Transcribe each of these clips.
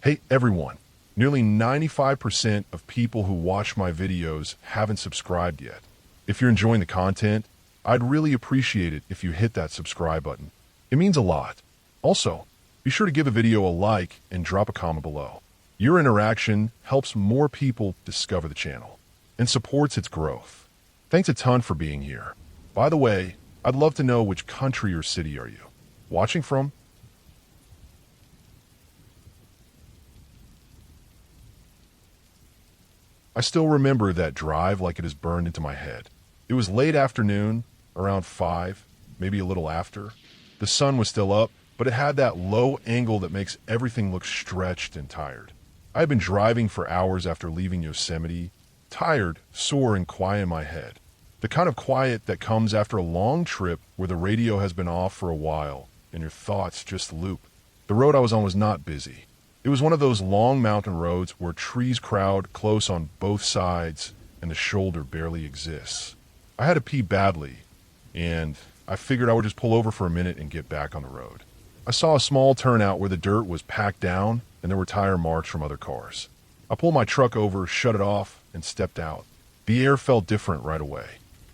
Hey everyone, nearly 95% of people who watch my videos haven't subscribed yet. If you're enjoying the content, I'd really appreciate it if you hit that subscribe button. It means a lot. Also, be sure to give a video a like and drop a comment below. Your interaction helps more people discover the channel and supports its growth. Thanks a ton for being here. By the way, I'd love to know which country or city are you watching from? I still remember that drive like it is burned into my head. It was late afternoon, around 5, maybe a little after. The sun was still up, but it had that low angle that makes everything look stretched and tired. I had been driving for hours after leaving Yosemite, tired, sore, and quiet in my head. The kind of quiet that comes after a long trip where the radio has been off for a while and your thoughts just loop. The road I was on was not busy. It was one of those long mountain roads where trees crowd close on both sides and the shoulder barely exists. I had to pee badly, and I figured I would just pull over for a minute and get back on the road. I saw a small turnout where the dirt was packed down and there were tire marks from other cars. I pulled my truck over, shut it off, and stepped out. The air felt different right away.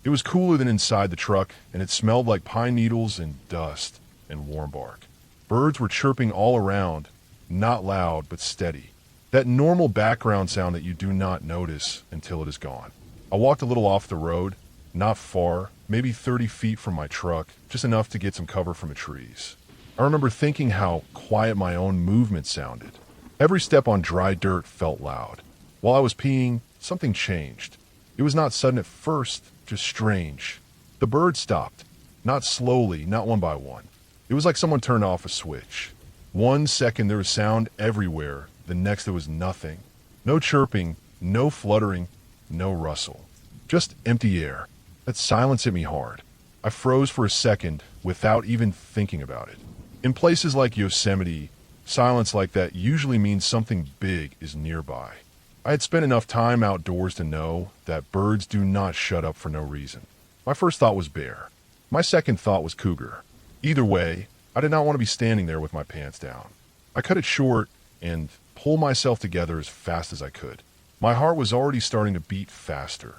It was cooler than inside the truck, and it smelled like pine needles and dust and warm bark. Birds were chirping all around, not loud, but steady. That normal background sound that you do not notice until it is gone. I walked a little off the road, not far, maybe 30 feet from my truck, just enough to get some cover from the trees. I remember thinking how quiet my own movement sounded. Every step on dry dirt felt loud. While I was peeing, something changed. It was not sudden at first, just strange. The birds stopped. Not slowly, not one by one. It was like someone turned off a switch. 1 second there was sound everywhere, the next there was nothing. No chirping, no fluttering, no rustle. Just empty air. That silence hit me hard. I froze for a second without even thinking about it. In places like Yosemite, silence like that usually means something big is nearby. I had spent enough time outdoors to know that birds do not shut up for no reason. My first thought was bear. My second thought was cougar. Either way, I did not want to be standing there with my pants down. I cut it short and pulled myself together as fast as I could. My heart was already starting to beat faster.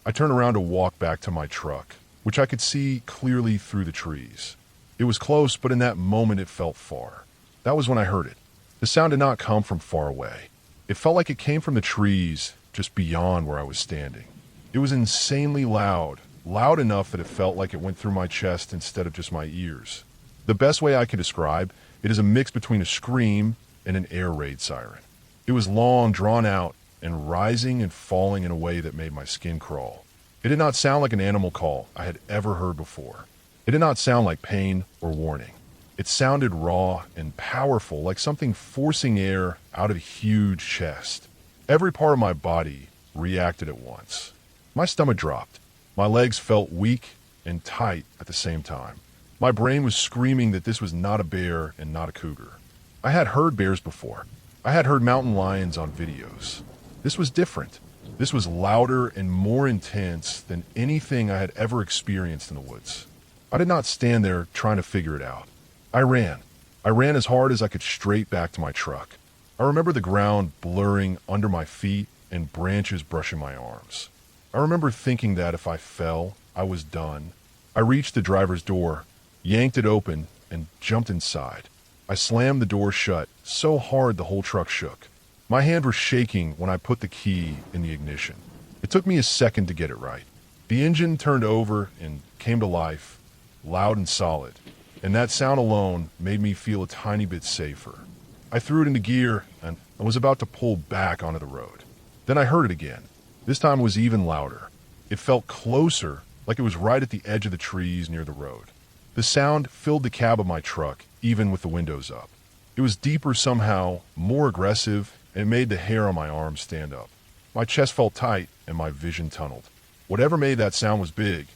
I turned around to walk back to my truck, which I could see clearly through the trees. It was close, but in that moment it felt far. That was when I heard it. The sound did not come from far away. It felt like it came from the trees just beyond where I was standing. It was insanely loud, loud enough that it felt like it went through my chest instead of just my ears. The best way I can describe it is a mix between a scream and an air raid siren. It was long, drawn out, and rising and falling in a way that made my skin crawl. It did not sound like an animal call I had ever heard before. It did not sound like pain or warning. It sounded raw and powerful, like something forcing air out of a huge chest. Every part of my body reacted at once. My stomach dropped. My legs felt weak and tight at the same time. My brain was screaming that this was not a bear and not a cougar. I had heard bears before. I had heard mountain lions on videos. This was different. This was louder and more intense than anything I had ever experienced in the woods. I did not stand there trying to figure it out. I ran. I ran as hard as I could straight back to my truck. I remember the ground blurring under my feet and branches brushing my arms. I remember thinking that if I fell, I was done. I reached the driver's door, yanked it open, and jumped inside. I slammed the door shut so hard the whole truck shook. My hand was shaking when I put the key in the ignition. It took me a second to get it right. The engine turned over and came to life, loud and solid, and that sound alone made me feel a tiny bit safer. I threw it into gear and I was about to pull back onto the road. Then I heard it again. This time it was even louder. It felt closer, like it was right at the edge of the trees near the road. The sound filled the cab of my truck, even with the windows up. It was deeper somehow, more aggressive, and it made the hair on my arms stand up. My chest felt tight and my vision tunneled. Whatever made that sound was big,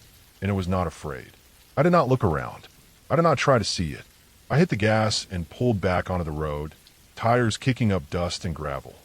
and it was not afraid. I did not look around. I did not try to see it. I hit the gas and pulled back onto the road, tires kicking up dust and gravel.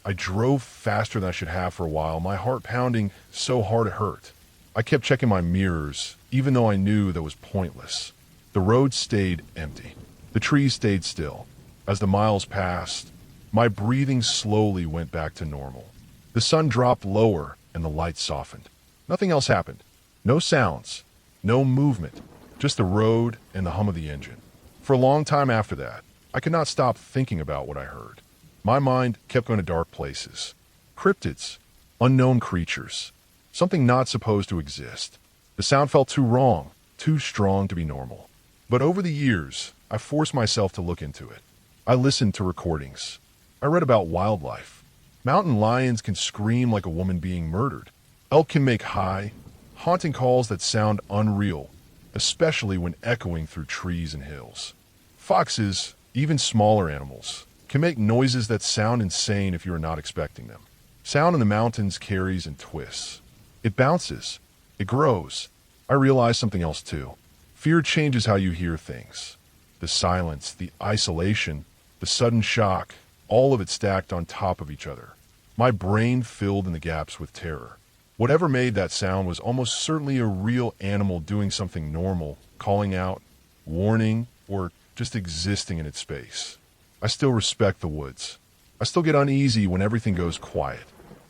I drove faster than I should have for a while, my heart pounding so hard it hurt. I kept checking my mirrors, even though I knew that was pointless. The road stayed empty. The trees stayed still. As the miles passed, My breathing slowly went back to normal. The sun dropped lower and the light softened. Nothing else happened. No sounds, no movement, just the road and the hum of the engine. For a long time after that, I could not stop thinking about what I heard. My mind kept going to dark places. Cryptids, unknown creatures, something not supposed to exist. The sound felt too wrong, too strong to be normal. But over the years, I forced myself to look into it. I listened to recordings. I read about wildlife. Mountain lions can scream like a woman being murdered. Elk can make high, haunting calls that sound unreal, especially when echoing through trees and hills. Foxes, even smaller animals, can make noises that sound insane if you are not expecting them. Sound in the mountains carries and twists. It bounces. It grows. I realized something else too. Fear changes how you hear things. The silence, the isolation, the sudden shock, all of it stacked on top of each other. My brain filled in the gaps with terror. Whatever made that sound was almost certainly a real animal doing something normal, calling out, warning, or just existing in its space. I still respect the woods. I still get uneasy when everything goes quiet.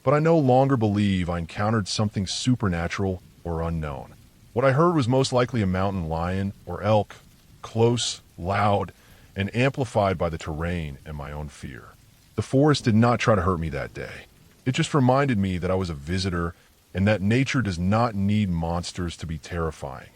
But I no longer believe I encountered something supernatural or unknown. What I heard was most likely a mountain lion or elk, close, loud, and amplified by the terrain and my own fear. The forest did not try to hurt me that day. It just reminded me that I was a visitor and that nature does not need monsters to be terrifying.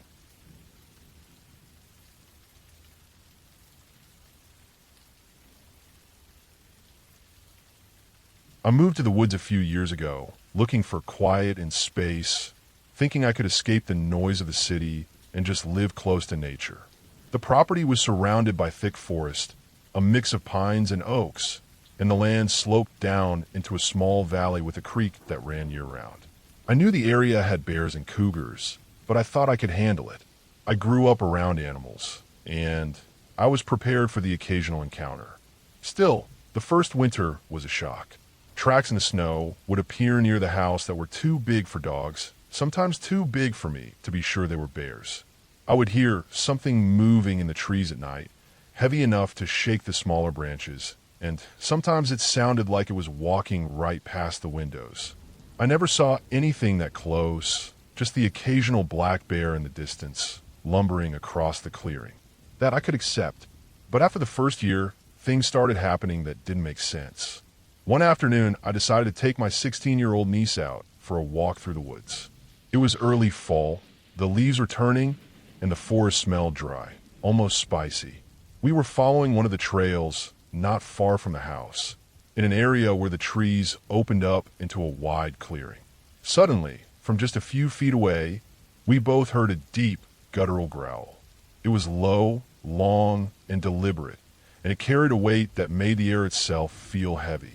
I moved to the woods a few years ago, looking for quiet and space, thinking I could escape the noise of the city and just live close to nature. The property was surrounded by thick forest, a mix of pines and oaks, and the land sloped down into a small valley with a creek that ran year-round. I knew the area had bears and cougars, but I thought I could handle it. I grew up around animals, and I was prepared for the occasional encounter. Still, the first winter was a shock. Tracks in the snow would appear near the house that were too big for dogs, sometimes too big for me to be sure they were bears. I would hear something moving in the trees at night, heavy enough to shake the smaller branches, and sometimes it sounded like it was walking right past the windows. I never saw anything that close, just the occasional black bear in the distance, lumbering across the clearing. That I could accept. But after the first year, things started happening that didn't make sense. One afternoon, I decided to take my 16-year-old niece out for a walk through the woods. It was early fall, the leaves were turning, and the forest smelled dry, almost spicy. We were following one of the trails not far from the house, in an area where the trees opened up into a wide clearing. Suddenly, from just a few feet away, we both heard a deep, guttural growl. It was low, long, and deliberate, and it carried a weight that made the air itself feel heavy.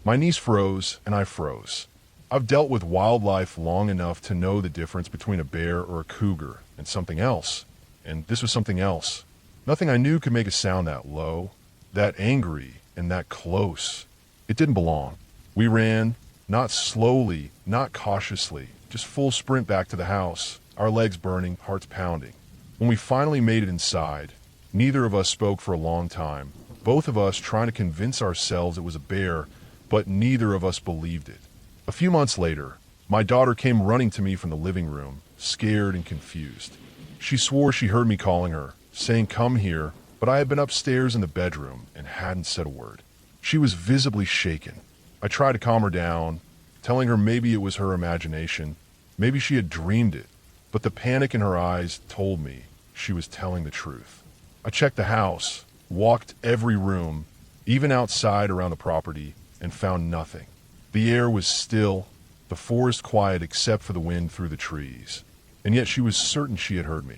My niece froze, and I froze. I've dealt with wildlife long enough to know the difference between a bear or a cougar and something else, and this was something else. Nothing I knew could make a sound that low, that angry, and that close. It didn't belong. We ran, not slowly, not cautiously, just full sprint back to the house, our legs burning, hearts pounding. When we finally made it inside, neither of us spoke for a long time, both of us trying to convince ourselves it was a bear, but neither of us believed it. A few months later, my daughter came running to me from the living room, scared and confused. She swore she heard me calling her, saying come here, but I had been upstairs in the bedroom and hadn't said a word. She was visibly shaken. I tried to calm her down, telling her maybe it was her imagination, maybe she had dreamed it, but the panic in her eyes told me she was telling the truth. I checked the house, walked every room, even outside around the property, and found nothing. The air was still, the forest quiet except for the wind through the trees, and yet she was certain she had heard me.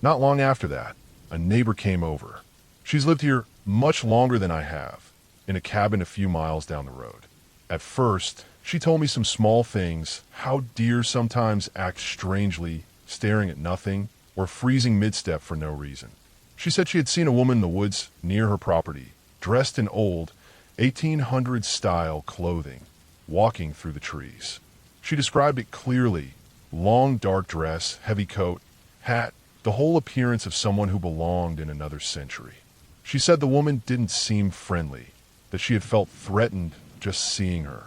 Not long after that, a neighbor came over. She's lived here much longer than I have, in a cabin a few miles down the road. At first, she told me some small things, how deer sometimes act strangely, staring at nothing, or freezing mid-step for no reason. She said she had seen a woman in the woods near her property, dressed in old, 1800s-style clothing, walking through the trees. She described it clearly: long dark dress, heavy coat, hat, the whole appearance of someone who belonged in another century. She said the woman didn't seem friendly. that she had felt threatened just seeing her.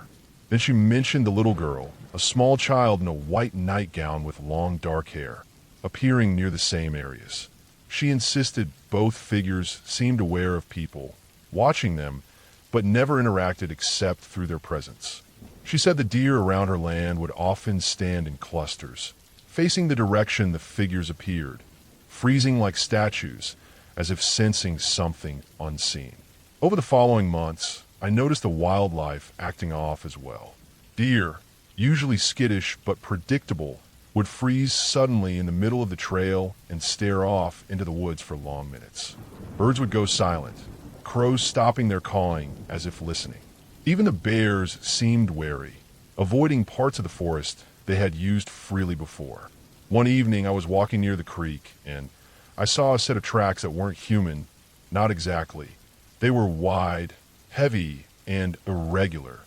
Then she mentioned the little girl, a small child in a white nightgown with long dark hair, appearing near the same areas. She insisted both figures seemed aware of people, watching them, but never interacted except through their presence. She said the deer around her land would often stand in clusters, facing the direction the figures appeared, freezing like statues, as if sensing something unseen. Over the following months, I noticed the wildlife acting off as well. Deer, usually skittish but predictable, would freeze suddenly in the middle of the trail and stare off into the woods for long minutes. Birds would go silent, crows stopping their cawing as if listening. Even the bears seemed wary, avoiding parts of the forest they had used freely before. One evening I was walking near the creek, and I saw a set of tracks that weren't human, not exactly. They were wide, heavy, and irregular,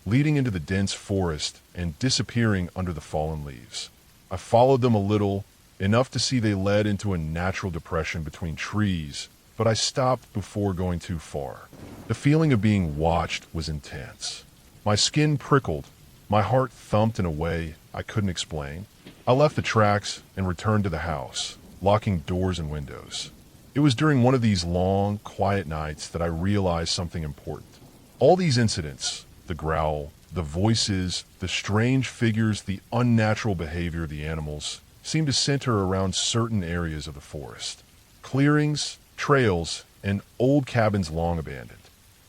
leading into the dense forest and disappearing under the fallen leaves. I followed them a little, enough to see they led into a natural depression between trees, but I stopped before going too far. The feeling of being watched was intense. My skin prickled, my heart thumped in a way I couldn't explain. I left the tracks and returned to the house, locking doors and windows. It was during one of these long, quiet nights that I realized something important. All these incidents, the growl, the voices, the strange figures, the unnatural behavior of the animals, seemed to center around certain areas of the forest. Clearings, trails, and old cabins long abandoned.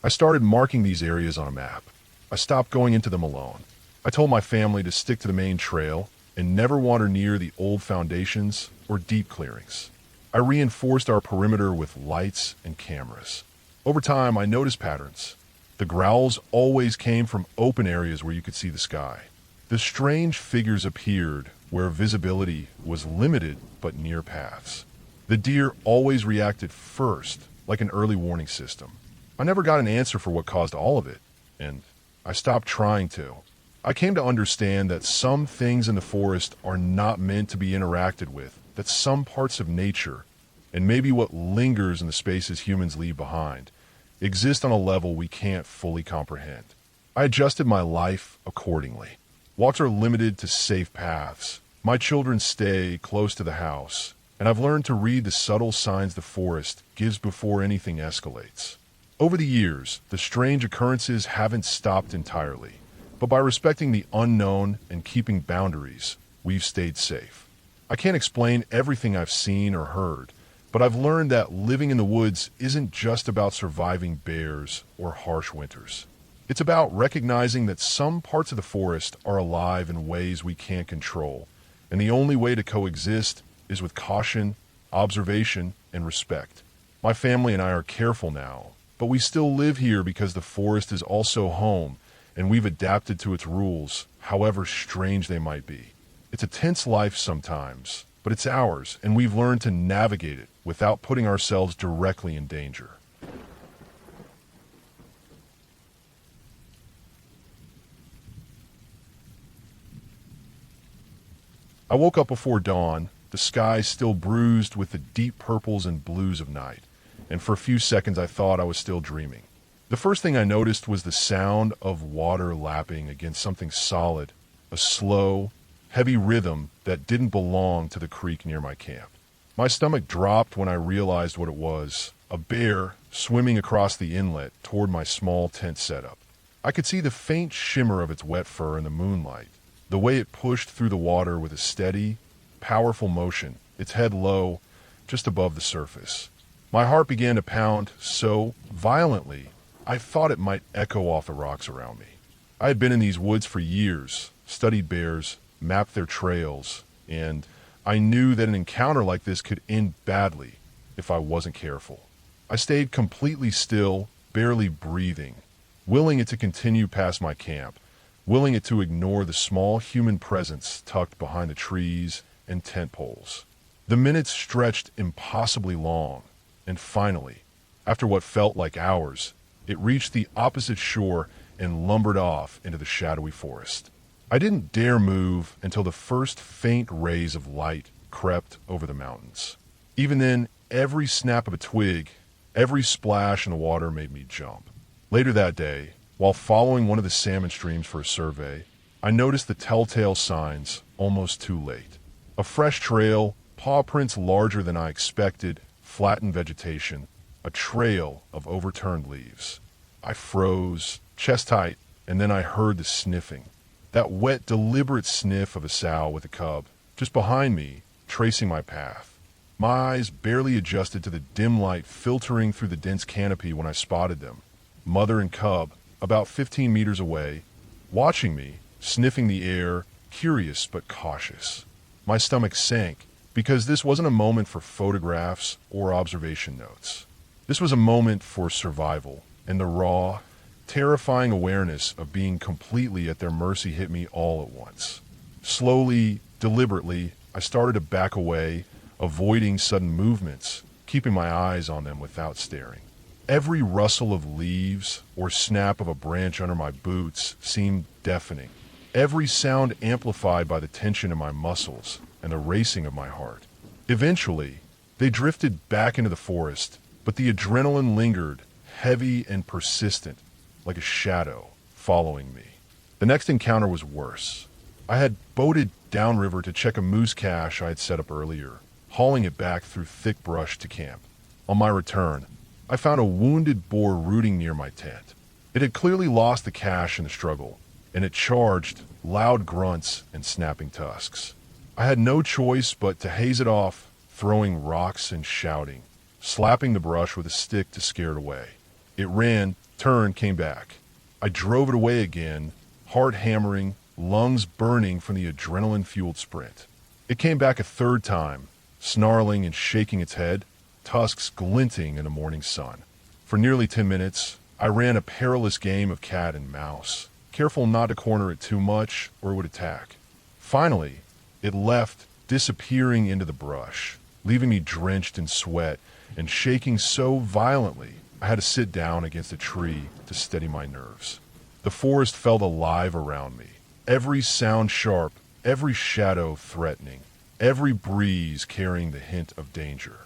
I started marking these areas on a map. I stopped going into them alone. I told my family to stick to the main trail and never wander near the old foundations or deep clearings. I reinforced our perimeter with lights and cameras. Over time, I noticed patterns. The growls always came from open areas where you could see the sky. The strange figures appeared where visibility was limited but near paths. The deer always reacted first, like an early warning system. I never got an answer for what caused all of it, and I stopped trying to. I came to understand that some things in the forest are not meant to be interacted with, that some parts of nature, and maybe what lingers in the spaces humans leave behind, exist on a level we can't fully comprehend. I adjusted my life accordingly. Walks are limited to safe paths. My children stay close to the house, and I've learned to read the subtle signs the forest gives before anything escalates. Over the years, the strange occurrences haven't stopped entirely, but by respecting the unknown and keeping boundaries, we've stayed safe. I can't explain everything I've seen or heard, but I've learned that living in the woods isn't just about surviving bears or harsh winters. It's about recognizing that some parts of the forest are alive in ways we can't control, and the only way to coexist is with caution, observation, and respect. My family and I are careful now, but we still live here because the forest is also home, and we've adapted to its rules, however strange they might be. It's a tense life sometimes, but it's ours, and we've learned to navigate it without putting ourselves directly in danger. I woke up before dawn, the sky still bruised with the deep purples and blues of night, and for a few seconds I thought I was still dreaming. The first thing I noticed was the sound of water lapping against something solid, a slow, heavy rhythm that didn't belong to the creek near my camp. My stomach dropped when I realized what it was, a bear swimming across the inlet toward my small tent setup. I could see the faint shimmer of its wet fur in the moonlight, the way it pushed through the water with a steady, powerful motion, its head low, just above the surface. My heart began to pound so violently, I thought it might echo off the rocks around me. I had been in these woods for years, studied bears, mapped their trails, and I knew that an encounter like this could end badly if I wasn't careful. I stayed completely still, barely breathing, willing it to continue past my camp, willing it to ignore the small human presence tucked behind the trees and tent poles. The minutes stretched impossibly long, and finally, after what felt like hours, it reached the opposite shore and lumbered off into the shadowy forest. I didn't dare move until the first faint rays of light crept over the mountains. Even then, every snap of a twig, every splash in the water made me jump. Later that day, while following one of the salmon streams for a survey, I noticed the telltale signs almost too late. A fresh trail, paw prints larger than I expected, flattened vegetation, a trail of overturned leaves. I froze, chest tight, and then I heard the sniffing. That wet, deliberate sniff of a sow with a cub, just behind me, tracing my path. My eyes barely adjusted to the dim light filtering through the dense canopy when I spotted them. Mother and cub, about 15 meters away, watching me, sniffing the air, curious but cautious. My stomach sank, because this wasn't a moment for photographs or observation notes. This was a moment for survival, and the raw, terrifying awareness of being completely at their mercy hit me all at once. Slowly, deliberately, I started to back away, avoiding sudden movements, keeping my eyes on them without staring. Every rustle of leaves or snap of a branch under my boots seemed deafening. Every sound amplified by the tension in my muscles and the racing of my heart. Eventually, they drifted back into the forest, but the adrenaline lingered, heavy and persistent, like a shadow following me. The next encounter was worse. I had boated downriver to check a moose cache I had set up earlier, hauling it back through thick brush to camp. On my return, I found a wounded boar rooting near my tent. It had clearly lost the cache in the struggle, and it charged, loud grunts and snapping tusks. I had no choice but to haze it off, throwing rocks and shouting, slapping the brush with a stick to scare it away. It ran, turned, came back. I drove it away again, heart hammering, lungs burning from the adrenaline-fueled sprint. It came back a third time, snarling and shaking its head, tusks glinting in the morning sun. For nearly 10 minutes, I ran a perilous game of cat and mouse, careful not to corner it too much or it would attack. Finally, it left, disappearing into the brush, leaving me drenched in sweat and shaking so violently I had to sit down against a tree to steady my nerves. The forest felt alive around me, every sound sharp, every shadow threatening, every breeze carrying the hint of danger.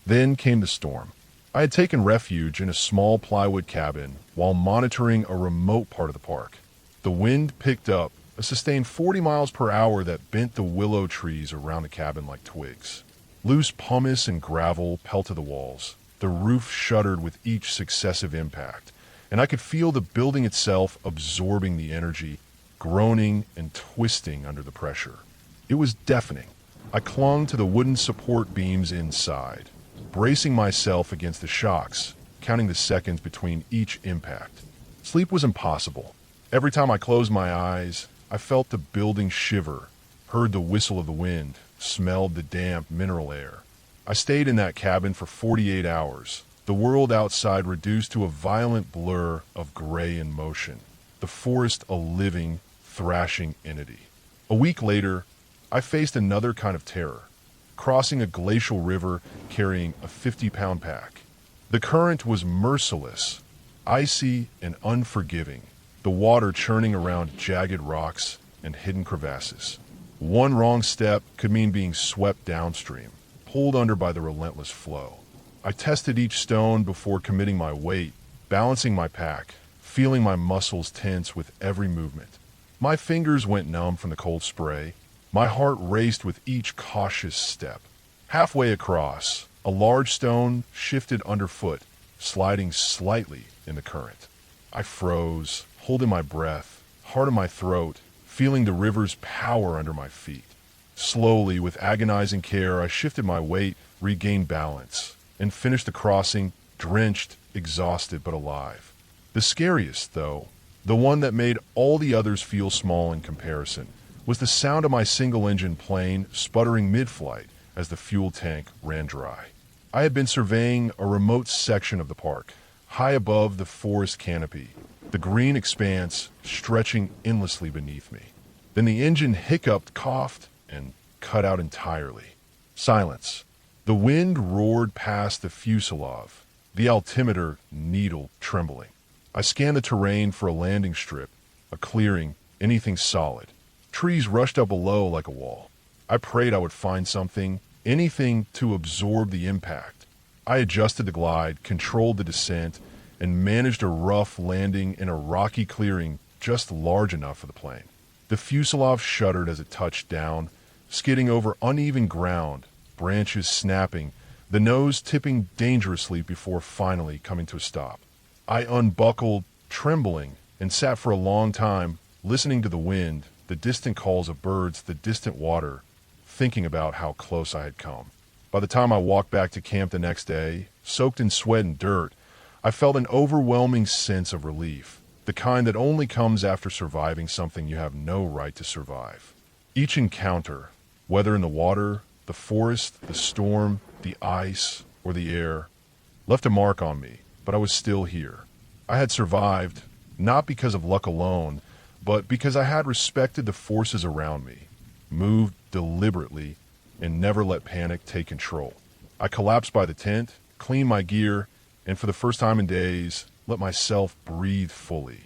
Then came the storm. I had taken refuge in a small plywood cabin while monitoring a remote part of the park. The wind picked up, a sustained 40 miles per hour that bent the willow trees around the cabin like twigs. Loose pumice and gravel pelted the walls. The roof shuddered with each successive impact, and I could feel the building itself absorbing the energy, groaning and twisting under the pressure. It was deafening. I clung to the wooden support beams inside, bracing myself against the shocks, counting the seconds between each impact. Sleep was impossible. Every time I closed my eyes, I felt the building shiver, heard the whistle of the wind, smelled the damp mineral air. I stayed in that cabin for 48 hours, the world outside reduced to a violent blur of gray and motion, the forest a living, thrashing entity. A week later, I faced another kind of terror, crossing a glacial river carrying a 50-pound pack. The current was merciless, icy and unforgiving, the water churning around jagged rocks and hidden crevasses. One wrong step could mean being swept downstream, pulled under by the relentless flow. I tested each stone before committing my weight, balancing my pack, feeling my muscles tense with every movement. My fingers went numb from the cold spray. My heart raced with each cautious step. Halfway across, a large stone shifted underfoot, sliding slightly in the current. I froze, holding my breath, heart in my throat, feeling the river's power under my feet. Slowly, with agonizing care, I shifted my weight, regained balance, and finished the crossing, drenched, exhausted, but alive. The scariest, though, the one that made all the others feel small in comparison, was the sound of my single-engine plane sputtering mid-flight as the fuel tank ran dry. I had been surveying a remote section of the park, high above the forest canopy, the green expanse stretching endlessly beneath me. Then the engine hiccuped, coughed, and cut out entirely. Silence. The wind roared past the fuselage, the altimeter needle trembling. I scanned the terrain for a landing strip, a clearing, anything solid. Trees rushed up below like a wall. I prayed I would find something, anything to absorb the impact. I adjusted the glide, controlled the descent, and managed a rough landing in a rocky clearing just large enough for the plane. The fuselage shuddered as it touched down, skidding over uneven ground, branches snapping, the nose tipping dangerously before finally coming to a stop. I unbuckled, trembling, and sat for a long time, listening to the wind, the distant calls of birds, the distant water, thinking about how close I had come. By the time I walked back to camp the next day, soaked in sweat and dirt, I felt an overwhelming sense of relief, the kind that only comes after surviving something you have no right to survive. Each encounter, whether in the water, the forest, the storm, the ice, or the air, left a mark on me, but I was still here. I had survived, not because of luck alone, but because I had respected the forces around me, moved deliberately, and never let panic take control. I collapsed by the tent, cleaned my gear, and for the first time in days, let myself breathe fully.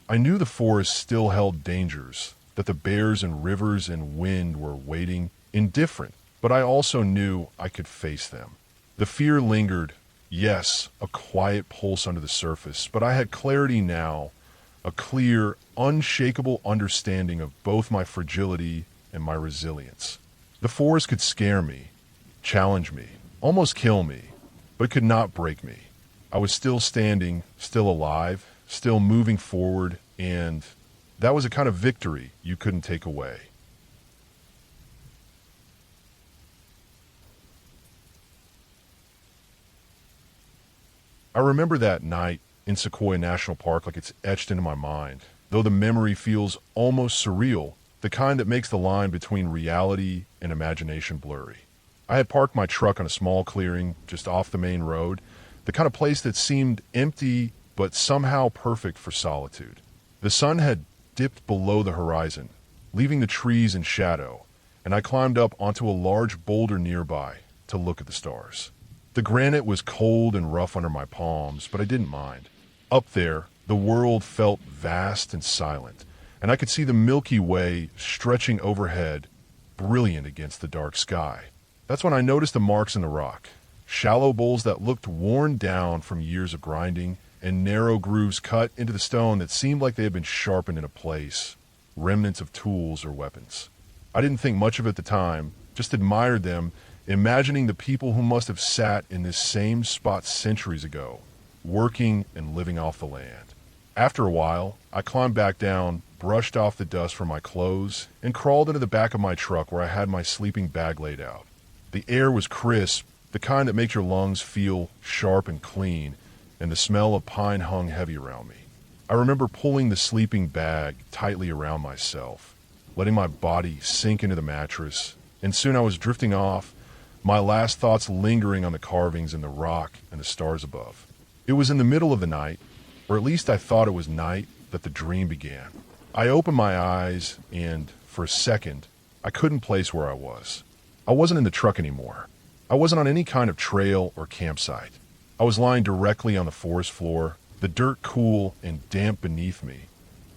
I knew the forest still held dangers, that the bears and rivers and wind were waiting, indifferent, but I also knew I could face them. The fear lingered, yes, a quiet pulse under the surface, but I had clarity now, a clear, unshakable understanding of both my fragility and my resilience. The forest could scare me, challenge me, almost kill me, but it could not break me. I was still standing, still alive, still moving forward, and that was a kind of victory you couldn't take away. I remember that night in Sequoia National Park like it's etched into my mind, though the memory feels almost surreal, the kind that makes the line between reality and imagination blurry. I had parked my truck on a small clearing just off the main road, the kind of place that seemed empty but somehow perfect for solitude. The sun had dipped below the horizon, leaving the trees in shadow, and I climbed up onto a large boulder nearby to look at the stars. The granite was cold and rough under my palms, but I didn't mind. Up there, the world felt vast and silent, and I could see the Milky Way stretching overhead, brilliant against the dark sky. That's when I noticed the marks in the rock, shallow bowls that looked worn down from years of grinding, and narrow grooves cut into the stone that seemed like they had been sharpened into place, remnants of tools or weapons. I didn't think much of it at the time, just admired them, imagining the people who must have sat in this same spot centuries ago, working and living off the land. After a while, I climbed back down, brushed off the dust from my clothes, and crawled into the back of my truck where I had my sleeping bag laid out. The air was crisp, the kind that makes your lungs feel sharp and clean, and the smell of pine hung heavy around me. I remember pulling the sleeping bag tightly around myself, letting my body sink into the mattress, and soon I was drifting off, my last thoughts lingering on the carvings in the rock and the stars above. It was in the middle of the night, or at least I thought it was night, that the dream began. I opened my eyes, and for a second, I couldn't place where I was. I wasn't in the truck anymore. I wasn't on any kind of trail or campsite. I was lying directly on the forest floor, the dirt cool and damp beneath me,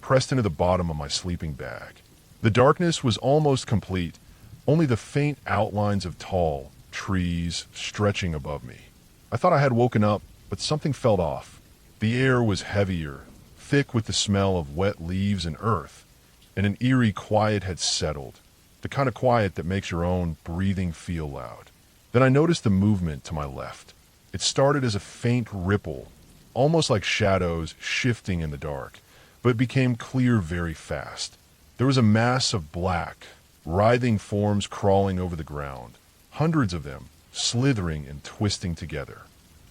pressed into the bottom of my sleeping bag. The darkness was almost complete, only the faint outlines of tall trees stretching above me. I thought I had woken up, but something felt off. The air was heavier, thick with the smell of wet leaves and earth, and an eerie quiet had settled, the kind of quiet that makes your own breathing feel loud. Then I noticed the movement to my left. It started as a faint ripple, almost like shadows shifting in the dark, but it became clear very fast. There was a mass of black, writhing forms crawling over the ground, hundreds of them, slithering and twisting together.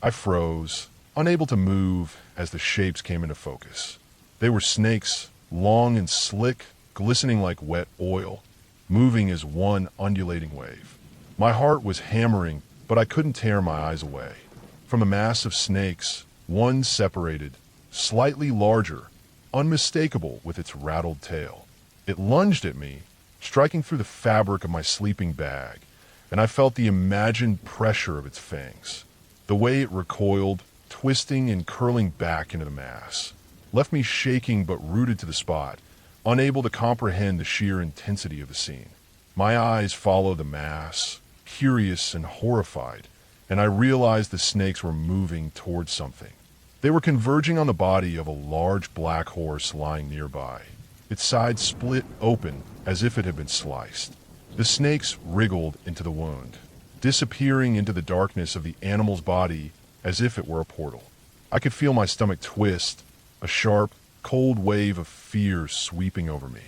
I froze, unable to move as the shapes came into focus. They were snakes, long and slick, glistening like wet oil, moving as one undulating wave. My heart was hammering, but I couldn't tear my eyes away. From a mass of snakes, one separated, slightly larger, unmistakable with its rattled tail. It lunged at me, striking through the fabric of my sleeping bag, and I felt the imagined pressure of its fangs. The way it recoiled, twisting and curling back into the mass, left me shaking but rooted to the spot, unable to comprehend the sheer intensity of the scene. My eyes followed the mass, curious and horrified, and I realized the snakes were moving towards something. They were converging on the body of a large black horse lying nearby. Its sides split open as if it had been sliced. The snakes wriggled into the wound, disappearing into the darkness of the animal's body as if it were a portal. I could feel my stomach twist, a sharp, cold wave of fear sweeping over me.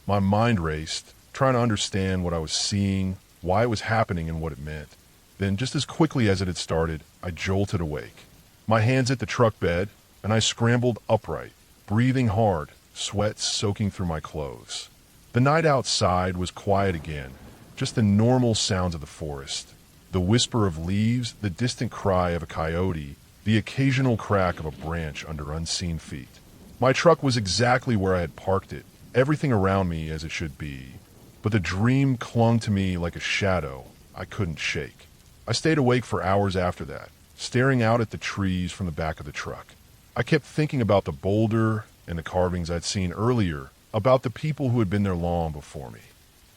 My mind raced, trying to understand what I was seeing, why it was happening, and what it meant. Then, just as quickly as it had started, I jolted awake. My hands hit the truck bed, and I scrambled upright, breathing hard, sweat soaking through my clothes. The night outside was quiet again, just the normal sounds of the forest. The whisper of leaves, the distant cry of a coyote, the occasional crack of a branch under unseen feet. My truck was exactly where I had parked it, everything around me as it should be. But the dream clung to me like a shadow I couldn't shake. I stayed awake for hours after that, staring out at the trees from the back of the truck. I kept thinking about the boulder and the carvings I'd seen earlier, about the people who had been there long before me.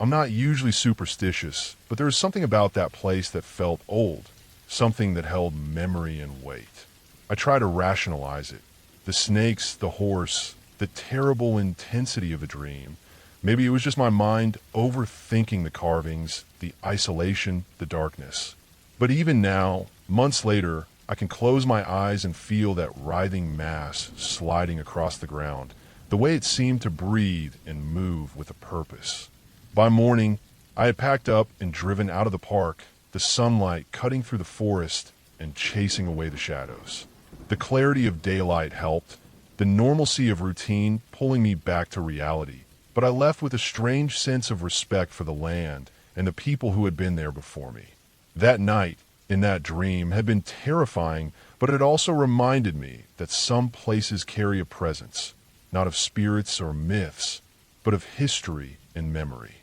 I'm not usually superstitious, but there was something about that place that felt old, something that held memory and weight. I tried to rationalize it. The snakes, the horse, the terrible intensity of the dream. Maybe it was just my mind overthinking the carvings, the isolation, the darkness. But even now, months later, I can close my eyes and feel that writhing mass sliding across the ground, the way it seemed to breathe and move with a purpose. By morning, I had packed up and driven out of the park, the sunlight cutting through the forest and chasing away the shadows. The clarity of daylight helped, the normalcy of routine pulling me back to reality, but I left with a strange sense of respect for the land and the people who had been there before me. That night, in that dream, had been terrifying, but it also reminded me that some places carry a presence, not of spirits or myths, but of history and memory.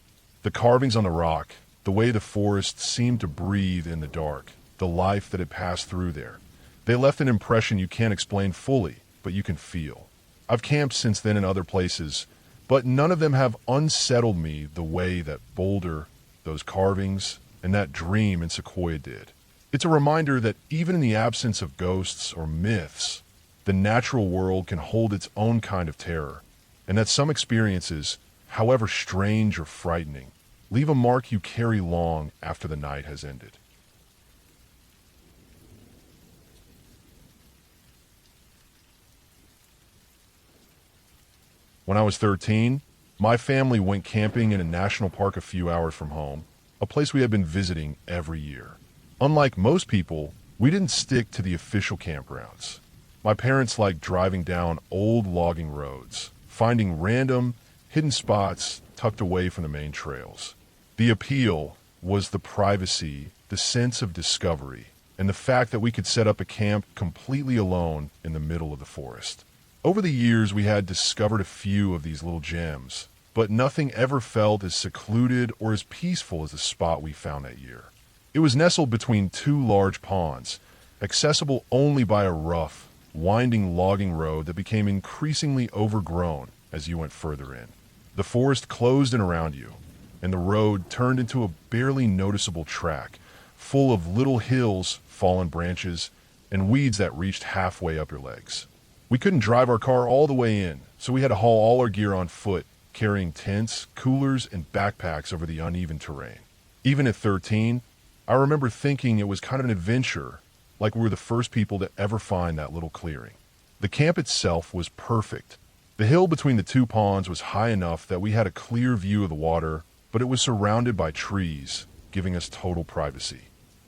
The carvings on the rock, the way the forest seemed to breathe in the dark, the life that had passed through there. They left an impression you can't explain fully, but you can feel. I've camped since then in other places, but none of them have unsettled me the way that boulder, those carvings, and that dream in Sequoia did. It's a reminder that even in the absence of ghosts or myths, the natural world can hold its own kind of terror, and that some experiences, however strange or frightening, leave a mark you carry long after the night has ended. When I was 13, my family went camping in a national park a few hours from home, a place we had been visiting every year. Unlike most people, we didn't stick to the official campgrounds. My parents liked driving down old logging roads, finding random, hidden spots tucked away from the main trails. The appeal was the privacy, the sense of discovery, and the fact that we could set up a camp completely alone in the middle of the forest. Over the years, we had discovered a few of these little gems, but nothing ever felt as secluded or as peaceful as the spot we found that year. It was nestled between two large ponds, accessible only by a rough, winding logging road that became increasingly overgrown as you went further in. The forest closed in around you, and the road turned into a barely noticeable track, full of little hills, fallen branches, and weeds that reached halfway up your legs. We couldn't drive our car all the way in, so we had to haul all our gear on foot, carrying tents, coolers, and backpacks over the uneven terrain. Even at 13, I remember thinking it was kind of an adventure, like we were the first people to ever find that little clearing. The camp itself was perfect. The hill between the two ponds was high enough that we had a clear view of the water, but it was surrounded by trees, giving us total privacy.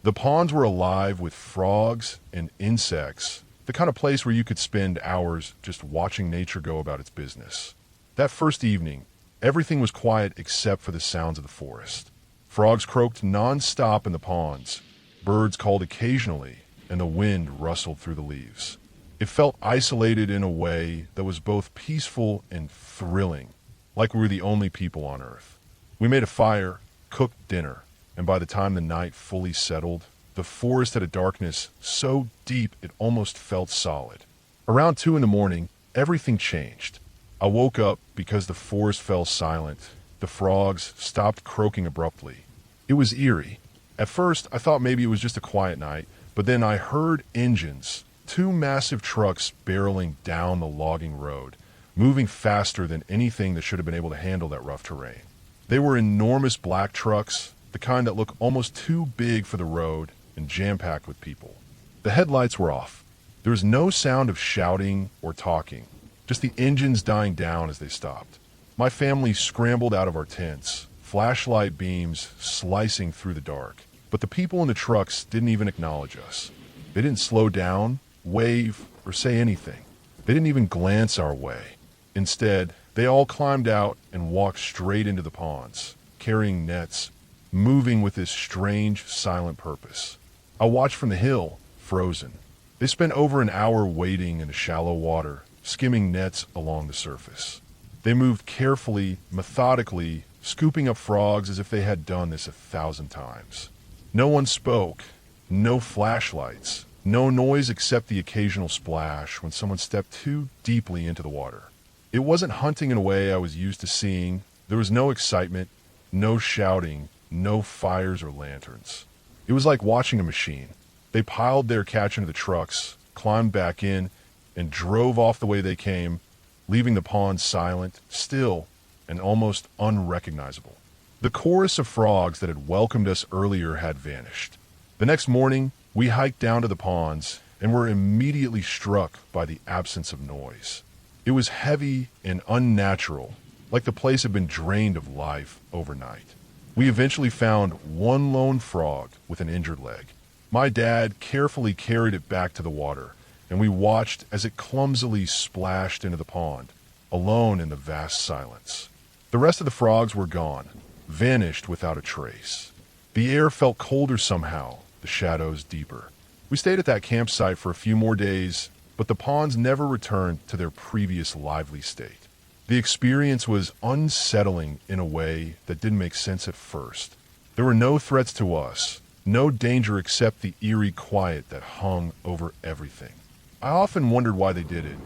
The ponds were alive with frogs and insects, the kind of place where you could spend hours just watching nature go about its business. That first evening, everything was quiet except for the sounds of the forest. Frogs croaked non-stop in the ponds, birds called occasionally, and the wind rustled through the leaves. It felt isolated in a way that was both peaceful and thrilling, like we were the only people on Earth. We made a fire, cooked dinner, and by the time the night fully settled, the forest had a darkness so deep it almost felt solid. Around 2 a.m, everything changed. I woke up because the forest fell silent. The frogs stopped croaking abruptly. It was eerie. At first, I thought maybe it was just a quiet night, but then I heard engines, Two massive trucks barreling down the logging road, moving faster than anything that should have been able to handle that rough terrain. They were enormous black trucks, the kind that look almost too big for the road and jam-packed with people. The headlights were off. There was no sound of shouting or talking, just the engines dying down as they stopped. My family scrambled out of our tents, flashlight beams slicing through the dark. But the people in the trucks didn't even acknowledge us. They didn't slow down, wave, or say anything. They didn't even glance our way. Instead, they all climbed out and walked straight into the ponds, carrying nets, moving with this strange, silent purpose. I watched from the hill, frozen. They spent over an hour wading in the shallow water, skimming nets along the surface. They moved carefully, methodically, scooping up frogs as if they had done this 1,000 times. No one spoke, no flashlights, no noise except the occasional splash when someone stepped too deeply into the water. It wasn't hunting in a way I was used to seeing. There was no excitement, no shouting, no fires or lanterns. It was like watching a machine. They piled their catch into the trucks, climbed back in, and drove off the way they came, leaving the pond silent, still, and almost unrecognizable. The chorus of frogs that had welcomed us earlier had vanished. The next morning, we hiked down to the ponds and were immediately struck by the absence of noise. It was heavy and unnatural, like the place had been drained of life overnight. We eventually found one lone frog with an injured leg. My dad carefully carried it back to the water, and we watched as it clumsily splashed into the pond, alone in the vast silence. The rest of the frogs were gone, vanished without a trace. The air felt colder somehow, the shadows deeper. We stayed at that campsite for a few more days, but the ponds never returned to their previous lively state. The experience was unsettling in a way that didn't make sense at first. There were no threats to us, no danger except the eerie quiet that hung over everything. I often wondered why they did it.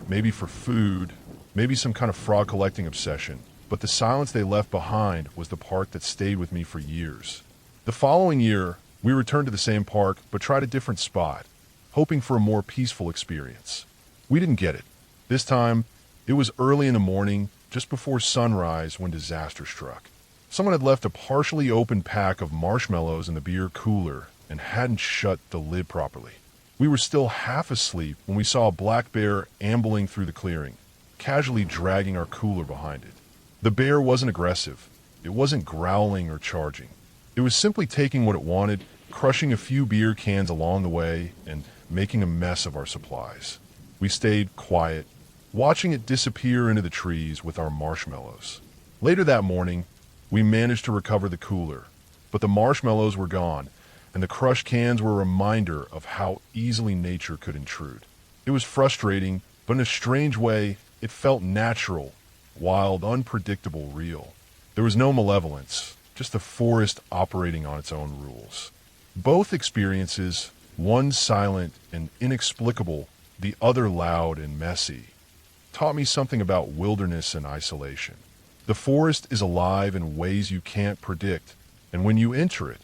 Maybe for food, maybe some kind of frog collecting obsession. But the silence they left behind was the part that stayed with me for years. The following year, we returned to the same park, but tried a different spot, hoping for a more peaceful experience. We didn't get it. This time, it was early in the morning, just before sunrise, when disaster struck. Someone had left a partially open pack of marshmallows in the beer cooler and hadn't shut the lid properly. We were still half asleep when we saw a black bear ambling through the clearing, casually dragging our cooler behind it. The bear wasn't aggressive. It wasn't growling or charging. It was simply taking what it wanted, crushing a few beer cans along the way, and making a mess of our supplies. We stayed quiet, watching it disappear into the trees with our marshmallows. Later that morning, we managed to recover the cooler, but the marshmallows were gone, and the crushed cans were a reminder of how easily nature could intrude. It was frustrating, but in a strange way, it felt natural, wild, unpredictable, real. There was no malevolence, just the forest operating on its own rules. Both experiences, one silent and inexplicable, the other loud and messy, taught me something about wilderness and isolation. The forest is alive in ways you can't predict, and when you enter it,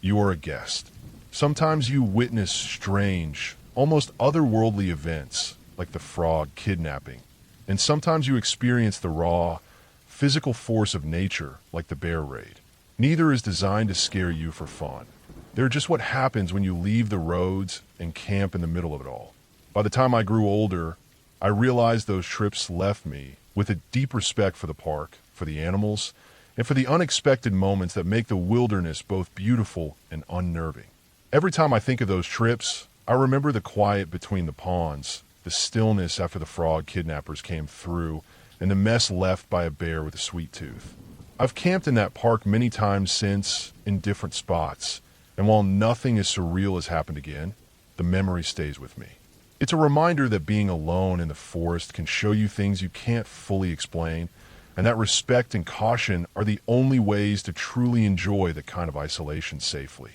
you are a guest. Sometimes you witness strange, almost otherworldly events, like the frog kidnapping, and sometimes you experience the raw, physical force of nature, like the bear raid. Neither is designed to scare you for fun. They're just what happens when you leave the roads and camp in the middle of it all. By the time I grew older, I realized those trips left me with a deep respect for the park, for the animals, and for the unexpected moments that make the wilderness both beautiful and unnerving. Every time I think of those trips, I remember the quiet between the ponds, the stillness after the frog kidnappers came through, and the mess left by a bear with a sweet tooth. I've camped in that park many times since, in different spots, and while nothing as surreal has happened again, the memory stays with me. It's a reminder that being alone in the forest can show you things you can't fully explain, and that respect and caution are the only ways to truly enjoy the kind of isolation safely.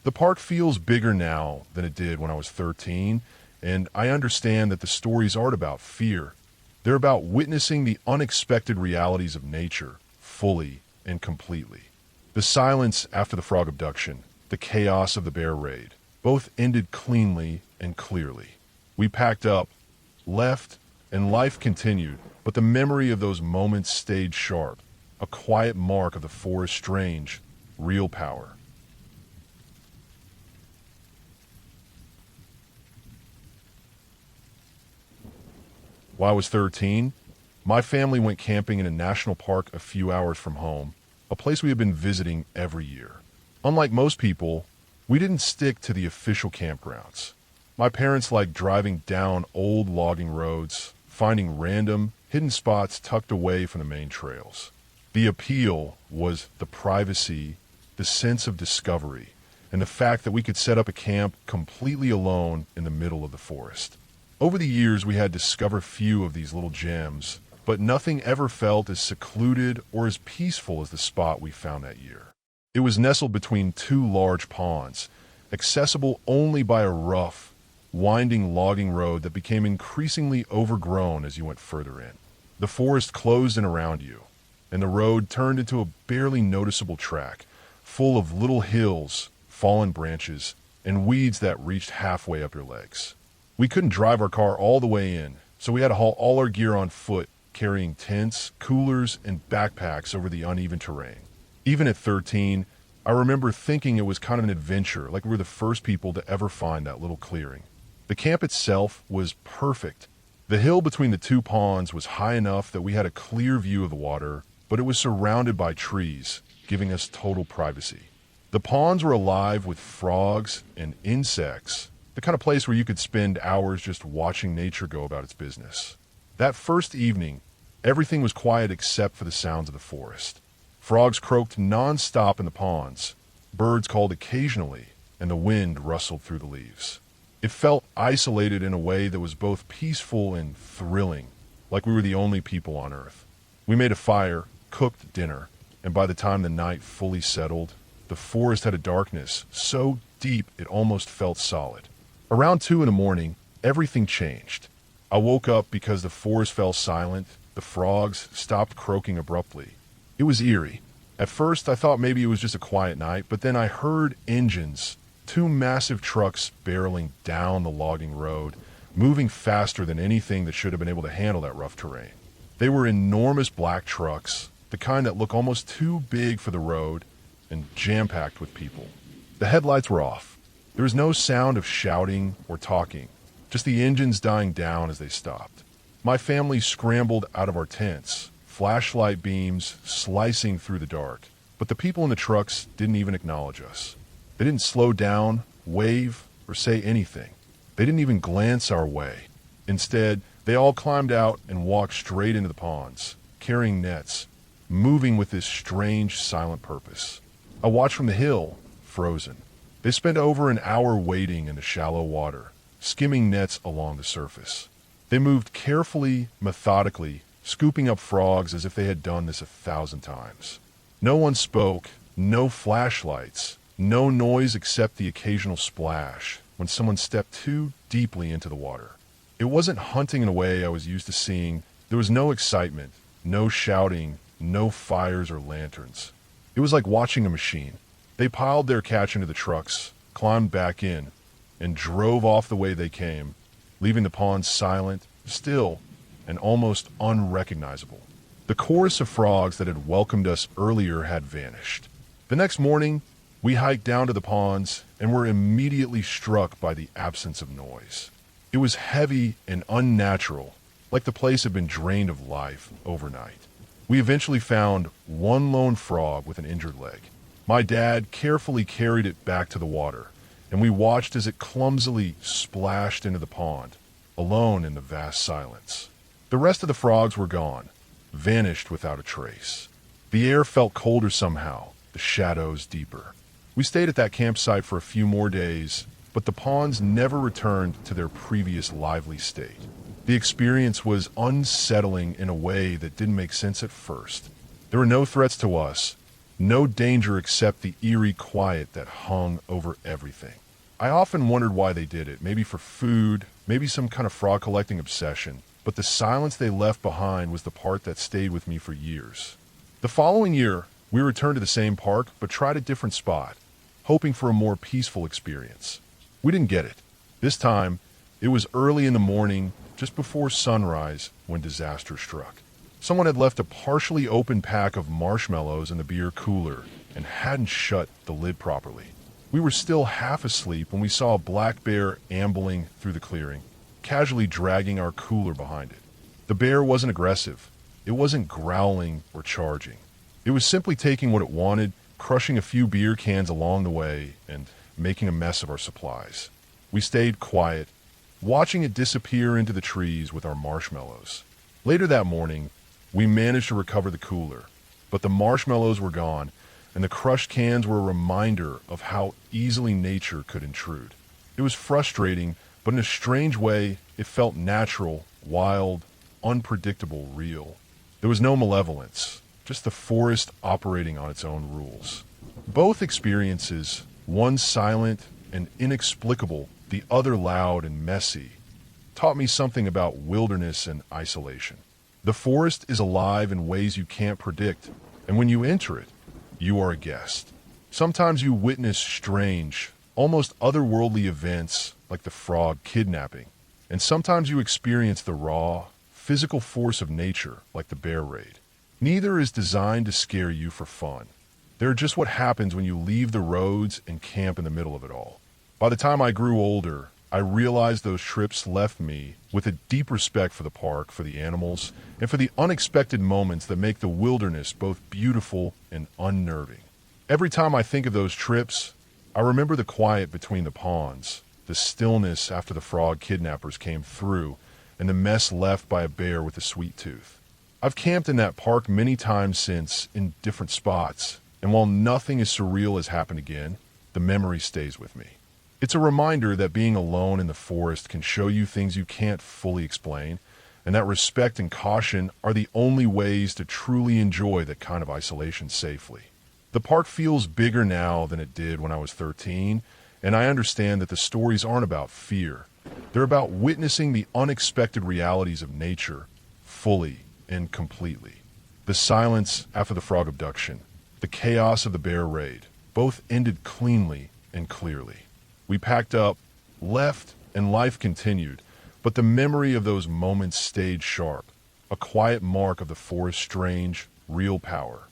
The park feels bigger now than it did when I was 13, and I understand that the stories aren't about fear. They're about witnessing the unexpected realities of nature, fully and completely. The silence after the frog abduction, the chaos of the bear raid, both ended cleanly and clearly. We packed up, left, and life continued, but the memory of those moments stayed sharp, a quiet mark of the forest's strange, real power. While I was 13, my family went camping in a national park a few hours from home, a place we had been visiting every year. Unlike most people, we didn't stick to the official campgrounds. My parents liked driving down old logging roads, finding random, hidden spots tucked away from the main trails. The appeal was the privacy, the sense of discovery, and the fact that we could set up a camp completely alone in the middle of the forest. Over the years, we had discovered a few of these little gems, but nothing ever felt as secluded or as peaceful as the spot we found that year. It was nestled between two large ponds, accessible only by a rough, winding logging road that became increasingly overgrown as you went further in. The forest closed in around you, and the road turned into a barely noticeable track, full of little hills, fallen branches, and weeds that reached halfway up your legs. We couldn't drive our car all the way in, so we had to haul all our gear on foot, carrying tents, coolers, and backpacks over the uneven terrain. Even at 13, I remember thinking it was kind of an adventure, like we were the first people to ever find that little clearing. The camp itself was perfect. The hill between the two ponds was high enough that we had a clear view of the water, but it was surrounded by trees, giving us total privacy. The ponds were alive with frogs and insects, the kind of place where you could spend hours just watching nature go about its business. That first evening, everything was quiet except for the sounds of the forest. Frogs croaked non-stop in the ponds, birds called occasionally, and the wind rustled through the leaves. It felt isolated in a way that was both peaceful and thrilling, like we were the only people on Earth. We made a fire, cooked dinner, and by the time the night fully settled, the forest had a darkness so deep it almost felt solid. Around 2 in the morning, everything changed. I woke up because the forest fell silent, the frogs stopped croaking abruptly. It was eerie. At first, I thought maybe it was just a quiet night, but then I heard engines, 2 massive trucks barreling down the logging road, moving faster than anything that should have been able to handle that rough terrain. They were enormous black trucks, the kind that look almost too big for the road, and jam-packed with people. The headlights were off. There was no sound of shouting or talking, just the engines dying down as they stopped. My family scrambled out of our tents, flashlight beams slicing through the dark, but the people in the trucks didn't even acknowledge us. They didn't slow down, wave, or say anything. They didn't even glance our way. Instead, they all climbed out and walked straight into the ponds, carrying nets, moving with this strange, silent purpose. I watched from the hill, frozen. They spent over an hour wading in the shallow water, skimming nets along the surface. They moved carefully, methodically, scooping up frogs as if they had done this 1,000 times. No one spoke, no flashlights, no noise except the occasional splash when someone stepped too deeply into the water. It wasn't hunting in a way I was used to seeing. There was no excitement, no shouting, no fires or lanterns. It was like watching a machine. They piled their catch into the trucks, climbed back in, and drove off the way they came, leaving the pond silent, still, and almost unrecognizable. The chorus of frogs that had welcomed us earlier had vanished. The next morning, we hiked down to the ponds and were immediately struck by the absence of noise. It was heavy and unnatural, like the place had been drained of life overnight. We eventually found one lone frog with an injured leg. My dad carefully carried it back to the water, and we watched as it clumsily splashed into the pond, alone in the vast silence. The rest of the frogs were gone, vanished without a trace. The air felt colder somehow, the shadows deeper. We stayed at that campsite for a few more days, but the ponds never returned to their previous lively state. The experience was unsettling in a way that didn't make sense at first. There were no threats to us, no danger except the eerie quiet that hung over everything. I often wondered why they did it, maybe for food, maybe some kind of frog collecting obsession, but the silence they left behind was the part that stayed with me for years. The following year, we returned to the same park, but tried a different spot, hoping for a more peaceful experience. We didn't get it. This time, It was early in the morning, just before sunrise, when disaster struck. Someone had left a partially open pack of marshmallows in the beer cooler and hadn't shut the lid properly. We were still half asleep when we saw a black bear ambling through the clearing, casually dragging our cooler behind it. The bear wasn't aggressive. It wasn't growling or charging. It was simply taking what it wanted, crushing a few beer cans along the way, and making a mess of our supplies. We stayed quiet, watching it disappear into the trees with our marshmallows. Later that morning, we managed to recover the cooler, but the marshmallows were gone, and the crushed cans were a reminder of how easily nature could intrude. It was frustrating, but in a strange way, it felt natural, wild, unpredictable, real. There was no malevolence, just the forest operating on its own rules. Both experiences, one silent and inexplicable, the other loud and messy, taught me something about wilderness and isolation. The forest is alive in ways you can't predict, and when you enter it, you are a guest. Sometimes you witness strange, almost otherworldly events like the frog kidnapping, and sometimes you experience the raw, physical force of nature like the bear raid. Neither is designed to scare you for fun. They're just what happens when you leave the roads and camp in the middle of it all. By the time I grew older, I realized those trips left me with a deep respect for the park, for the animals, and for the unexpected moments that make the wilderness both beautiful and unnerving. Every time I think of those trips, I remember the quiet between the ponds, the stillness after the frog kidnappers came through, and the mess left by a bear with a sweet tooth. I've camped in that park many times since, in different spots, and while nothing as surreal has happened again, the memory stays with me. It's a reminder that being alone in the forest can show you things you can't fully explain, and that respect and caution are the only ways to truly enjoy that kind of isolation safely. The park feels bigger now than it did when I was 13, and I understand that the stories aren't about fear. They're about witnessing the unexpected realities of nature fully and completely. The silence after the frog abduction, the chaos of the bear raid, both ended cleanly and clearly. We packed up, left, and life continued, but the memory of those moments stayed sharp, a quiet mark of the forest's strange, real power.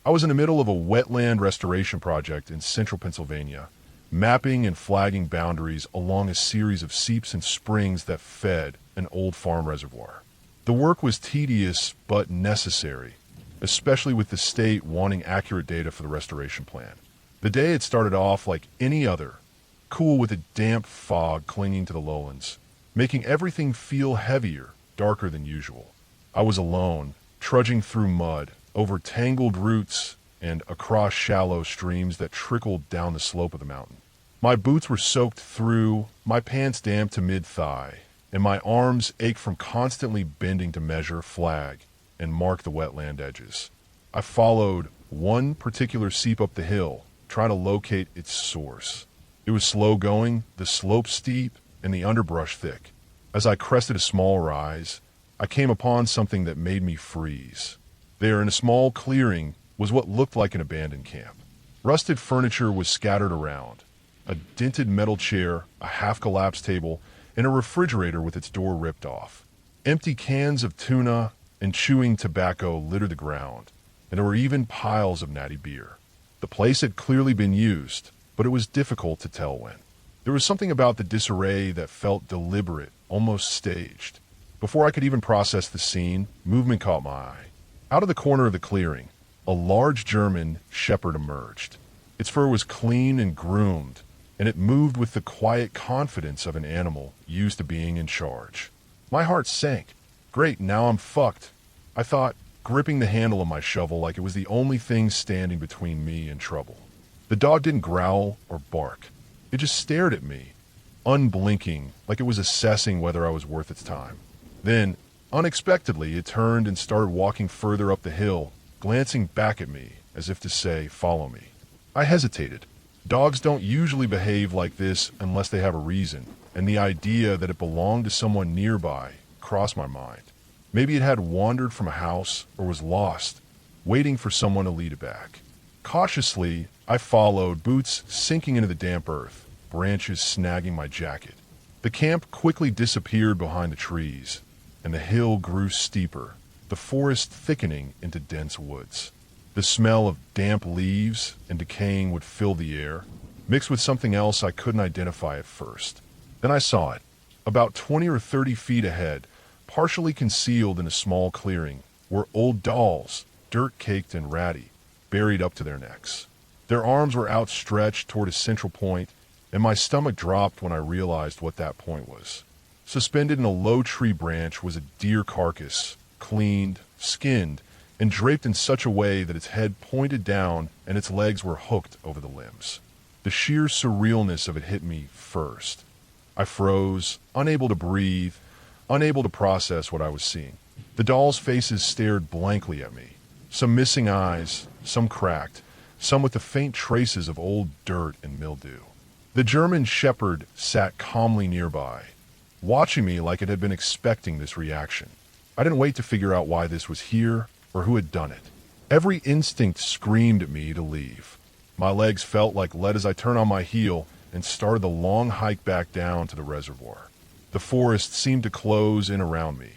I was in the middle of a wetland restoration project in central Pennsylvania, mapping and flagging boundaries along a series of seeps and springs that fed an old farm reservoir. The work was tedious but necessary, especially with the state wanting accurate data for the restoration plan. The day had started off like any other, cool with a damp fog clinging to the lowlands, making everything feel heavier, darker than usual. I was alone, trudging through mud, over tangled roots, and across shallow streams that trickled down the slope of the mountain. My boots were soaked through, my pants damp to mid-thigh, and my arms ached from constantly bending to measure, flag, and mark the wetland edges. I followed one particular seep up the hill, trying to locate its source. It was slow going, the slope steep, and the underbrush thick. As I crested a small rise, I came upon something that made me freeze. There, in a small clearing, was what looked like an abandoned camp. Rusted furniture was scattered around. A dented metal chair, a half-collapsed table, and a refrigerator with its door ripped off. Empty cans of tuna and chewing tobacco littered the ground, and there were even piles of natty beer. The place had clearly been used, but it was difficult to tell when. There was something about the disarray that felt deliberate, almost staged. Before I could even process the scene, movement caught my eye. Out of the corner of the clearing, a large German shepherd emerged. Its fur was clean and groomed, and it moved with the quiet confidence of an animal used to being in charge. My heart sank. Great, now I'm fucked, I thought, gripping the handle of my shovel like it was the only thing standing between me and trouble. The dog didn't growl or bark. It just stared at me, unblinking, like it was assessing whether I was worth its time. Then, unexpectedly, it turned and started walking further up the hill, glancing back at me as if to say, "Follow me." I hesitated. Dogs don't usually behave like this unless they have a reason, and the idea that it belonged to someone nearby crossed my mind. Maybe it had wandered from a house or was lost waiting for someone to lead it back. Cautiously, I followed, boots sinking into the damp earth, branches snagging my jacket. The camp quickly disappeared behind the trees, and the hill grew steeper, the forest thickening into dense woods. The smell of damp leaves and decaying would fill the air, mixed with something else I couldn't identify at first. Then I saw it. About 20 or 30 feet ahead, partially concealed in a small clearing, were old dolls, dirt-caked and ratty, buried up to their necks. Their arms were outstretched toward a central point, and my stomach dropped when I realized what that point was. Suspended in a low tree branch was a deer carcass, cleaned, skinned, and draped in such a way that its head pointed down and its legs were hooked over the limbs. The sheer surrealness of it hit me first. I froze, unable to breathe, unable to process what I was seeing. The dolls' faces stared blankly at me, some missing eyes, some cracked, some with the faint traces of old dirt and mildew. The German shepherd sat calmly nearby, watching me like it had been expecting this reaction. I didn't wait to figure out why this was here or who had done it. Every instinct screamed at me to leave. My legs felt like lead as I turned on my heel and started the long hike back down to the reservoir. The forest seemed to close in around me.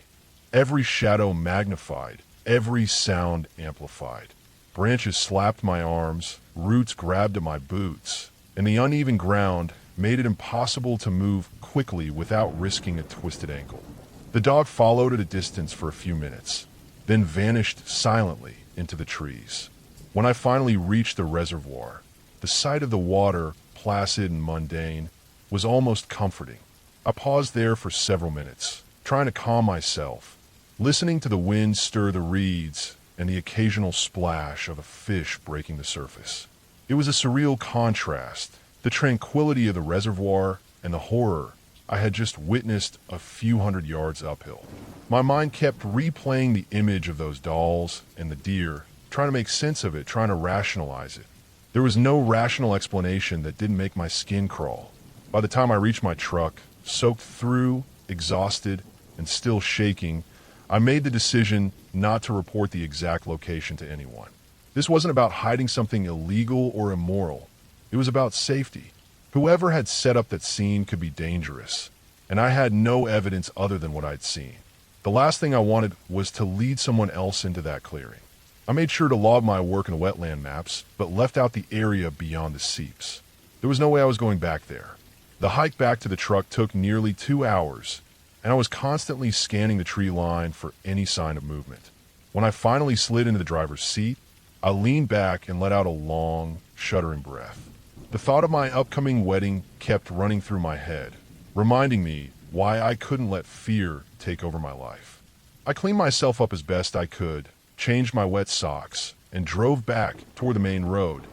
Every shadow magnified, every sound amplified. Branches slapped my arms, roots grabbed at my boots, and the uneven ground made it impossible to move quickly without risking a twisted ankle. The dog followed at a distance for a few minutes, then vanished silently into the trees. When I finally reached the reservoir, the sight of the water, placid and mundane, was almost comforting. I paused there for several minutes, trying to calm myself, listening to the wind stir the reeds and the occasional splash of a fish breaking the surface. It was a surreal contrast, the tranquility of the reservoir and the horror I had just witnessed a few hundred yards uphill. My mind kept replaying the image of those dolls and the deer, trying to make sense of it, trying to rationalize it. There was no rational explanation that didn't make my skin crawl. By the time I reached my truck, soaked through, exhausted, and still shaking, I made the decision not to report the exact location to anyone. This wasn't about hiding something illegal or immoral. It was about safety. Whoever had set up that scene could be dangerous, and I had no evidence other than what I'd seen. The last thing I wanted was to lead someone else into that clearing. I made sure to log my work in wetland maps, but left out the area beyond the seeps. There was no way I was going back there. The hike back to the truck took nearly 2 hours, and I was constantly scanning the tree line for any sign of movement. When I finally slid into the driver's seat, I leaned back and let out a long, shuddering breath. The thought of my upcoming wedding kept running through my head, reminding me why I couldn't let fear take over my life. I cleaned myself up as best I could, changed my wet socks, and drove back toward the main road,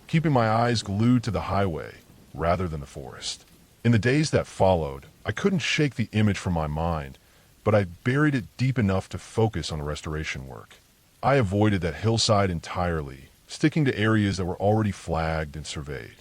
keeping my eyes glued to the highway rather than the forest. In the days that followed, I couldn't shake the image from my mind, but I buried it deep enough to focus on the restoration work. I avoided that hillside entirely, sticking to areas that were already flagged and surveyed.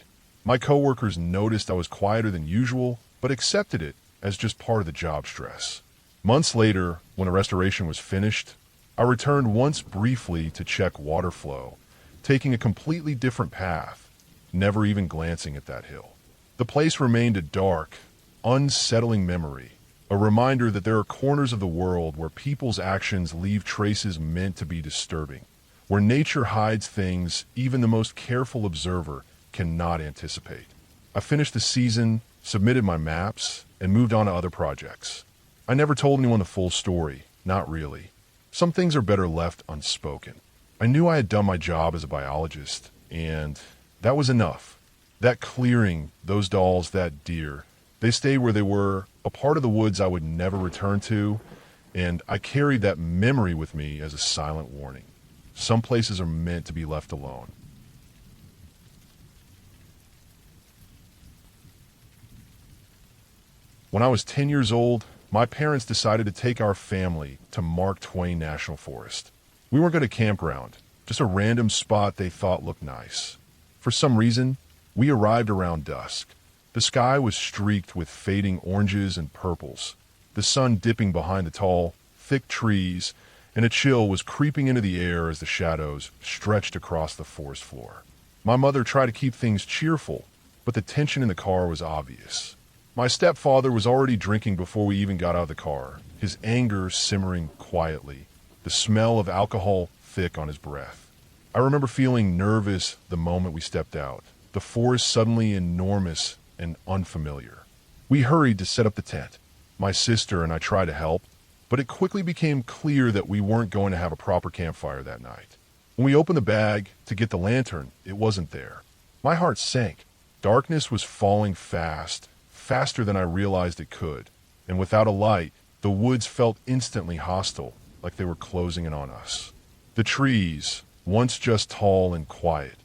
My coworkers noticed I was quieter than usual, but accepted it as just part of the job stress. Months later, when the restoration was finished, I returned once briefly to check water flow, taking a completely different path, never even glancing at that hill. The place remained a dark, unsettling memory, a reminder that there are corners of the world where people's actions leave traces meant to be disturbing, where nature hides things even the most careful observer cannot anticipate. I finished the season, submitted my maps, and moved on to other projects. I never told anyone the full story, not really. Some things are better left unspoken. I knew I had done my job as a biologist, and that was enough. That clearing, those dolls, that deer, they stayed where they were, a part of the woods I would never return to, and I carried that memory with me as a silent warning. Some places are meant to be left alone. When I was 10 years old, my parents decided to take our family to Mark Twain National Forest. We weren't going to campground, just a random spot they thought looked nice. For some reason, we arrived around dusk. The sky was streaked with fading oranges and purples, the sun dipping behind the tall, thick trees, and a chill was creeping into the air as the shadows stretched across the forest floor. My mother tried to keep things cheerful, but the tension in the car was obvious. My stepfather was already drinking before we even got out of the car, his anger simmering quietly, the smell of alcohol thick on his breath. I remember feeling nervous the moment we stepped out, the forest suddenly enormous and unfamiliar. We hurried to set up the tent. My sister and I tried to help, but it quickly became clear that we weren't going to have a proper campfire that night. When we opened the bag to get the lantern, it wasn't there. My heart sank. Darkness was falling fast, faster than I realized it could, and without a light, the woods felt instantly hostile, like they were closing in on us. The trees, once just tall and quiet,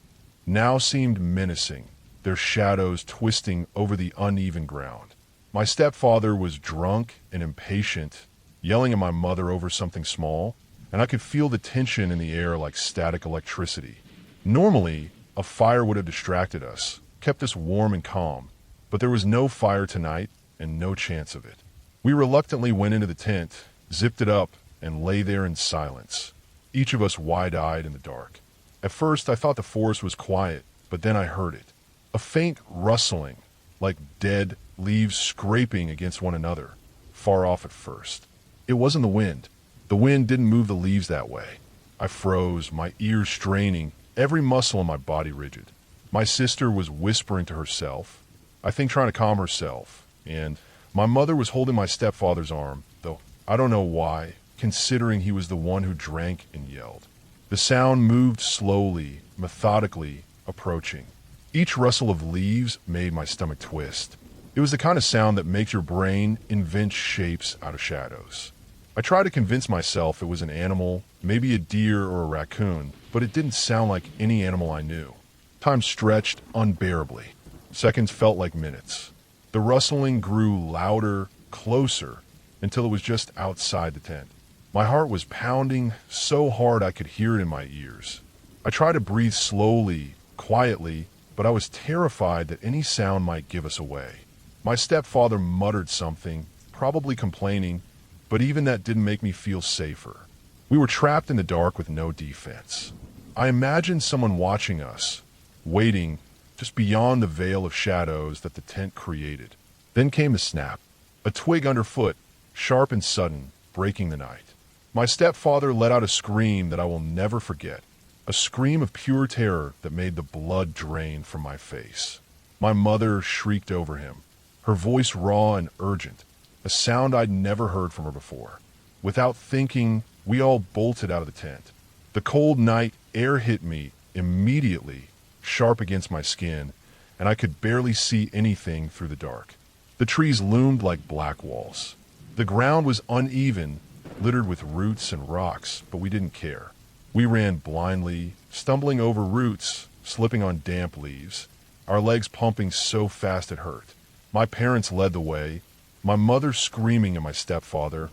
now seemed menacing, their shadows twisting over the uneven ground. My stepfather was drunk and impatient, yelling at my mother over something small, and I could feel the tension in the air like static electricity. Normally, a fire would have distracted us, kept us warm and calm, but there was no fire tonight and no chance of it. We reluctantly went into the tent, zipped it up, and lay there in silence, each of us wide-eyed in the dark. At first, I thought the forest was quiet, but then I heard it. A faint rustling, like dead leaves scraping against one another, far off at first. It wasn't the wind. The wind didn't move the leaves that way. I froze, my ears straining, every muscle in my body rigid. My sister was whispering to herself, I think trying to calm herself, and my mother was holding my stepfather's arm, though I don't know why, considering he was the one who drank and yelled. The sound moved slowly, methodically, approaching. Each rustle of leaves made my stomach twist. It was the kind of sound that makes your brain invent shapes out of shadows. I tried to convince myself it was an animal, maybe a deer or a raccoon, but it didn't sound like any animal I knew. Time stretched unbearably. Seconds felt like minutes. The rustling grew louder, closer, until it was just outside the tent. My heart was pounding so hard I could hear it in my ears. I tried to breathe slowly, quietly, but I was terrified that any sound might give us away. My stepfather muttered something, probably complaining, but even that didn't make me feel safer. We were trapped in the dark with no defense. I imagined someone watching us, waiting just beyond the veil of shadows that the tent created. Then came the snap, a twig underfoot, sharp and sudden, breaking the night. My stepfather let out a scream that I will never forget, a scream of pure terror that made the blood drain from my face. My mother shrieked over him, her voice raw and urgent, a sound I'd never heard from her before. Without thinking, we all bolted out of the tent. The cold night air hit me immediately, sharp against my skin, and I could barely see anything through the dark. The trees loomed like black walls. The ground was uneven, littered with roots and rocks, but we didn't care. We ran blindly, stumbling over roots, slipping on damp leaves, our legs pumping so fast it hurt. My parents led the way, my mother screaming at my stepfather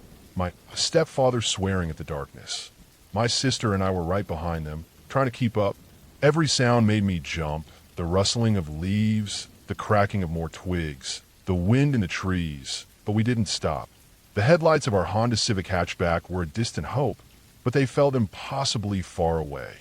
swearing at the darkness. My sister and I were right behind them, trying to keep up. Every sound made me jump, the rustling of leaves, the cracking of more twigs, the wind in the trees, but we didn't stop. The headlights of our Honda Civic hatchback were a distant hope, but they felt impossibly far away.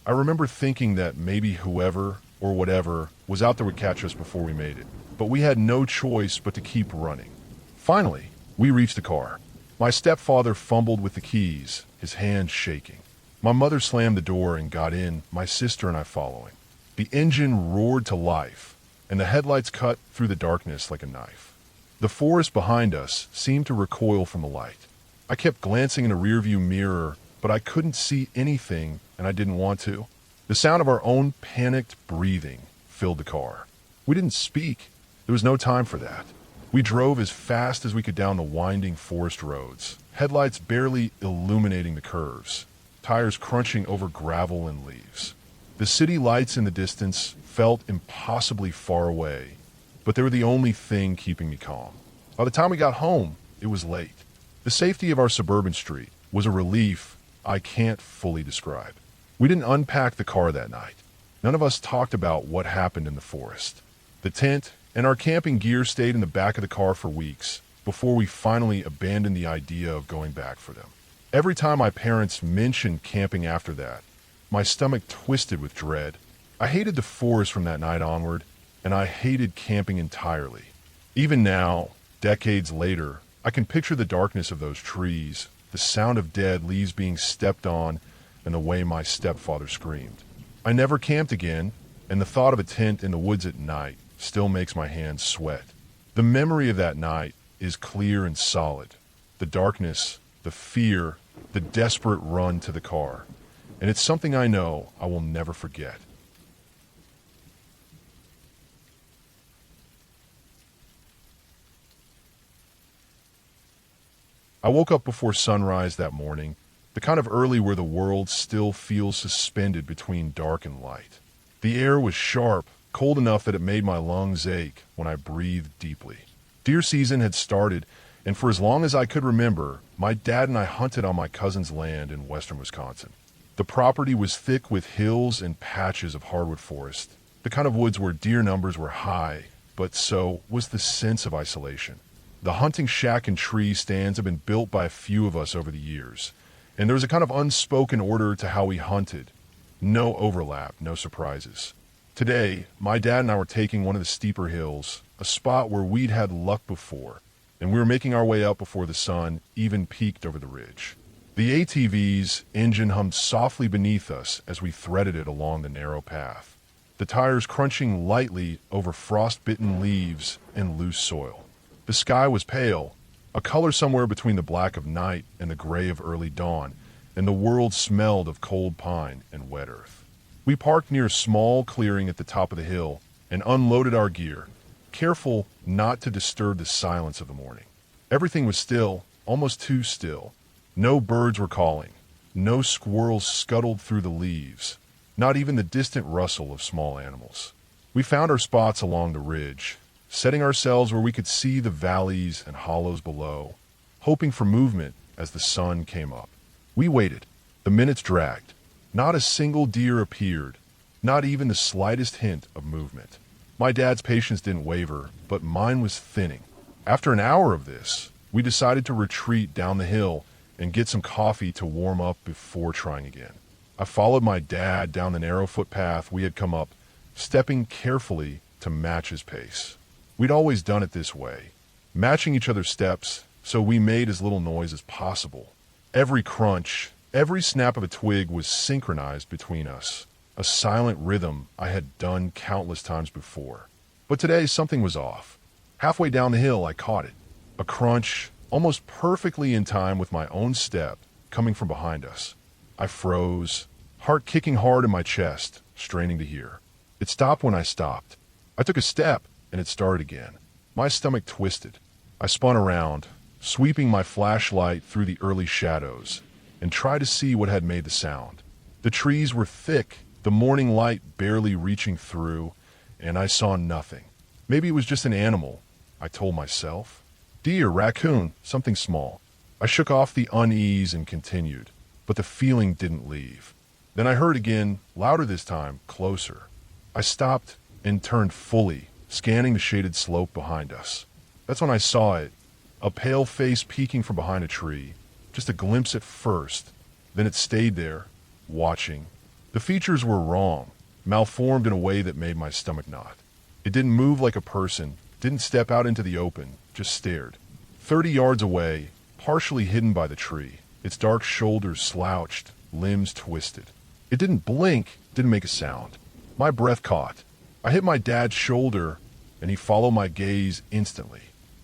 I remember thinking that maybe whoever or whatever was out there would catch us before we made it, but we had no choice but to keep running. Finally, we reached the car. My stepfather fumbled with the keys, his hands shaking. My mother slammed the door and got in, my sister and I following. The engine roared to life, and the headlights cut through the darkness like a knife. The forest behind us seemed to recoil from the light. I kept glancing in a rearview mirror, but I couldn't see anything, and I didn't want to. The sound of our own panicked breathing filled the car. We didn't speak. There was no time for that. We drove as fast as we could down the winding forest roads, headlights barely illuminating the curves, tires crunching over gravel and leaves. The city lights in the distance felt impossibly far away, but they were the only thing keeping me calm. By the time we got home, it was late. The safety of our suburban street was a relief I can't fully describe. We didn't unpack the car that night. None of us talked about what happened in the forest. The tent and our camping gear stayed in the back of the car for weeks before we finally abandoned the idea of going back for them. Every time my parents mentioned camping after that, my stomach twisted with dread. I hated the forest from that night onward, and I hated camping entirely. Even now, decades later, I can picture the darkness of those trees, the sound of dead leaves being stepped on, and the way my stepfather screamed. I never camped again, and the thought of a tent in the woods at night still makes my hands sweat. The memory of that night is clear and solid. The darkness, the fear, the desperate run to the car. And it's something I know I will never forget. I woke up before sunrise that morning, the kind of early where the world still feels suspended between dark and light. The air was sharp, cold enough that it made my lungs ache when I breathed deeply. Deer season had started, and for as long as I could remember, my dad and I hunted on my cousin's land in western Wisconsin. The property was thick with hills and patches of hardwood forest, the kind of woods where deer numbers were high, but so was the sense of isolation. The hunting shack and tree stands have been built by a few of us over the years, and there was a kind of unspoken order to how we hunted. No overlap, no surprises. Today, my dad and I were taking one of the steeper hills, a spot where we'd had luck before, and we were making our way up before the sun even peaked over the ridge. The ATV's engine hummed softly beneath us as we threaded it along the narrow path, the tires crunching lightly over frost-bitten leaves and loose soil. The sky was pale, a color somewhere between the black of night and the gray of early dawn, and the world smelled of cold pine and wet earth. We parked near a small clearing at the top of the hill and unloaded our gear, careful not to disturb the silence of the morning. Everything was still, almost too still. No birds were calling. No squirrels scuttled through the leaves. Not even the distant rustle of small animals. We found our spots along the ridge, setting ourselves where we could see the valleys and hollows below, hoping for movement as the sun came up. We waited. The minutes dragged. Not a single deer appeared, not even the slightest hint of movement. My dad's patience didn't waver, but mine was thinning. After an hour of this, we decided to retreat down the hill and get some coffee to warm up before trying again. I followed my dad down the narrow footpath we had come up, stepping carefully to match his pace. We'd always done it this way, matching each other's steps, so we made as little noise as possible. Every crunch, every snap of a twig was synchronized between us, a silent rhythm I had done countless times before. But today something was off. Halfway down the hill I caught it, a crunch, almost perfectly in time with my own step, coming from behind us. I froze, heart kicking hard in my chest, straining to hear. It stopped when I stopped. I took a step, and it started again. My stomach twisted. I spun around, sweeping my flashlight through the early shadows, and tried to see what had made the sound. The trees were thick, the morning light barely reaching through, and I saw nothing. Maybe it was just an animal, I told myself. Deer, raccoon, something small. I shook off the unease and continued, but the feeling didn't leave. Then I heard again, louder this time, closer. I stopped and turned fully, scanning the shaded slope behind us. That's when I saw it, a pale face peeking from behind a tree. Just a glimpse at first, then it stayed there, watching. The features were wrong, malformed in a way that made my stomach knot. It didn't move like a person, didn't step out into the open, just stared. 30 yards away, partially hidden by the tree, its dark shoulders slouched, limbs twisted. It didn't blink, didn't make a sound. My breath caught. I hit my dad's shoulder, and he followed my gaze instantly.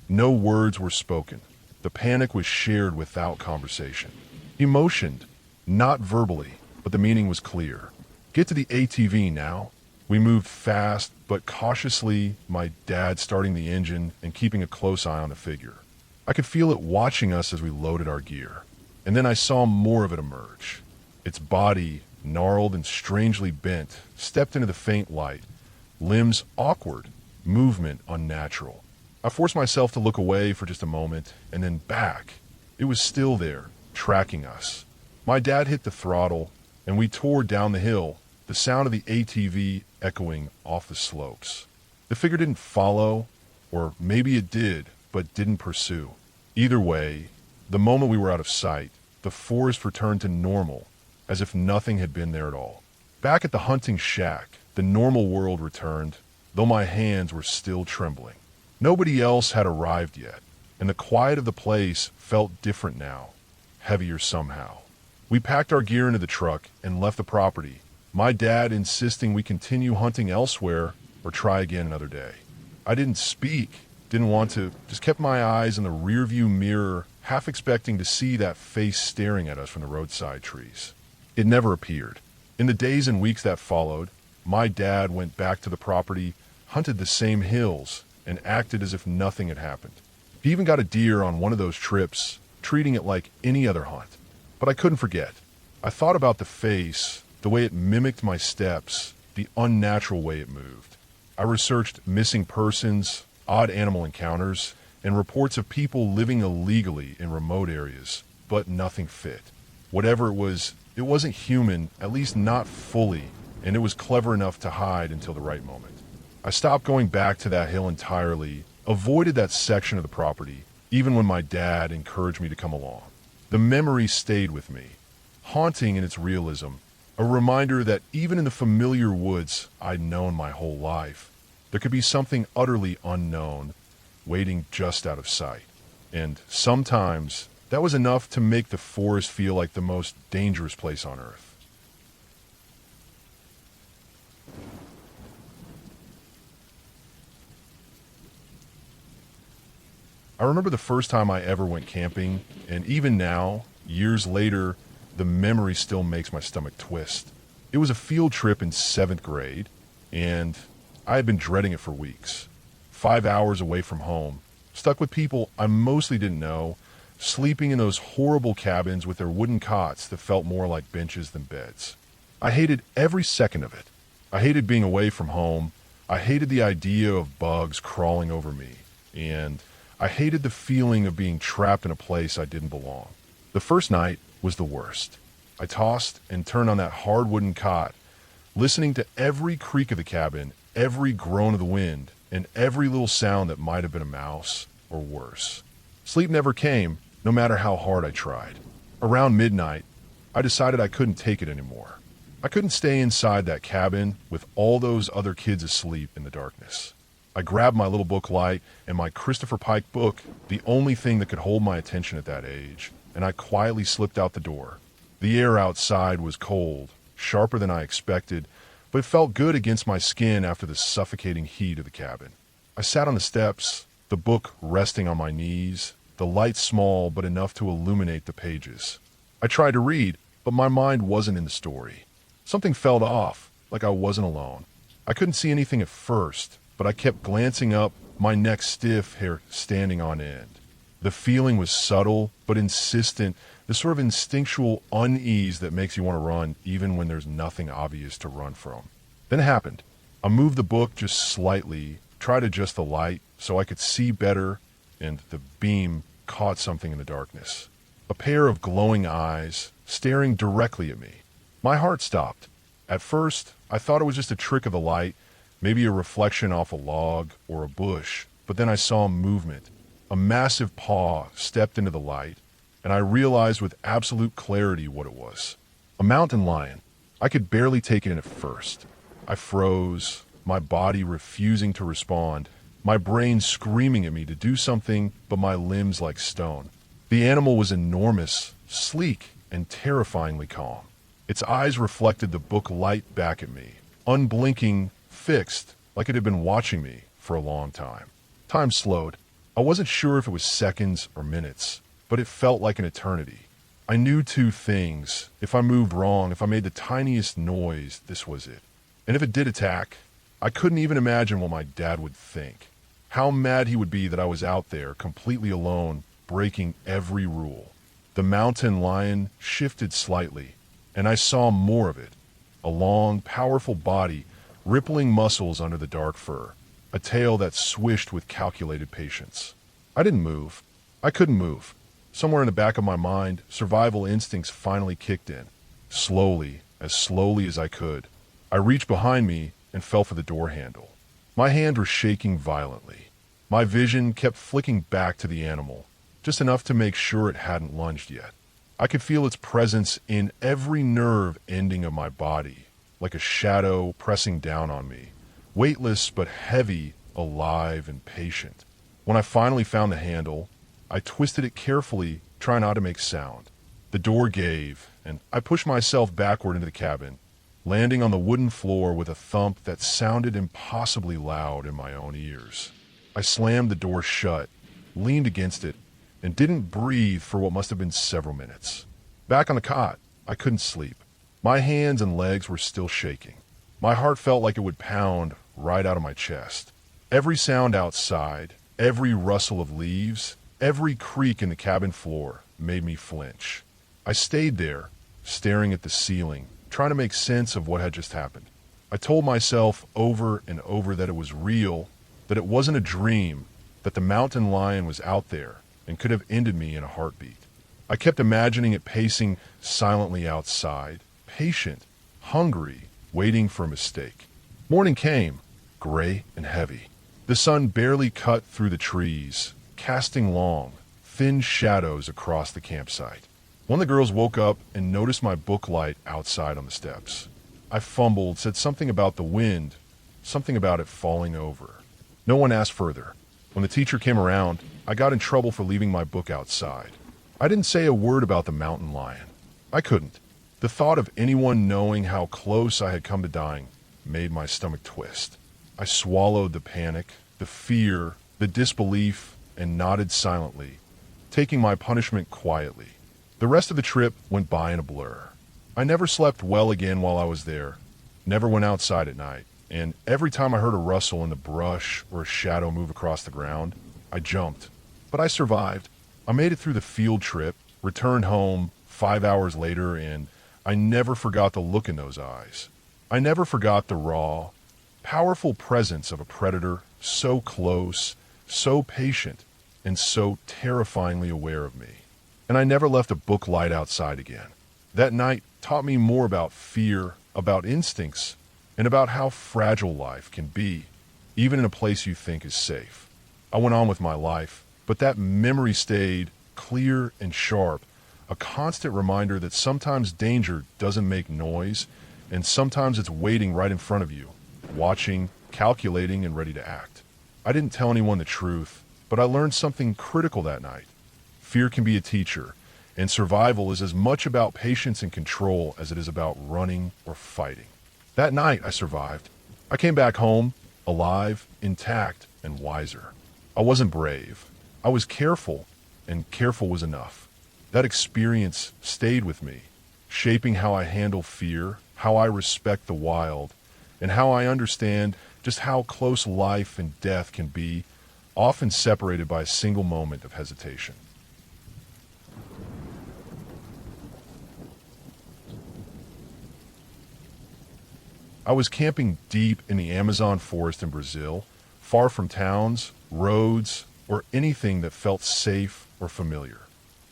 No words were spoken. The panic was shared without conversation. He motioned, not verbally, but the meaning was clear. Get to the ATV now. We moved fast, but cautiously, my dad starting the engine and keeping a close eye on the figure. I could feel it watching us as we loaded our gear. And then I saw more of it emerge. Its body, gnarled and strangely bent, stepped into the faint light. Limbs awkward, movement unnatural. I forced myself to look away for just a moment, and then back. It was still there, tracking us. My dad hit the throttle, and we tore down the hill, the sound of the ATV echoing off the slopes. The figure didn't follow, or maybe it did, but didn't pursue. Either way, the moment we were out of sight, the forest returned to normal, as if nothing had been there at all. Back at the hunting shack, the normal world returned, though my hands were still trembling. Nobody else had arrived yet, and the quiet of the place felt different now, heavier somehow. We packed our gear into the truck and left the property, my dad insisting we continue hunting elsewhere or try again another day. I didn't speak, didn't want to, just kept my eyes in the rearview mirror, half expecting to see that face staring at us from the roadside trees. It never appeared. In the days and weeks that followed, my dad went back to the property, hunted the same hills, and acted as if nothing had happened. He even got a deer on one of those trips, treating it like any other hunt. But I couldn't forget. I thought about the face, the way it mimicked my steps, the unnatural way it moved. I researched missing persons, odd animal encounters, and reports of people living illegally in remote areas, but nothing fit. Whatever it wasn't human, at least not fully, and it was clever enough to hide until the right moment. I stopped going back to that hill entirely, avoided that section of the property, even when my dad encouraged me to come along. The memory stayed with me, haunting in its realism, a reminder that even in the familiar woods I'd known my whole life, there could be something utterly unknown, waiting just out of sight. And sometimes that was enough to make the forest feel like the most dangerous place on earth. I remember the first time I ever went camping, and even now, years later, the memory still makes my stomach twist. It was a field trip in 7th grade, and I had been dreading it for weeks. 5 hours away from home, stuck with people I mostly didn't know, sleeping in those horrible cabins with their wooden cots that felt more like benches than beds. I hated every second of it. I hated being away from home. I hated the idea of bugs crawling over me, and I hated the feeling of being trapped in a place I didn't belong. The first night was the worst. I tossed and turned on that hard wooden cot, listening to every creak of the cabin, every groan of the wind, and every little sound that might have been a mouse or worse. Sleep never came, no matter how hard I tried. Around midnight, I decided I couldn't take it anymore. I couldn't stay inside that cabin with all those other kids asleep in the darkness. I grabbed my little book light and my Christopher Pike book, the only thing that could hold my attention at that age, and I quietly slipped out the door. The air outside was cold, sharper than I expected, but it felt good against my skin after the suffocating heat of the cabin. I sat on the steps, the book resting on my knees, the light small but enough to illuminate the pages. I tried to read, but my mind wasn't in the story. Something felt off, like I wasn't alone. I couldn't see anything at first, but I kept glancing up, my neck stiff, hair standing on end. The feeling was subtle, but insistent, the sort of instinctual unease that makes you want to run even when there's nothing obvious to run from. Then it happened. I moved the book just slightly, tried to adjust the light so I could see better, and the beam caught something in the darkness. A pair of glowing eyes staring directly at me. My heart stopped. At first, I thought it was just a trick of the light, maybe a reflection off a log or a bush, but then I saw movement. A massive paw stepped into the light, and I realized with absolute clarity what it was. A mountain lion. I could barely take it in at first. I froze, my body refusing to respond, my brain screaming at me to do something, but my limbs like stone. The animal was enormous, sleek, and terrifyingly calm. Its eyes reflected the book light back at me, unblinking, fixed, like it had been watching me for a long time. Time slowed. I wasn't sure if it was seconds or minutes, but it felt like an eternity. I knew two things. If I moved wrong, if I made the tiniest noise, this was it. And if it did attack, I couldn't even imagine what my dad would think. How mad he would be that I was out there, completely alone, breaking every rule. The mountain lion shifted slightly, and I saw more of it. A long, powerful body, rippling muscles under the dark fur, a tail that swished with calculated patience. I didn't move. I couldn't move. Somewhere in the back of my mind, survival instincts finally kicked in. Slowly as I could, I reached behind me and fell for the door handle. My hand was shaking violently. My vision kept flicking back to the animal, just enough to make sure it hadn't lunged yet. I could feel its presence in every nerve ending of my body, like a shadow pressing down on me, weightless but heavy, alive and patient. When I finally found the handle, I twisted it carefully, trying not to make sound. The door gave, and I pushed myself backward into the cabin, landing on the wooden floor with a thump that sounded impossibly loud in my own ears. I slammed the door shut, leaned against it, and didn't breathe for what must have been several minutes. Back on the cot, I couldn't sleep. My hands and legs were still shaking. My heart felt like it would pound right out of my chest. Every sound outside, every rustle of leaves, every creak in the cabin floor made me flinch. I stayed there, staring at the ceiling, trying to make sense of what had just happened. I told myself over and over that it was real, that it wasn't a dream, that the mountain lion was out there and could have ended me in a heartbeat. I kept imagining it pacing silently outside, patient, hungry, waiting for a mistake. Morning came, gray and heavy. The sun barely cut through the trees, casting long, thin shadows across the campsite. One of the girls woke up and noticed my book light outside on the steps. I fumbled, said something about the wind, something about it falling over. No one asked further. When the teacher came around, I got in trouble for leaving my book outside. I didn't say a word about the mountain lion. I couldn't. The thought of anyone knowing how close I had come to dying made my stomach twist. I swallowed the panic, the fear, the disbelief, and nodded silently, taking my punishment quietly. The rest of the trip went by in a blur. I never slept well again while I was there, never went outside at night, and every time I heard a rustle in the brush or a shadow move across the ground, I jumped. But I survived. I made it through the field trip, returned home 5 hours later, and I never forgot the look in those eyes. I never forgot the raw, powerful presence of a predator so close, so patient, and so terrifyingly aware of me. And I never left a book light outside again. That night taught me more about fear, about instincts, and about how fragile life can be, even in a place you think is safe. I went on with my life, but that memory stayed clear and sharp, a constant reminder that sometimes danger doesn't make noise, and sometimes it's waiting right in front of you, watching, calculating, and ready to act. I didn't tell anyone the truth, but I learned something critical that night. Fear can be a teacher, and survival is as much about patience and control as it is about running or fighting. That night, I survived. I came back home, alive, intact, and wiser. I wasn't brave. I was careful, and careful was enough. That experience stayed with me, shaping how I handle fear, how I respect the wild, and how I understand just how close life and death can be, often separated by a single moment of hesitation. I was camping deep in the Amazon forest in Brazil, far from towns, roads, or anything that felt safe or familiar.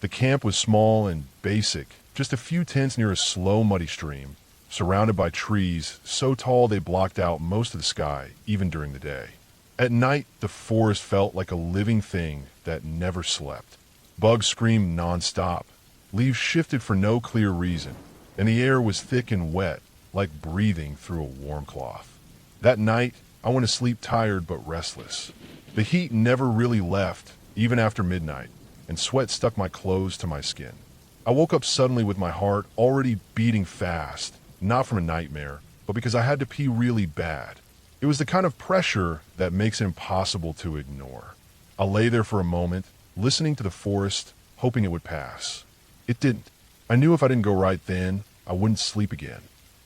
The camp was small and basic, just a few tents near a slow, muddy stream, surrounded by trees so tall they blocked out most of the sky, even during the day. At night, the forest felt like a living thing that never slept. Bugs screamed nonstop, leaves shifted for no clear reason, and the air was thick and wet, like breathing through a warm cloth. That night, I went to sleep tired but restless. The heat never really left, even after midnight, and sweat stuck my clothes to my skin. I woke up suddenly with my heart already beating fast, not from a nightmare, but because I had to pee really bad. It was the kind of pressure that makes it impossible to ignore. I lay there for a moment, listening to the forest, hoping it would pass. It didn't. I knew if I didn't go right then, I wouldn't sleep again.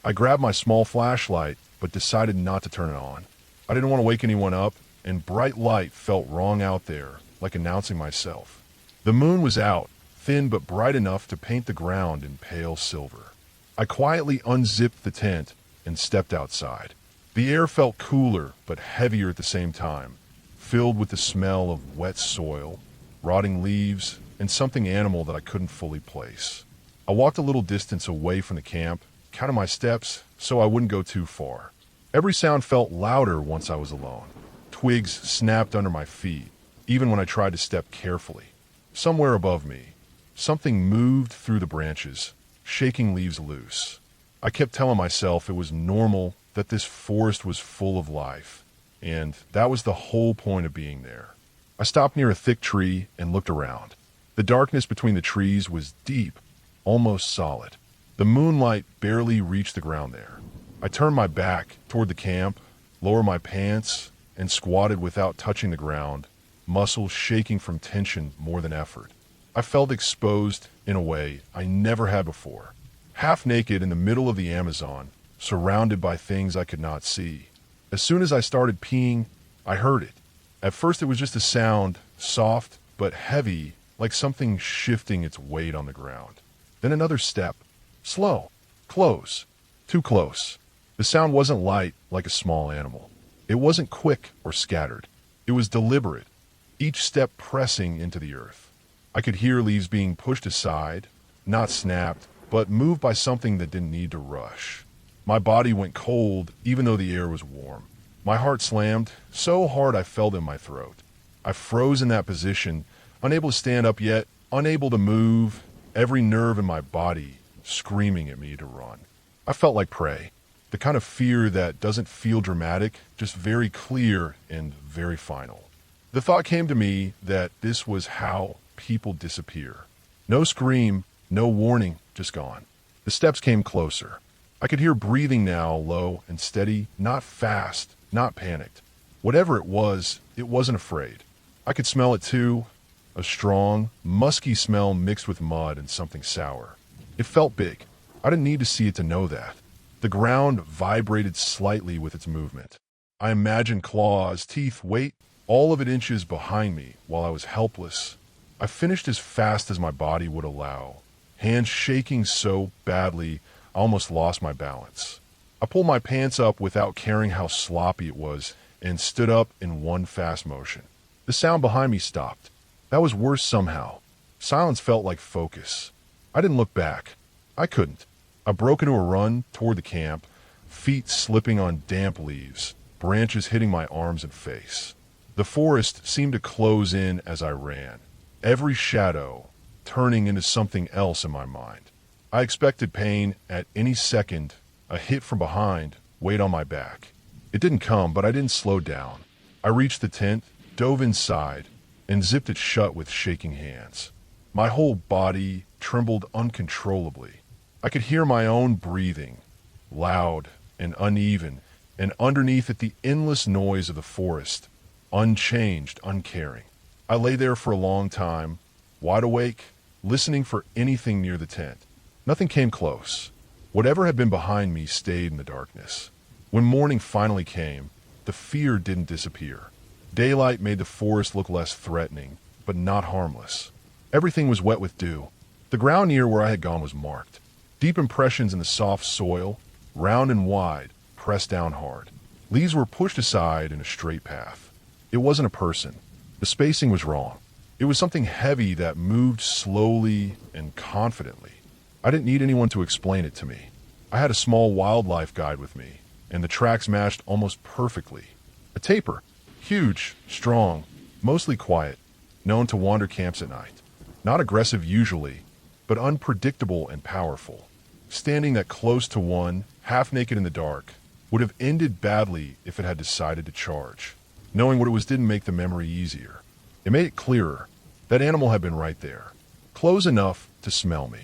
I grabbed my small flashlight, but decided not to turn it on. I didn't want to wake anyone up, and bright light felt wrong out there, like announcing myself. The moon was out, thin but bright enough to paint the ground in pale silver. I quietly unzipped the tent and stepped outside. The air felt cooler but heavier at the same time, filled with the smell of wet soil, rotting leaves, and something animal that I couldn't fully place. I walked a little distance away from the camp, counted my steps so I wouldn't go too far. Every sound felt louder once I was alone. Twigs snapped under my feet, even when I tried to step carefully. Somewhere above me, Something moved through the branches, shaking leaves loose. I kept telling myself it was normal, that this forest was full of life, and that was the whole point of being there. I stopped near a thick tree and looked around. The darkness between the trees was deep, almost solid. The moonlight barely reached the ground there. I turned my back toward the camp, lowered my pants, and squatted without touching the ground, muscles shaking from tension more than effort. I felt exposed in a way I never had before. Half naked in the middle of the Amazon, surrounded by things I could not see. As soon as I started peeing, I heard it. At first it was just a sound, soft but heavy, like something shifting its weight on the ground. Then another step. Slow. Close. Too close. The sound wasn't light like a small animal. It wasn't quick or scattered. It was deliberate, each step pressing into the earth. I could hear leaves being pushed aside, not snapped, but moved by something that didn't need to rush. My body went cold even though the air was warm. My heart slammed so hard I felt it in my throat. I froze in that position, unable to stand up yet, unable to move, every nerve in my body screaming at me to run. I felt like prey, the kind of fear that doesn't feel dramatic, just very clear and very final. The thought came to me that this was how people disappear. No scream, no warning, just gone. The steps came closer. I could hear breathing now, low and steady, not fast, not panicked. Whatever it wasn't afraid. I could smell it too, a strong, musky smell mixed with mud and something sour. It felt big. I didn't need to see it to know that. The ground vibrated slightly with its movement. I imagined claws, teeth, weight, all of it inches behind me while I was helpless. I finished as fast as my body would allow, hands shaking so badly I almost lost my balance. I pulled my pants up without caring how sloppy it was and stood up in one fast motion. The sound behind me stopped. That was worse somehow. Silence felt like focus. I didn't look back. I couldn't. I broke into a run toward the camp, feet slipping on damp leaves, branches hitting my arms and face. The forest seemed to close in as I ran, every shadow turning into something else in my mind. I expected pain at any second, a hit from behind, weight on my back. It didn't come, but I didn't slow down. I reached the tent, dove inside, and zipped it shut with shaking hands. My whole body trembled uncontrollably. I could hear my own breathing, loud and uneven, and underneath it the endless noise of the forest, unchanged, uncaring. I lay there for a long time, wide awake, listening for anything near the tent. Nothing came close. Whatever had been behind me stayed in the darkness. When morning finally came, the fear didn't disappear. Daylight made the forest look less threatening, but not harmless. Everything was wet with dew. The ground near where I had gone was marked. Deep impressions in the soft soil, round and wide, pressed down hard. Leaves were pushed aside in a straight path. It wasn't a person. The spacing was wrong. It was something heavy that moved slowly and confidently. I didn't need anyone to explain it to me. I had a small wildlife guide with me, and the tracks matched almost perfectly. A tapir, huge, strong, mostly quiet, known to wander camps at night. Not aggressive usually, but unpredictable and powerful. Standing that close to one, half naked in the dark, would have ended badly if it had decided to charge. Knowing what it was didn't make the memory easier. It made it clearer. That animal had been right there. Close enough to smell me.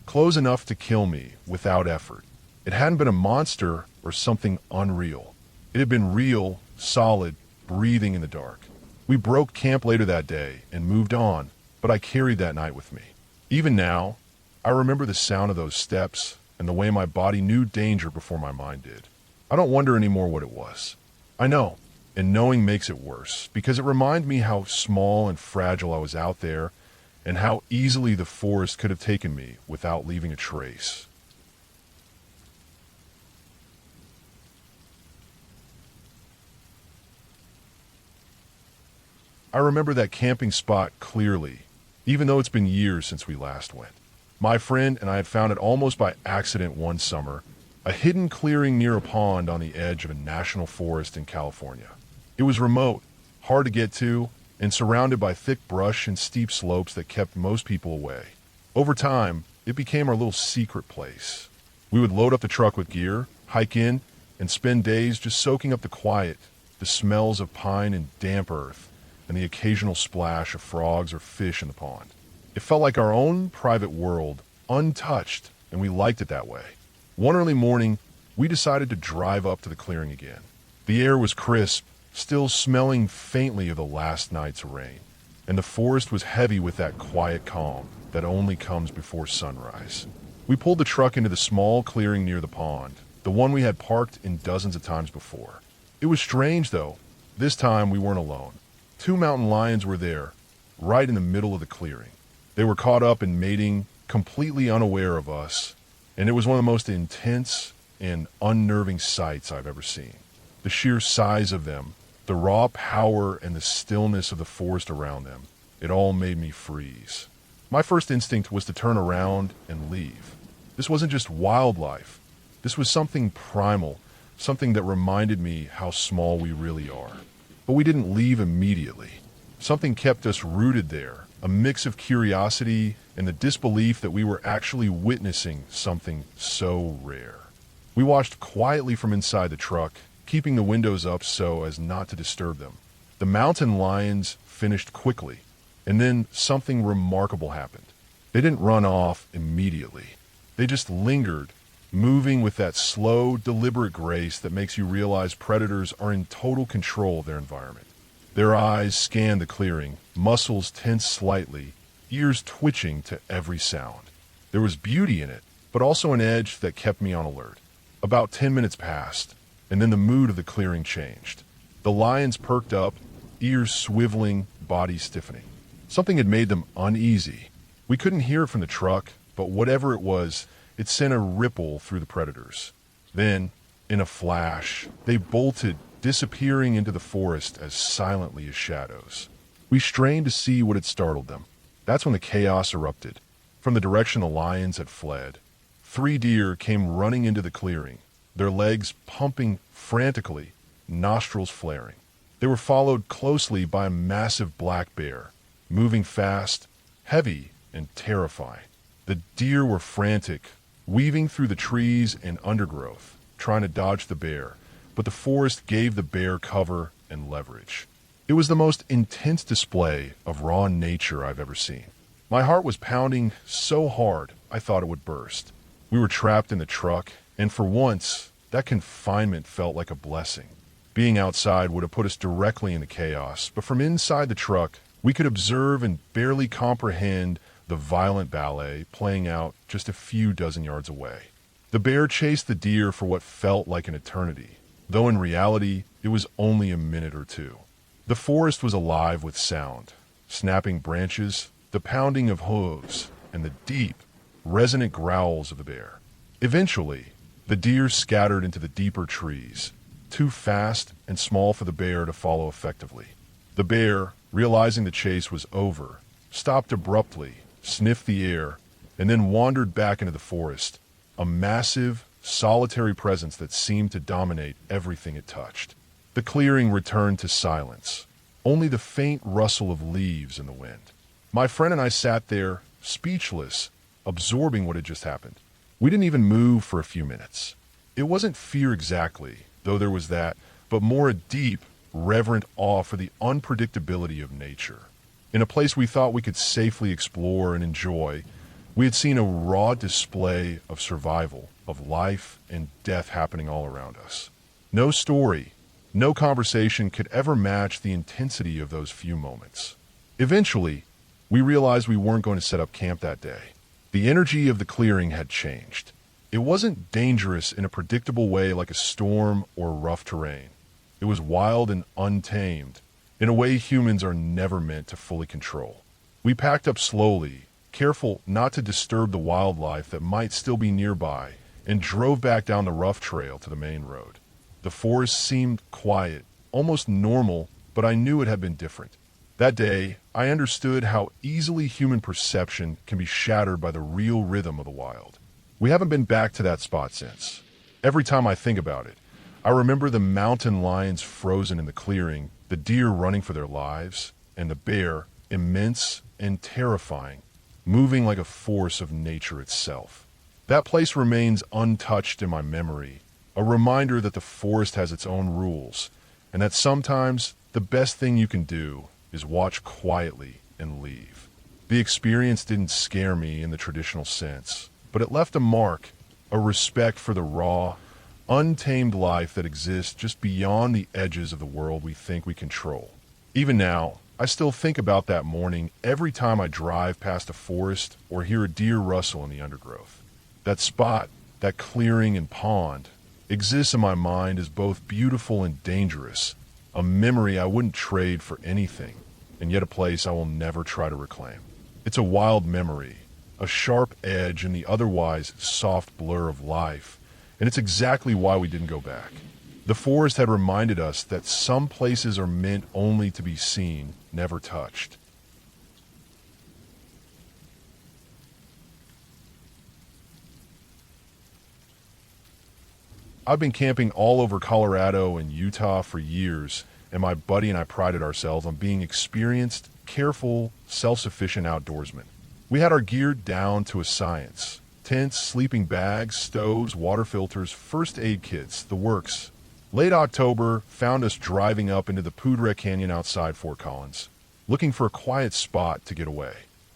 Close enough to kill me without effort. It hadn't been a monster or something unreal. It had been real, solid, breathing in the dark. We broke camp later that day and moved on, but I carried that night with me. Even now, I remember the sound of those steps and the way my body knew danger before my mind did. I don't wonder anymore what it was. I know, and knowing makes it worse, because it reminded me how small and fragile I was out there and how easily the forest could have taken me without leaving a trace. I remember that camping spot clearly, even though it's been years since we last went. My friend and I had found it almost by accident one summer, a hidden clearing near a pond on the edge of a national forest in California. It was remote, hard to get to, and surrounded by thick brush and steep slopes that kept most people away. Over time, it became our little secret place. We would load up the truck with gear, hike in, and spend days just soaking up the quiet, the smells of pine and damp earth, and the occasional splash of frogs or fish in the pond. It felt like our own private world, untouched, and we liked it that way. One early morning, we decided to drive up to the clearing again. The air was crisp, still smelling faintly of the last night's rain, and the forest was heavy with that quiet calm that only comes before sunrise. We pulled the truck into the small clearing near the pond, the one we had parked in dozens of times before. It was strange, though. This time we weren't alone. 2 mountain lions were there, right in the middle of the clearing. They were caught up in mating, completely unaware of us, and it was one of the most intense and unnerving sights I've ever seen. The sheer size of them, the raw power and the stillness of the forest around them, it all made me freeze. My first instinct was to turn around and leave. This wasn't just wildlife. This was something primal, something that reminded me how small we really are. But we didn't leave immediately. Something kept us rooted there, a mix of curiosity and the disbelief that we were actually witnessing something so rare. We watched quietly from inside the truck, keeping the windows up so as not to disturb them. The mountain lions finished quickly, and then something remarkable happened. They didn't run off immediately. They just lingered, moving with that slow, deliberate grace that makes you realize predators are in total control of their environment. Their eyes scanned the clearing, muscles tense slightly, ears twitching to every sound. There was beauty in it, but also an edge that kept me on alert. About 10 minutes passed, and then the mood of the clearing changed. The lions perked up, ears swiveling, bodies stiffening. Something had made them uneasy. We couldn't hear it from the truck, but whatever it was, it sent a ripple through the predators. Then, in a flash, they bolted, disappearing into the forest as silently as shadows. We strained to see what had startled them. That's when the chaos erupted. From the direction the lions had fled, 3 deer came running into the clearing, their legs pumping frantically, nostrils flaring. They were followed closely by a massive black bear, moving fast, heavy, and terrifying. The deer were frantic, weaving through the trees and undergrowth, trying to dodge the bear, but the forest gave the bear cover and leverage. It was the most intense display of raw nature I've ever seen. My heart was pounding so hard I thought it would burst. We were trapped in the truck, and for once, that confinement felt like a blessing. Being outside would have put us directly into chaos, but from inside the truck, we could observe and barely comprehend the violent ballet playing out just a few dozen yards away. The bear chased the deer for what felt like an eternity, though in reality, it was only a minute or two. The forest was alive with sound, snapping branches, the pounding of hooves, and the deep, resonant growls of the bear. Eventually, the deer scattered into the deeper trees, too fast and small for the bear to follow effectively. The bear, realizing the chase was over, stopped abruptly, sniffed the air, and then wandered back into the forest, a massive, solitary presence that seemed to dominate everything it touched. The clearing returned to silence, only the faint rustle of leaves in the wind. My friend and I sat there, speechless, absorbing what had just happened. We didn't even move for a few minutes. It wasn't fear exactly, though there was that, but more a deep, reverent awe for the unpredictability of nature. In a place we thought we could safely explore and enjoy, we had seen a raw display of survival, of life and death happening all around us. No story, no conversation could ever match the intensity of those few moments. Eventually, we realized we weren't going to set up camp that day. The energy of the clearing had changed. It wasn't dangerous in a predictable way like a storm or rough terrain. It was wild and untamed, in a way humans are never meant to fully control. We packed up slowly, careful not to disturb the wildlife that might still be nearby, and drove back down the rough trail to the main road. The forest seemed quiet, almost normal, but I knew it had been different. That day, I understood how easily human perception can be shattered by the real rhythm of the wild. We haven't been back to that spot since. Every time I think about it, I remember the mountain lions frozen in the clearing, the deer running for their lives, and the bear, immense and terrifying, moving like a force of nature itself. That place remains untouched in my memory, a reminder that the forest has its own rules, and that sometimes the best thing you can do is watch quietly and leave. The experience didn't scare me in the traditional sense, but it left a mark, a respect for the raw, untamed life that exists just beyond the edges of the world we think we control. Even now, I still think about that morning every time I drive past a forest or hear a deer rustle in the undergrowth. That spot, that clearing and pond, exists in my mind as both beautiful and dangerous, a memory I wouldn't trade for anything, and yet a place I will never try to reclaim. It's a wild memory, a sharp edge in the otherwise soft blur of life, and it's exactly why we didn't go back. The forest had reminded us that some places are meant only to be seen, never touched. I've been camping all over Colorado and Utah for years, and my buddy and I prided ourselves on being experienced, careful, self-sufficient outdoorsmen. We had our gear down to a science. Tents, sleeping bags, stoves, water filters, first aid kits, the works. Late October found us driving up into the Poudre Canyon outside Fort Collins, looking for a quiet spot to get away.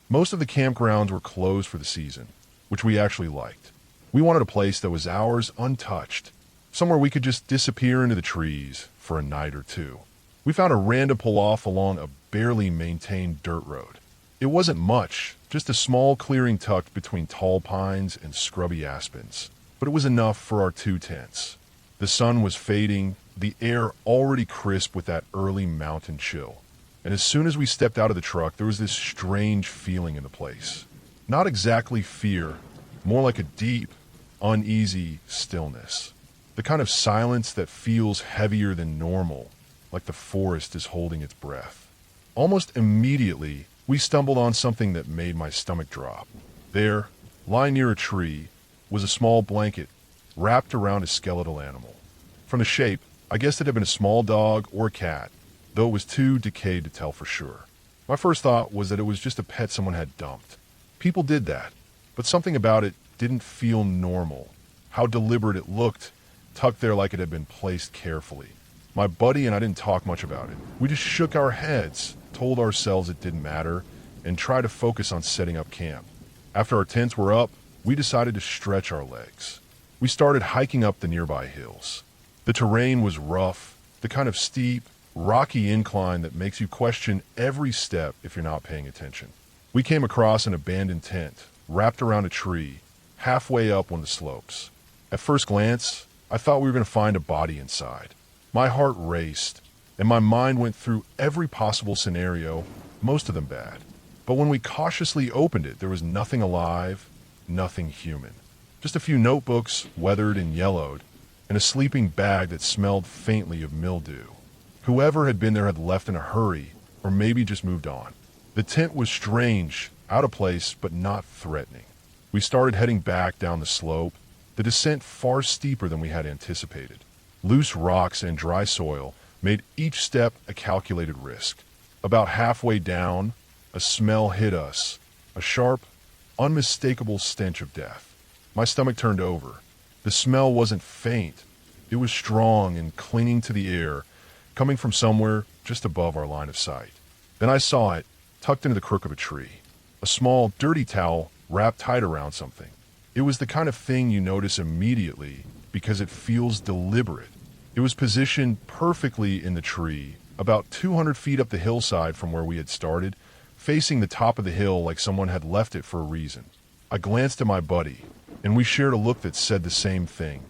Most of the campgrounds were closed for the season, which we actually liked. We wanted a place that was ours untouched, somewhere we could just disappear into the trees for a night or two. We found a random pull-off along a barely maintained dirt road. It wasn't much, just a small clearing tucked between tall pines and scrubby aspens, but it was enough for our 2 tents. The sun was fading, the air already crisp with that early mountain chill. And as soon as we stepped out of the truck, there was this strange feeling in the place. Not exactly fear, more like a deep, uneasy stillness. The kind of silence that feels heavier than normal, like the forest is holding its breath. Almost immediately, we stumbled on something that made my stomach drop. There, lying near a tree, was a small blanket wrapped around a skeletal animal. From the shape, I guessed it had been a small dog or a cat, though it was too decayed to tell for sure. My first thought was that it was just a pet someone had dumped. People did that, but something about it didn't feel normal. How deliberate it looked, tucked there like it had been placed carefully. My buddy and I didn't talk much about it. We just shook our heads, told ourselves it didn't matter, and tried to focus on setting up camp. After our tents were up, we decided to stretch our legs. We started hiking up the nearby hills. The terrain was rough, the kind of steep, rocky incline that makes you question every step if you're not paying attention. We came across an abandoned tent, wrapped around a tree, halfway up one of the slopes. At first glance, I thought we were going to find a body inside. My heart raced, and my mind went through every possible scenario, most of them bad. But when we cautiously opened it, there was nothing alive, nothing human. Just a few notebooks, weathered and yellowed, and a sleeping bag that smelled faintly of mildew. Whoever had been there had left in a hurry, or maybe just moved on. The tent was strange, out of place, but not threatening. We started heading back down the slope, the descent far steeper than we had anticipated. Loose rocks and dry soil made each step a calculated risk. About halfway down, a smell hit us, a sharp, unmistakable stench of death. My stomach turned over. The smell wasn't faint. It was strong and clinging to the air, coming from somewhere just above our line of sight. Then I saw it, tucked into the crook of a tree. A small, dirty towel wrapped tight around something. It was the kind of thing you notice immediately because it feels deliberate. It was positioned perfectly in the tree, about 200 feet up the hillside from where we had started, facing the top of the hill like someone had left it for a reason. I glanced at my buddy, and we shared a look that said the same thing.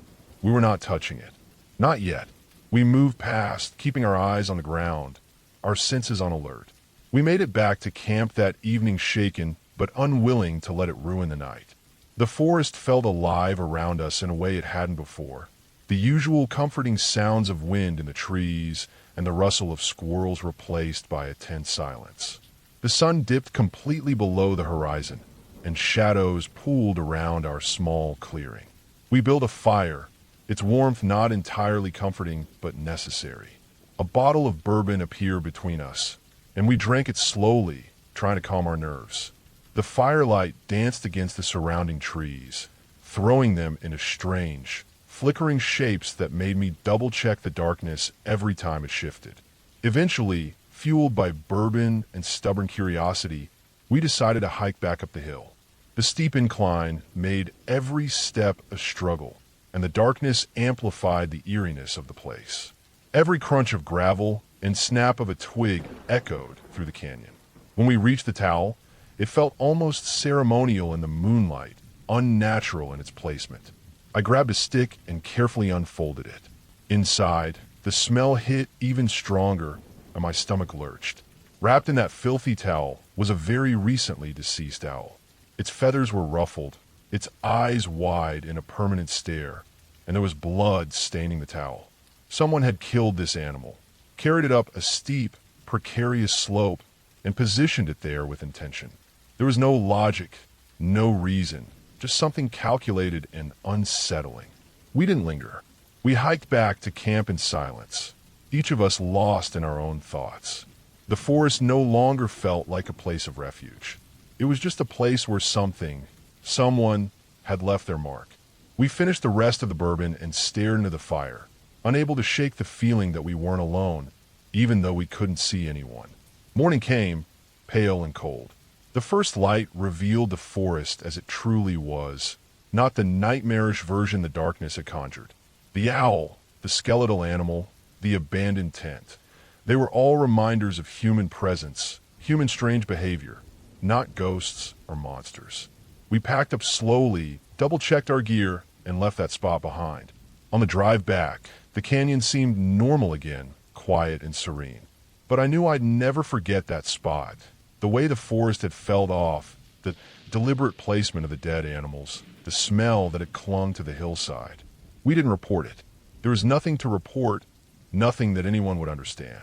We were not touching it. Not yet. We moved past, keeping our eyes on the ground, our senses on alert. We made it back to camp that evening shaken, but unwilling to let it ruin the night. The forest felt alive around us in a way it hadn't before. The usual comforting sounds of wind in the trees and the rustle of squirrels replaced by a tense silence. The sun dipped completely below the horizon, and shadows pooled around our small clearing. We built a fire, its warmth not entirely comforting but necessary. A bottle of bourbon appeared between us, and we drank it slowly, trying to calm our nerves. The firelight danced against the surrounding trees, throwing them into strange, flickering shapes that made me double-check the darkness every time it shifted. Eventually, fueled by bourbon and stubborn curiosity, we decided to hike back up the hill. The steep incline made every step a struggle, and the darkness amplified the eeriness of the place. Every crunch of gravel and snap of a twig echoed through the canyon. When we reached the towel, it felt almost ceremonial in the moonlight, unnatural in its placement. I grabbed a stick and carefully unfolded it. Inside, the smell hit even stronger, and my stomach lurched. Wrapped in that filthy towel was a very recently deceased owl. Its feathers were ruffled, its eyes wide in a permanent stare, and there was blood staining the towel. Someone had killed this animal, carried it up a steep, precarious slope, and positioned it there with intention. There was no logic, no reason, just something calculated and unsettling. We didn't linger. We hiked back to camp in silence, each of us lost in our own thoughts. The forest no longer felt like a place of refuge. It was just a place where someone had left their mark. We finished the rest of the bourbon and stared into the fire, unable to shake the feeling that we weren't alone, even though we couldn't see anyone. Morning came, pale and cold. The first light revealed the forest as it truly was, not the nightmarish version the darkness had conjured. The owl, the skeletal animal, the abandoned tent. They were all reminders of human presence, human strange behavior, not ghosts or monsters. We packed up slowly, double-checked our gear, and left that spot behind. On the drive back, the canyon seemed normal again, quiet and serene. But I knew I'd never forget that spot. The way the forest had felled off, the deliberate placement of the dead animals, the smell that had clung to the hillside. We didn't report it. There was nothing to report, nothing that anyone would understand.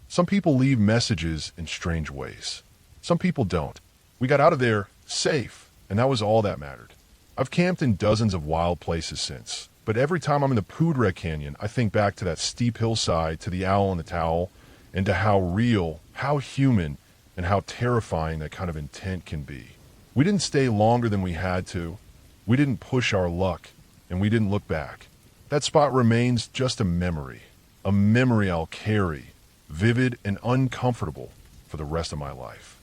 Some people leave messages in strange ways. Some people don't. We got out of there safe, and that was all that mattered. I've camped in dozens of wild places since, but every time I'm in the Poudre Canyon, I think back to that steep hillside, to the owl and the towel, and to how real, how human, and how terrifying that kind of intent can be. We didn't stay longer than we had to. We didn't push our luck, and we didn't look back. That spot remains just a memory I'll carry, vivid and uncomfortable, for the rest of my life.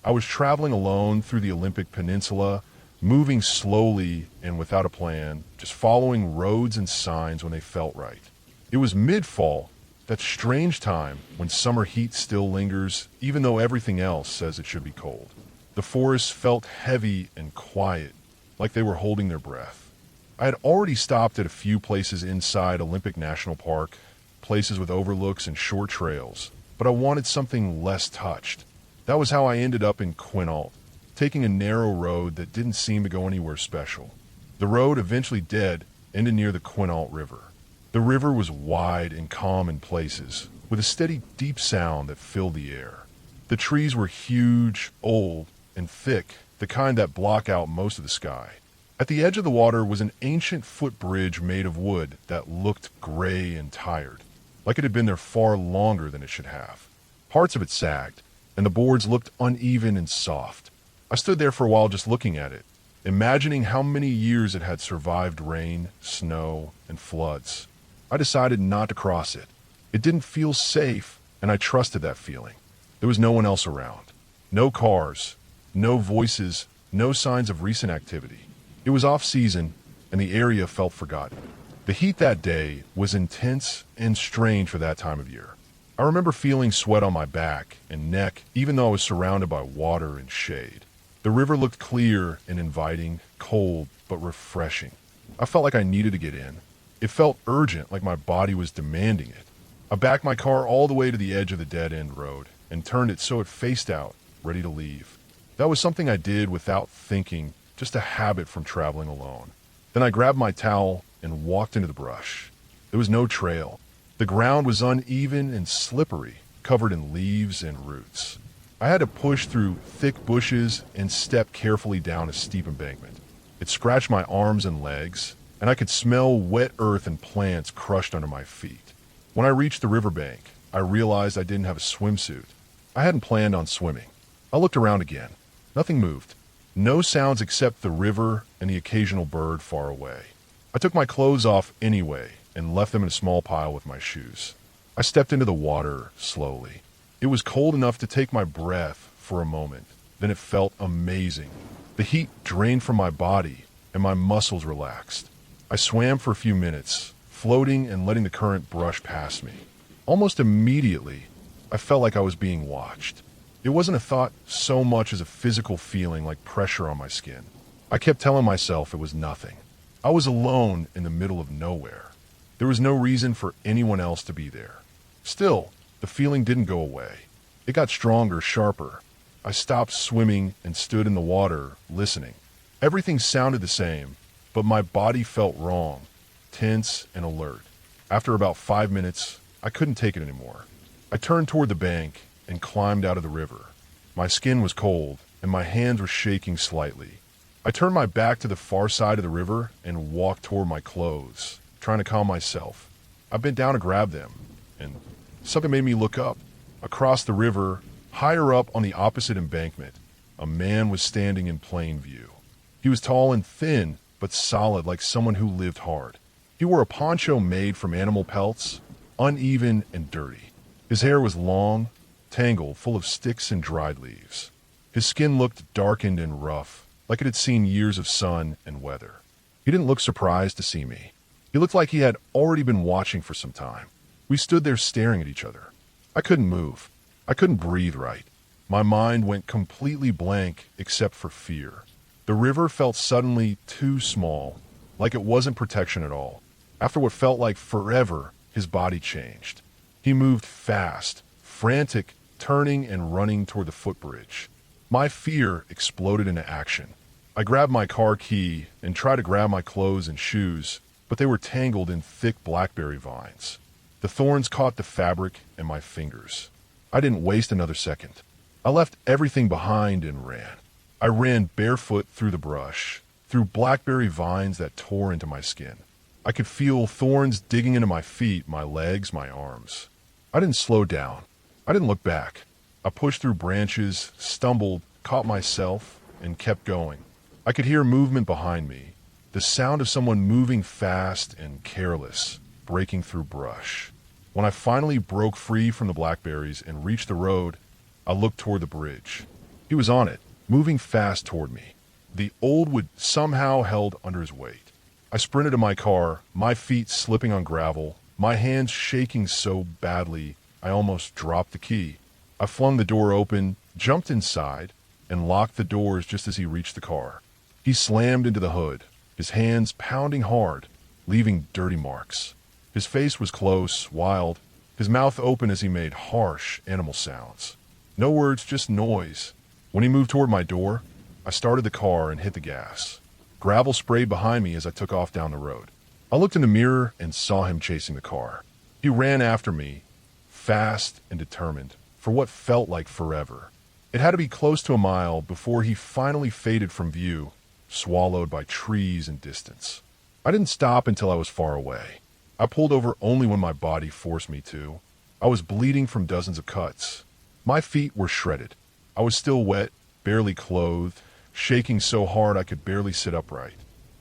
I was traveling alone through the Olympic Peninsula, moving slowly and without a plan, just following roads and signs when they felt right. It was mid-fall, that strange time when summer heat still lingers, even though everything else says it should be cold. The forest felt heavy and quiet, like they were holding their breath. I had already stopped at a few places inside Olympic National Park, places with overlooks and short trails, but I wanted something less touched. That was how I ended up in Quinault, taking a narrow road that didn't seem to go anywhere special. The road, eventually dead, ended near the Quinault River. The river was wide and calm in places, with a steady, deep sound that filled the air. The trees were huge, old, and thick, the kind that block out most of the sky. At the edge of the water was an ancient footbridge made of wood that looked gray and tired, like it had been there far longer than it should have. Parts of it sagged, and the boards looked uneven and soft. I stood there for a while just looking at it, imagining how many years it had survived rain, snow, and floods. I decided not to cross it. It didn't feel safe, and I trusted that feeling. There was no one else around. No cars, no voices, no signs of recent activity. It was off-season, and the area felt forgotten. The heat that day was intense and strange for that time of year. I remember feeling sweat on my back and neck, even though I was surrounded by water and shade. The river looked clear and inviting, cold but refreshing. I felt like I needed to get in. It felt urgent, like my body was demanding it. I backed my car all the way to the edge of the dead-end road and turned it so it faced out, ready to leave. That was something I did without thinking, just a habit from traveling alone. Then I grabbed my towel and walked into the brush. There was no trail. The ground was uneven and slippery, covered in leaves and roots. I had to push through thick bushes and step carefully down a steep embankment. It scratched my arms and legs, and I could smell wet earth and plants crushed under my feet. When I reached the riverbank, I realized I didn't have a swimsuit. I hadn't planned on swimming. I looked around again. Nothing moved. No sounds except the river and the occasional bird far away. I took my clothes off anyway and left them in a small pile with my shoes. I stepped into the water slowly. It was cold enough to take my breath for a moment. Then it felt amazing. The heat drained from my body and my muscles relaxed. I swam for a few minutes, floating and letting the current brush past me. Almost immediately, I felt like I was being watched. It wasn't a thought so much as a physical feeling like pressure on my skin. I kept telling myself it was nothing. I was alone in the middle of nowhere. There was no reason for anyone else to be there. Still, the feeling didn't go away. It got stronger, sharper. I stopped swimming and stood in the water, listening. Everything sounded the same, but my body felt wrong, tense and alert. After about 5 minutes, I couldn't take it anymore. I turned toward the bank and climbed out of the river. My skin was cold, and my hands were shaking slightly. I turned my back to the far side of the river and walked toward my clothes, trying to calm myself. I bent down to grab them, and something made me look up. Across the river, higher up on the opposite embankment, a man was standing in plain view. He was tall and thin, but solid like someone who lived hard. He wore a poncho made from animal pelts, uneven and dirty. His hair was long, tangled, full of sticks and dried leaves. His skin looked darkened and rough, like it had seen years of sun and weather. He didn't look surprised to see me. He looked like he had already been watching for some time. We stood there staring at each other. I couldn't move. I couldn't breathe right. My mind went completely blank except for fear. The river felt suddenly too small, like it wasn't protection at all. After what felt like forever, his body changed. He moved fast, frantic, turning and running toward the footbridge. My fear exploded into action. I grabbed my car key and tried to grab my clothes and shoes, but they were tangled in thick blackberry vines. The thorns caught the fabric and my fingers. I didn't waste another second. I left everything behind and ran. I ran barefoot through the brush, through blackberry vines that tore into my skin. I could feel thorns digging into my feet, my legs, my arms. I didn't slow down. I didn't look back. I pushed through branches, stumbled, caught myself, and kept going. I could hear movement behind me, the sound of someone moving fast and careless, breaking through brush. When I finally broke free from the blackberries and reached the road, I looked toward the bridge. He was on it, moving fast toward me. The old wood somehow held under his weight. I sprinted to my car, my feet slipping on gravel, my hands shaking so badly I almost dropped the key. I flung the door open, jumped inside, and locked the doors just as he reached the car. He slammed into the hood, his hands pounding hard, leaving dirty marks. His face was close, wild, his mouth open as he made harsh animal sounds. No words, just noise. When he moved toward my door, I started the car and hit the gas. Gravel sprayed behind me as I took off down the road. I looked in the mirror and saw him chasing the car. He ran after me, fast and determined, for what felt like forever. It had to be close to a mile before he finally faded from view, swallowed by trees and distance. I didn't stop until I was far away. I pulled over only when my body forced me to. I was bleeding from dozens of cuts. My feet were shredded. I was still wet, barely clothed, shaking so hard I could barely sit upright.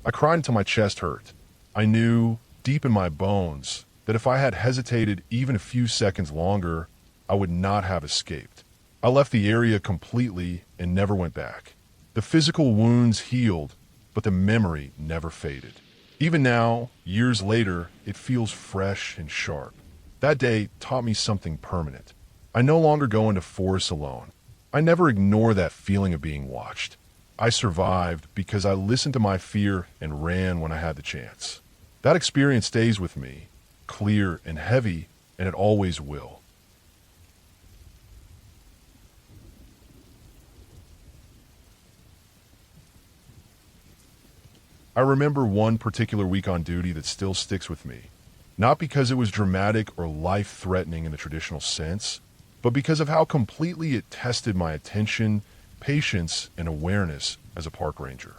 I cried until my chest hurt. I knew, deep in my bones, that if I had hesitated even a few seconds longer, I would not have escaped. I left the area completely and never went back. The physical wounds healed, but the memory never faded. Even now, years later, it feels fresh and sharp. That day taught me something permanent. I no longer go into forests alone. I never ignore that feeling of being watched. I survived because I listened to my fear and ran when I had the chance. That experience stays with me, clear and heavy, and it always will. I remember one particular week on duty that still sticks with me, not because it was dramatic or life-threatening in the traditional sense, but because of how completely it tested my attention, patience, and awareness as a park ranger.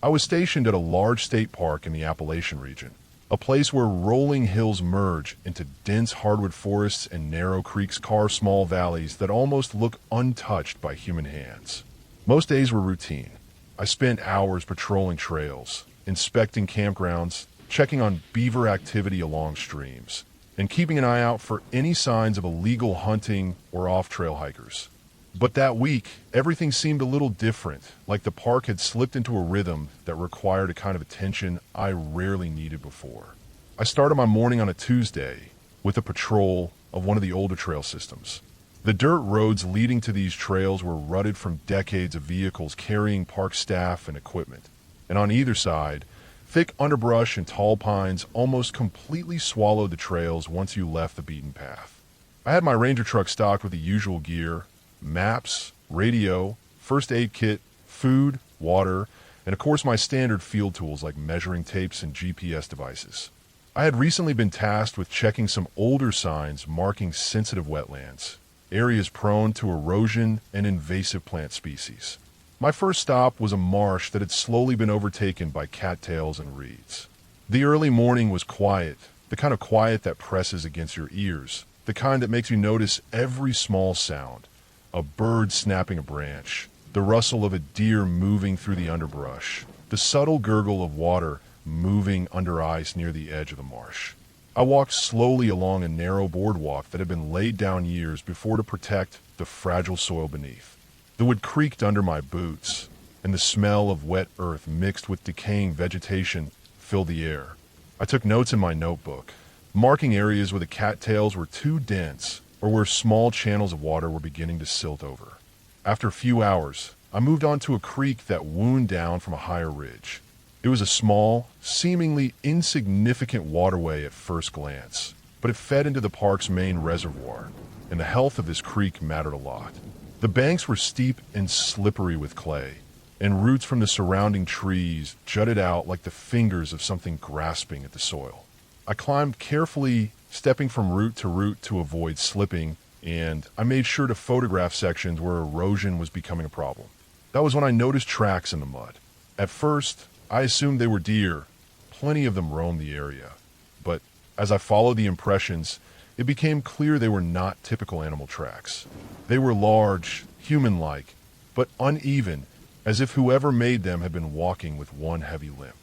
I was stationed at a large state park in the Appalachian region, a place where rolling hills merge into dense hardwood forests and narrow creeks carve small valleys that almost look untouched by human hands. Most days were routine. I spent hours patrolling trails, inspecting campgrounds, checking on beaver activity along streams, and keeping an eye out for any signs of illegal hunting or off-trail hikers. But that week, everything seemed a little different, like the park had slipped into a rhythm that required a kind of attention I rarely needed before. I started my morning on a Tuesday with a patrol of one of the older trail systems. The dirt roads leading to these trails were rutted from decades of vehicles carrying park staff and equipment, and on either side, thick underbrush and tall pines almost completely swallowed the trails once you left the beaten path. I had my ranger truck stocked with the usual gear: maps, radio, first aid kit, food, water, and of course my standard field tools like measuring tapes and GPS devices. I had recently been tasked with checking some older signs marking sensitive wetlands, areas prone to erosion and invasive plant species. My first stop was a marsh that had slowly been overtaken by cattails and reeds. The early morning was quiet, the kind of quiet that presses against your ears, the kind that makes you notice every small sound: a bird snapping a branch, the rustle of a deer moving through the underbrush, the subtle gurgle of water moving under ice near the edge of the marsh. I walked slowly along a narrow boardwalk that had been laid down years before to protect the fragile soil beneath. The wood creaked under my boots, and the smell of wet earth mixed with decaying vegetation filled the air. I took notes in my notebook, marking areas where the cattails were too dense or where small channels of water were beginning to silt over. After a few hours, I moved on to a creek that wound down from a higher ridge. It was a small, seemingly insignificant waterway at first glance, but it fed into the park's main reservoir, and the health of this creek mattered a lot. The banks were steep and slippery with clay, and roots from the surrounding trees jutted out like the fingers of something grasping at the soil. I climbed carefully, stepping from root to avoid slipping, and I made sure to photograph sections where erosion was becoming a problem. That was when I noticed tracks in the mud. At first, I assumed they were deer. Plenty of them roamed the area. But as I followed the impressions, it became clear they were not typical animal tracks. They were large, human-like, but uneven, as if whoever made them had been walking with one heavy limp.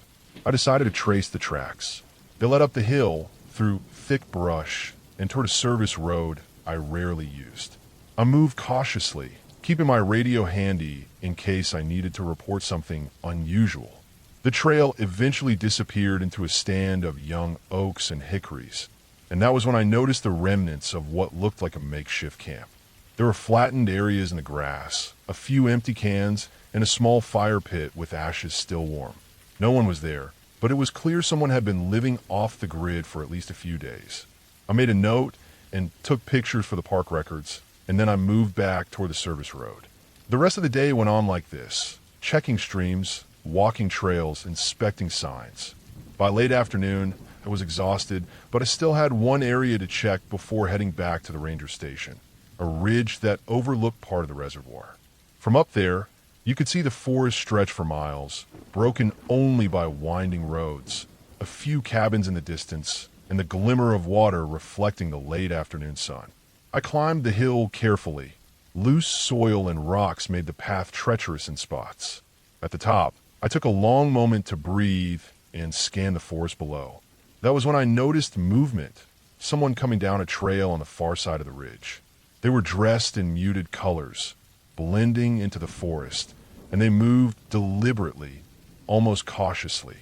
I decided to trace the tracks. They led up the hill, through thick brush, and toward a service road I rarely used. I moved cautiously, keeping my radio handy in case I needed to report something unusual. The trail eventually disappeared into a stand of young oaks and hickories, and that was when I noticed the remnants of what looked like a makeshift camp. There were flattened areas in the grass, a few empty cans, and a small fire pit with ashes still warm. No one was there, but it was clear someone had been living off the grid for at least a few days. I made a note and took pictures for the park records, and then I moved back toward the service road. The rest of the day went on like this, checking streams, walking trails, inspecting signs. By late afternoon, I was exhausted, but I still had one area to check before heading back to the ranger station, a ridge that overlooked part of the reservoir. From up there, you could see the forest stretch for miles, broken only by winding roads, a few cabins in the distance, and the glimmer of water reflecting the late afternoon sun. I climbed the hill carefully. Loose soil and rocks made the path treacherous in spots. At the top, I took a long moment to breathe and scan the forest below. That was when I noticed movement, someone coming down a trail on the far side of the ridge. They were dressed in muted colors, blending into the forest, and they moved deliberately, almost cautiously.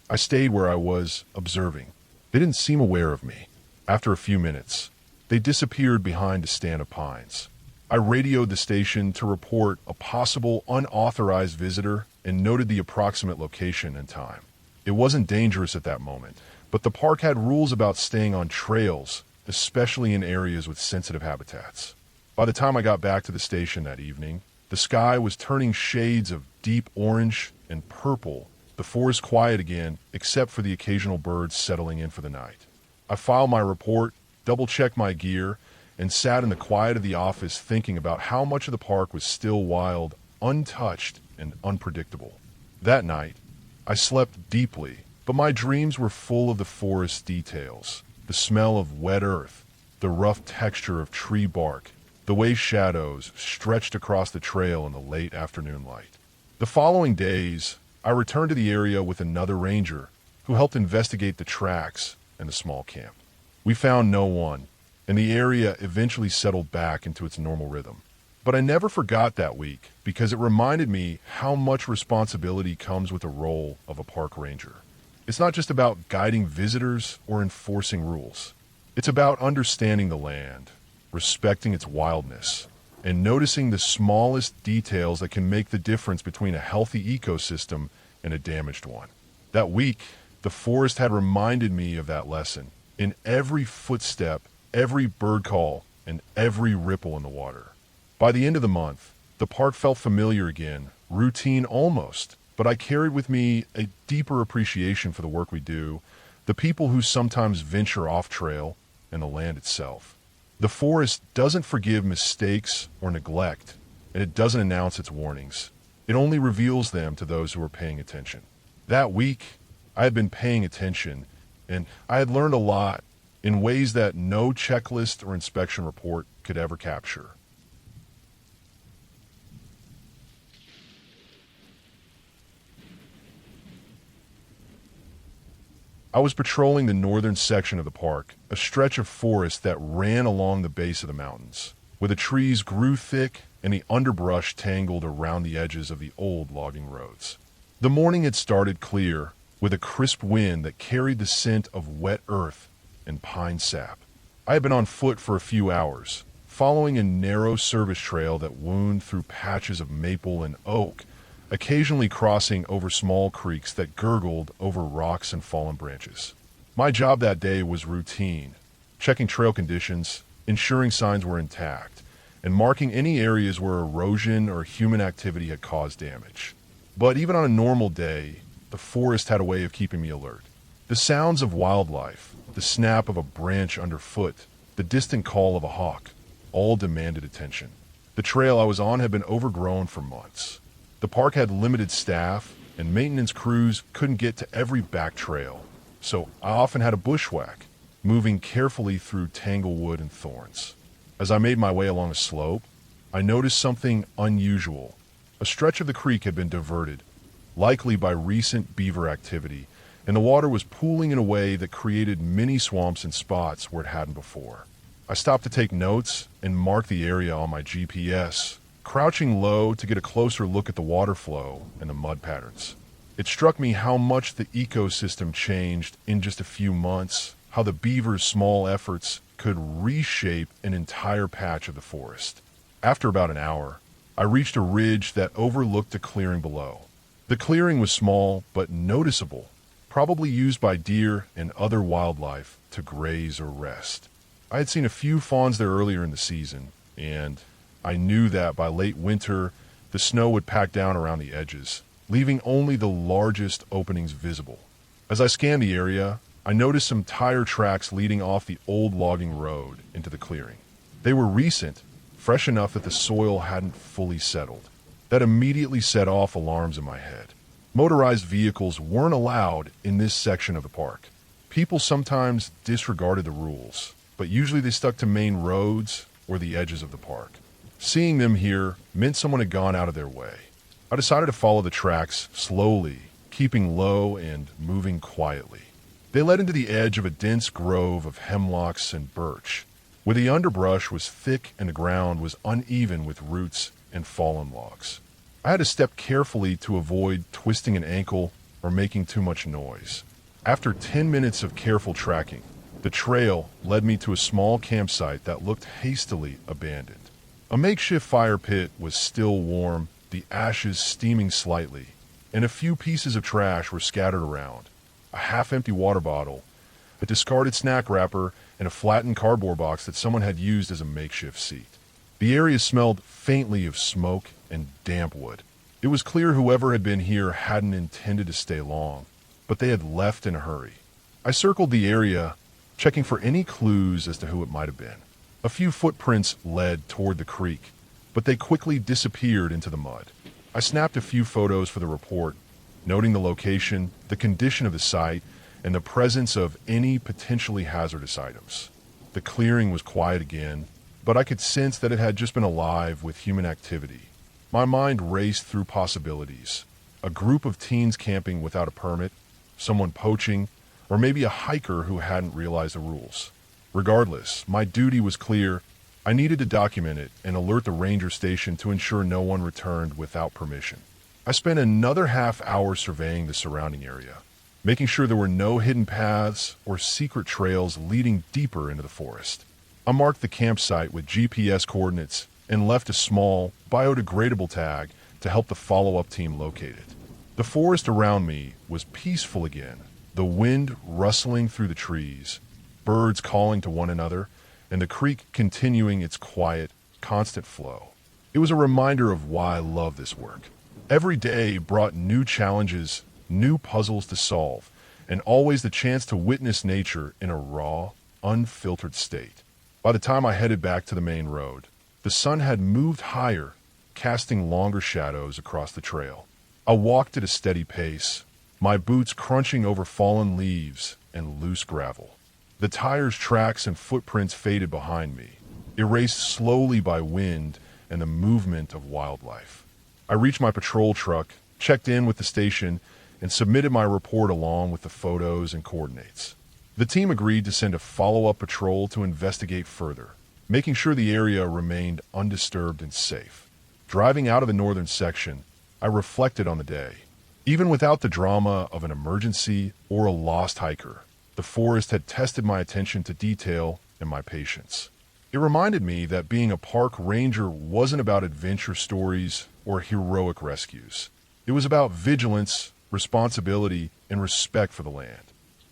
I stayed where I was, observing. They didn't seem aware of me. After a few minutes, they disappeared behind a stand of pines. I radioed the station to report a possible unauthorized visitor and noted the approximate location and time. It wasn't dangerous at that moment, but the park had rules about staying on trails, especially in areas with sensitive habitats. By the time I got back to the station that evening, the sky was turning shades of deep orange and purple, the forest quiet again, except for the occasional birds settling in for the night. I filed my report, double-checked my gear, and sat in the quiet of the office thinking about how much of the park was still wild, untouched, and unpredictable. That night, I slept deeply, but my dreams were full of the forest details, the smell of wet earth, the rough texture of tree bark, the way shadows stretched across the trail in the late afternoon light. The following days, I returned to the area with another ranger who helped investigate the tracks and the small camp. We found no one, and the area eventually settled back into its normal rhythm. But I never forgot that week because it reminded me how much responsibility comes with the role of a park ranger. It's not just about guiding visitors or enforcing rules. It's about understanding the land, respecting its wildness, and noticing the smallest details that can make the difference between a healthy ecosystem and a damaged one. That week, the forest had reminded me of that lesson in every footstep, every bird call, and every ripple in the water. By the end of the month, the park felt familiar again, routine almost, but I carried with me a deeper appreciation for the work we do, the people who sometimes venture off trail, and the land itself. The forest doesn't forgive mistakes or neglect, and it doesn't announce its warnings. It only reveals them to those who are paying attention. That week, I had been paying attention, and I had learned a lot in ways that no checklist or inspection report could ever capture. I was patrolling the northern section of the park, a stretch of forest that ran along the base of the mountains, where the trees grew thick and the underbrush tangled around the edges of the old logging roads. The morning had started clear, with a crisp wind that carried the scent of wet earth and pine sap. I had been on foot for a few hours, following a narrow service trail that wound through patches of maple and oak, occasionally crossing over small creeks that gurgled over rocks and fallen branches. My job that day was routine, checking trail conditions, ensuring signs were intact, and marking any areas where erosion or human activity had caused damage. But even on a normal day, the forest had a way of keeping me alert. The sounds of wildlife, the snap of a branch underfoot, the distant call of a hawk, all demanded attention. The trail I was on had been overgrown for months. The park had limited staff, and maintenance crews couldn't get to every back trail, so I often had a bushwhack, moving carefully through tanglewood and thorns. As I made my way along a slope, I noticed something unusual. A stretch of the creek had been diverted, likely by recent beaver activity, and the water was pooling in a way that created mini swamps and spots where it hadn't before. I stopped to take notes and mark the area on my GPS, crouching low to get a closer look at the water flow and the mud patterns. It struck me how much the ecosystem changed in just a few months, how the beaver's small efforts could reshape an entire patch of the forest. After about an hour, I reached a ridge that overlooked a clearing below. The clearing was small but noticeable, probably used by deer and other wildlife to graze or rest. I had seen a few fawns there earlier in the season, and I knew that by late winter, the snow would pack down around the edges, leaving only the largest openings visible. As I scanned the area, I noticed some tire tracks leading off the old logging road into the clearing. They were recent, fresh enough that the soil hadn't fully settled. That immediately set off alarms in my head. Motorized vehicles weren't allowed in this section of the park. People sometimes disregarded the rules, but usually they stuck to main roads or the edges of the park. Seeing them here meant someone had gone out of their way. I decided to follow the tracks slowly, keeping low and moving quietly. They led into the edge of a dense grove of hemlocks and birch, where the underbrush was thick and the ground was uneven with roots and fallen logs. I had to step carefully to avoid twisting an ankle or making too much noise. After 10 minutes of careful tracking, the trail led me to a small campsite that looked hastily abandoned. A makeshift fire pit was still warm, the ashes steaming slightly, and a few pieces of trash were scattered around. A half-empty water bottle, a discarded snack wrapper, and a flattened cardboard box that someone had used as a makeshift seat. The area smelled faintly of smoke and damp wood. It was clear whoever had been here hadn't intended to stay long, but they had left in a hurry. I circled the area, checking for any clues as to who it might have been. A few footprints led toward the creek, but they quickly disappeared into the mud. I snapped a few photos for the report, noting the location, the condition of the site, and the presence of any potentially hazardous items. The clearing was quiet again, but I could sense that it had just been alive with human activity. My mind raced through possibilities. A group of teens camping without a permit, someone poaching, or maybe a hiker who hadn't realized the rules. Regardless, my duty was clear. I needed to document it and alert the ranger station to ensure no one returned without permission. I spent another half hour surveying the surrounding area, making sure there were no hidden paths or secret trails leading deeper into the forest. I marked the campsite with GPS coordinates and left a small, biodegradable tag to help the follow-up team locate it. The forest around me was peaceful again, the wind rustling through the trees, birds calling to one another, and the creek continuing its quiet, constant flow. It was a reminder of why I love this work. Every day brought new challenges, new puzzles to solve, and always the chance to witness nature in a raw, unfiltered state. By the time I headed back to the main road, the sun had moved higher, casting longer shadows across the trail. I walked at a steady pace, my boots crunching over fallen leaves and loose gravel. The tires' tracks and footprints faded behind me, erased slowly by wind and the movement of wildlife. I reached my patrol truck, checked in with the station, and submitted my report along with the photos and coordinates. The team agreed to send a follow-up patrol to investigate further, making sure the area remained undisturbed and safe. Driving out of the northern section, I reflected on the day. Even without the drama of an emergency or a lost hiker, the forest had tested my attention to detail and my patience. It reminded me that being a park ranger wasn't about adventure stories or heroic rescues. It was about vigilance, responsibility, and respect for the land.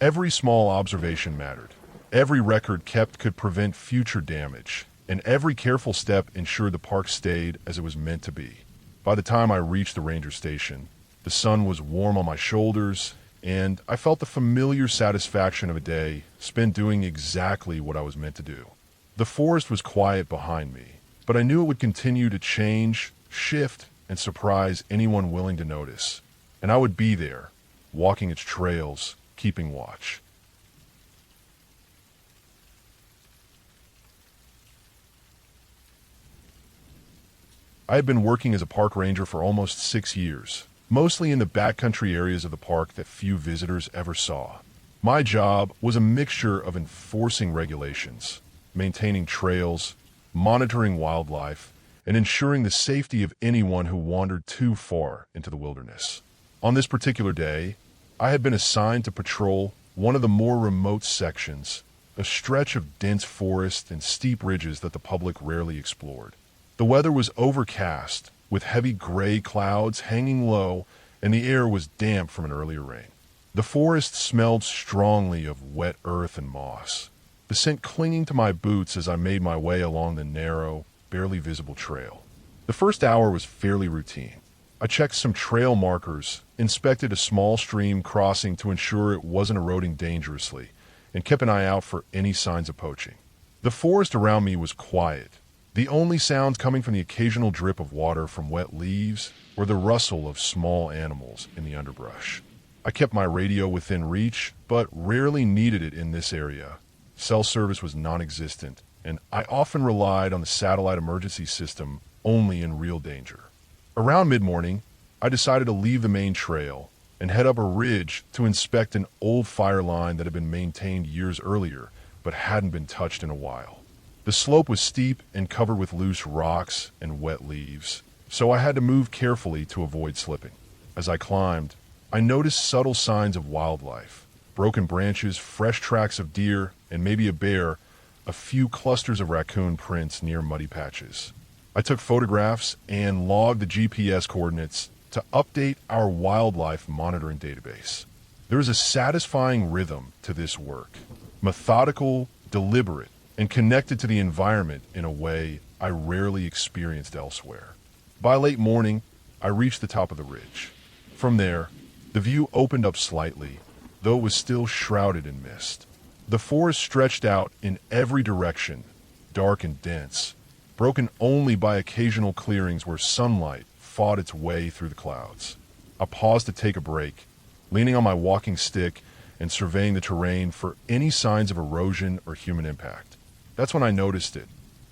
Every small observation mattered. Every record kept could prevent future damage, and every careful step ensured the park stayed as it was meant to be. By the time I reached the ranger station, the sun was warm on my shoulders, and I felt the familiar satisfaction of a day spent doing exactly what I was meant to do. The forest was quiet behind me, but I knew it would continue to change, shift, and surprise anyone willing to notice. And I would be there, walking its trails, keeping watch. I had been working as a park ranger for almost 6 years, mostly in the backcountry areas of the park that few visitors ever saw. My job was a mixture of enforcing regulations, maintaining trails, monitoring wildlife, and ensuring the safety of anyone who wandered too far into the wilderness. On this particular day, I had been assigned to patrol one of the more remote sections, a stretch of dense forest and steep ridges that the public rarely explored. The weather was overcast, with heavy gray clouds hanging low, and the air was damp from an earlier rain. The forest smelled strongly of wet earth and moss, the scent clinging to my boots as I made my way along the narrow, barely visible trail. The first hour was fairly routine. I checked some trail markers, inspected a small stream crossing to ensure it wasn't eroding dangerously, and kept an eye out for any signs of poaching. The forest around me was quiet, the only sounds coming from the occasional drip of water from wet leaves or the rustle of small animals in the underbrush. I kept my radio within reach, but rarely needed it in this area. Cell service was non-existent, and I often relied on the satellite emergency system only in real danger. Around mid-morning, I decided to leave the main trail and head up a ridge to inspect an old fire line that had been maintained years earlier but hadn't been touched in a while. The slope was steep and covered with loose rocks and wet leaves, so I had to move carefully to avoid slipping. As I climbed, I noticed subtle signs of wildlife: broken branches, fresh tracks of deer, and maybe a bear, a few clusters of raccoon prints near muddy patches. I took photographs and logged the GPS coordinates to update our wildlife monitoring database. There is a satisfying rhythm to this work, methodical, deliberate, and connected to the environment in a way I rarely experienced elsewhere. By late morning, I reached the top of the ridge. From there, the view opened up slightly, though it was still shrouded in mist. The forest stretched out in every direction, dark and dense, broken only by occasional clearings where sunlight fought its way through the clouds. I paused to take a break, leaning on my walking stick and surveying the terrain for any signs of erosion or human impact. That's when I noticed it.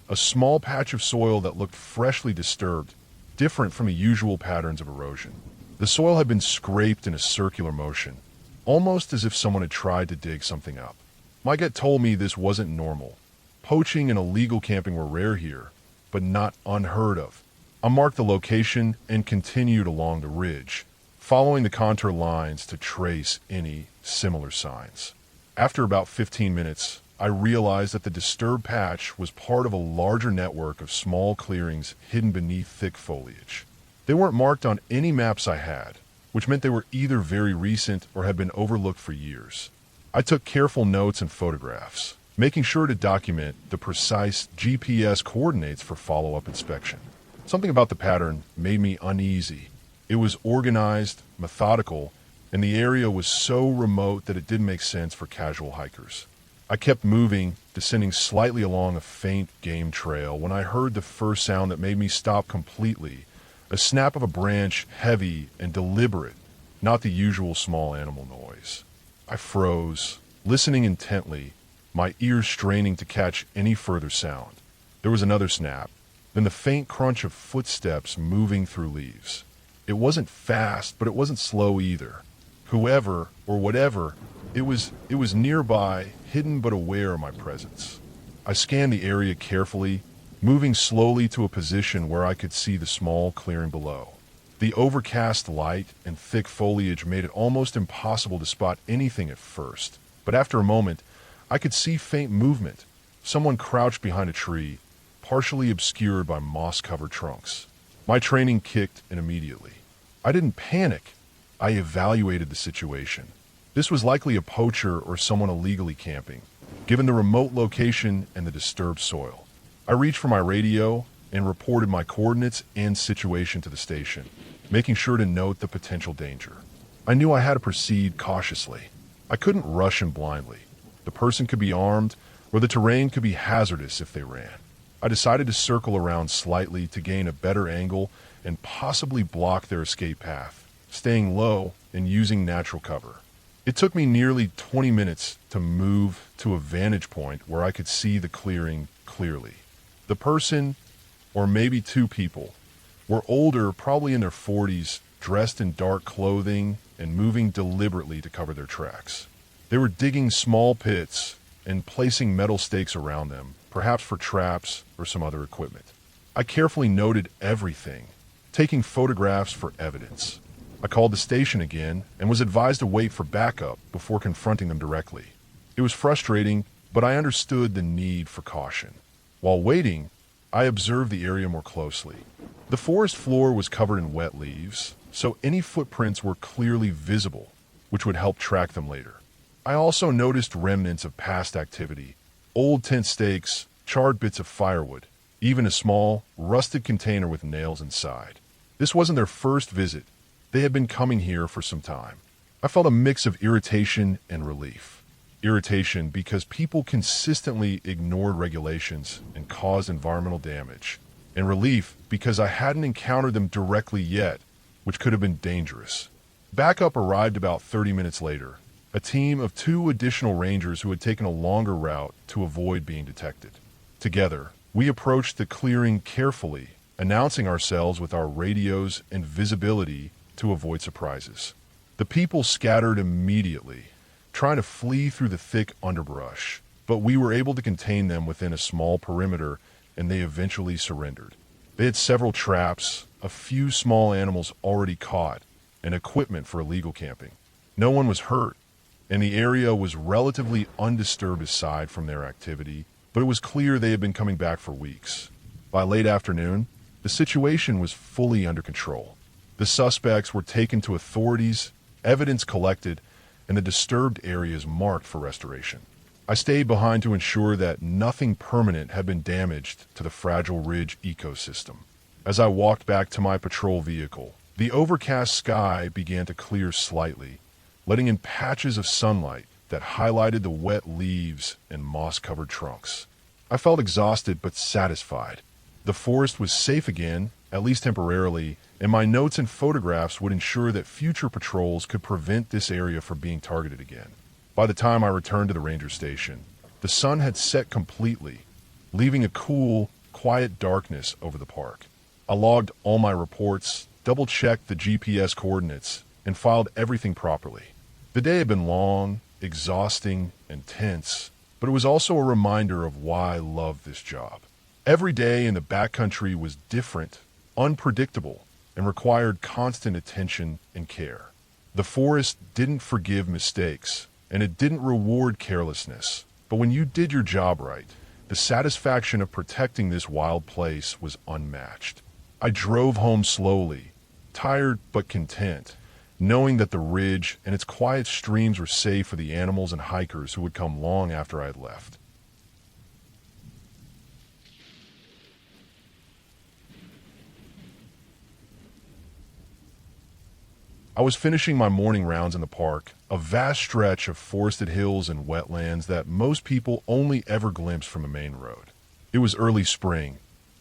A small patch of soil that looked freshly disturbed, different from the usual patterns of erosion. The soil had been scraped in a circular motion, almost as if someone had tried to dig something up. My gut told me this wasn't normal. Poaching and illegal camping were rare here, but not unheard of. I marked the location and continued along the ridge, following the contour lines to trace any similar signs. After about 15 minutes, I realized that the disturbed patch was part of a larger network of small clearings hidden beneath thick foliage. They weren't marked on any maps I had, which meant they were either very recent or had been overlooked for years. I took careful notes and photographs, making sure to document the precise GPS coordinates for follow-up inspection. Something about the pattern made me uneasy. It was organized, methodical, and the area was so remote that it didn't make sense for casual hikers. I kept moving, descending slightly along a faint game trail when I heard the first sound that made me stop completely. A snap of a branch, heavy and deliberate, not the usual small animal noise. I froze, listening intently, my ears straining to catch any further sound. There was another snap, then the faint crunch of footsteps moving through leaves. It wasn't fast, but it wasn't slow either. Whoever or whatever, it was nearby, hidden but aware of my presence. I scanned the area carefully, moving slowly to a position where I could see the small clearing below. The overcast light and thick foliage made it almost impossible to spot anything at first, but after a moment, I could see faint movement. Someone crouched behind a tree, partially obscured by moss-covered trunks. My training kicked in immediately. I didn't panic. I evaluated the situation. This was likely a poacher or someone illegally camping, given the remote location and the disturbed soil. I reached for my radio and reported my coordinates and situation to the station, making sure to note the potential danger. I knew I had to proceed cautiously. I couldn't rush him blindly. The person could be armed, or the terrain could be hazardous if they ran. I decided to circle around slightly to gain a better angle and possibly block their escape path, staying low and using natural cover. It took me nearly 20 minutes to move to a vantage point where I could see the clearing clearly. The person, or maybe two people, were older, probably in their 40s, dressed in dark clothing and moving deliberately to cover their tracks. They were digging small pits and placing metal stakes around them, perhaps for traps or some other equipment. I carefully noted everything, taking photographs for evidence. I called the station again and was advised to wait for backup before confronting them directly. It was frustrating, but I understood the need for caution. While waiting, I observed the area more closely. The forest floor was covered in wet leaves, so any footprints were clearly visible, which would help track them later. I also noticed remnants of past activity, old tent stakes, charred bits of firewood, even a small, rusted container with nails inside. This wasn't their first visit. They had been coming here for some time. I felt a mix of irritation and relief. Irritation because people consistently ignored regulations and caused environmental damage, and relief because I hadn't encountered them directly yet, which could have been dangerous. Backup arrived about 30 minutes later, a team of 2 additional rangers who had taken a longer route to avoid being detected. Together, we approached the clearing carefully, announcing ourselves with our radios and visibility to avoid surprises. The people scattered immediately, trying to flee through the thick underbrush, but we were able to contain them within a small perimeter, and they eventually surrendered. They had several traps, a few small animals already caught, and equipment for illegal camping. No one was hurt, and the area was relatively undisturbed aside from their activity, but it was clear they had been coming back for weeks. By late afternoon, the situation was fully under control. The suspects were taken to authorities, evidence collected, and the disturbed areas marked for restoration. I stayed behind to ensure that nothing permanent had been damaged to the fragile ridge ecosystem. As I walked back to my patrol vehicle, the overcast sky began to clear slightly, letting in patches of sunlight that highlighted the wet leaves and moss-covered trunks. I felt exhausted but satisfied. The forest was safe again, at least temporarily, and my notes and photographs would ensure that future patrols could prevent this area from being targeted again. By the time I returned to the ranger station, the sun had set completely, leaving a cool, quiet darkness over the park. I logged all my reports, double-checked the GPS coordinates, and filed everything properly. The day had been long, exhausting, and tense, but it was also a reminder of why I loved this job. Every day in the backcountry was different, unpredictable, and required constant attention and care. The forest didn't forgive mistakes, and it didn't reward carelessness. But when you did your job right, the satisfaction of protecting this wild place was unmatched. I drove home slowly, tired but content, knowing that the ridge and its quiet streams were safe for the animals and hikers who would come long after I had left. I was finishing my morning rounds in the park, a vast stretch of forested hills and wetlands that most people only ever glimpse from a main road. It was early spring,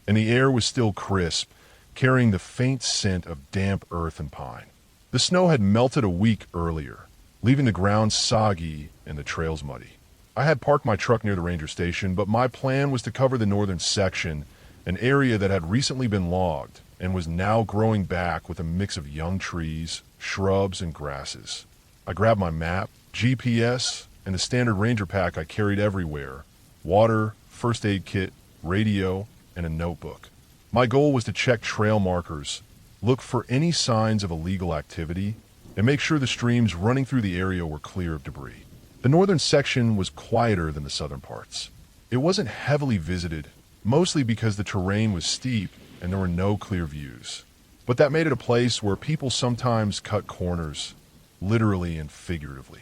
and the air was still crisp, carrying the faint scent of damp earth and pine. The snow had melted a week earlier, leaving the ground soggy and the trails muddy. I had parked my truck near the ranger station, but my plan was to cover the northern section, an area that had recently been logged and was now growing back with a mix of young trees, shrubs, and grasses. I grabbed my map, GPS, and the standard ranger pack I carried everywhere: water, first aid kit, radio, and a notebook. My goal was to check trail markers, look for any signs of illegal activity, and make sure the streams running through the area were clear of debris. The northern section was quieter than the southern parts. It wasn't heavily visited, mostly because the terrain was steep and there were no clear views. But that made it a place where people sometimes cut corners, literally and figuratively.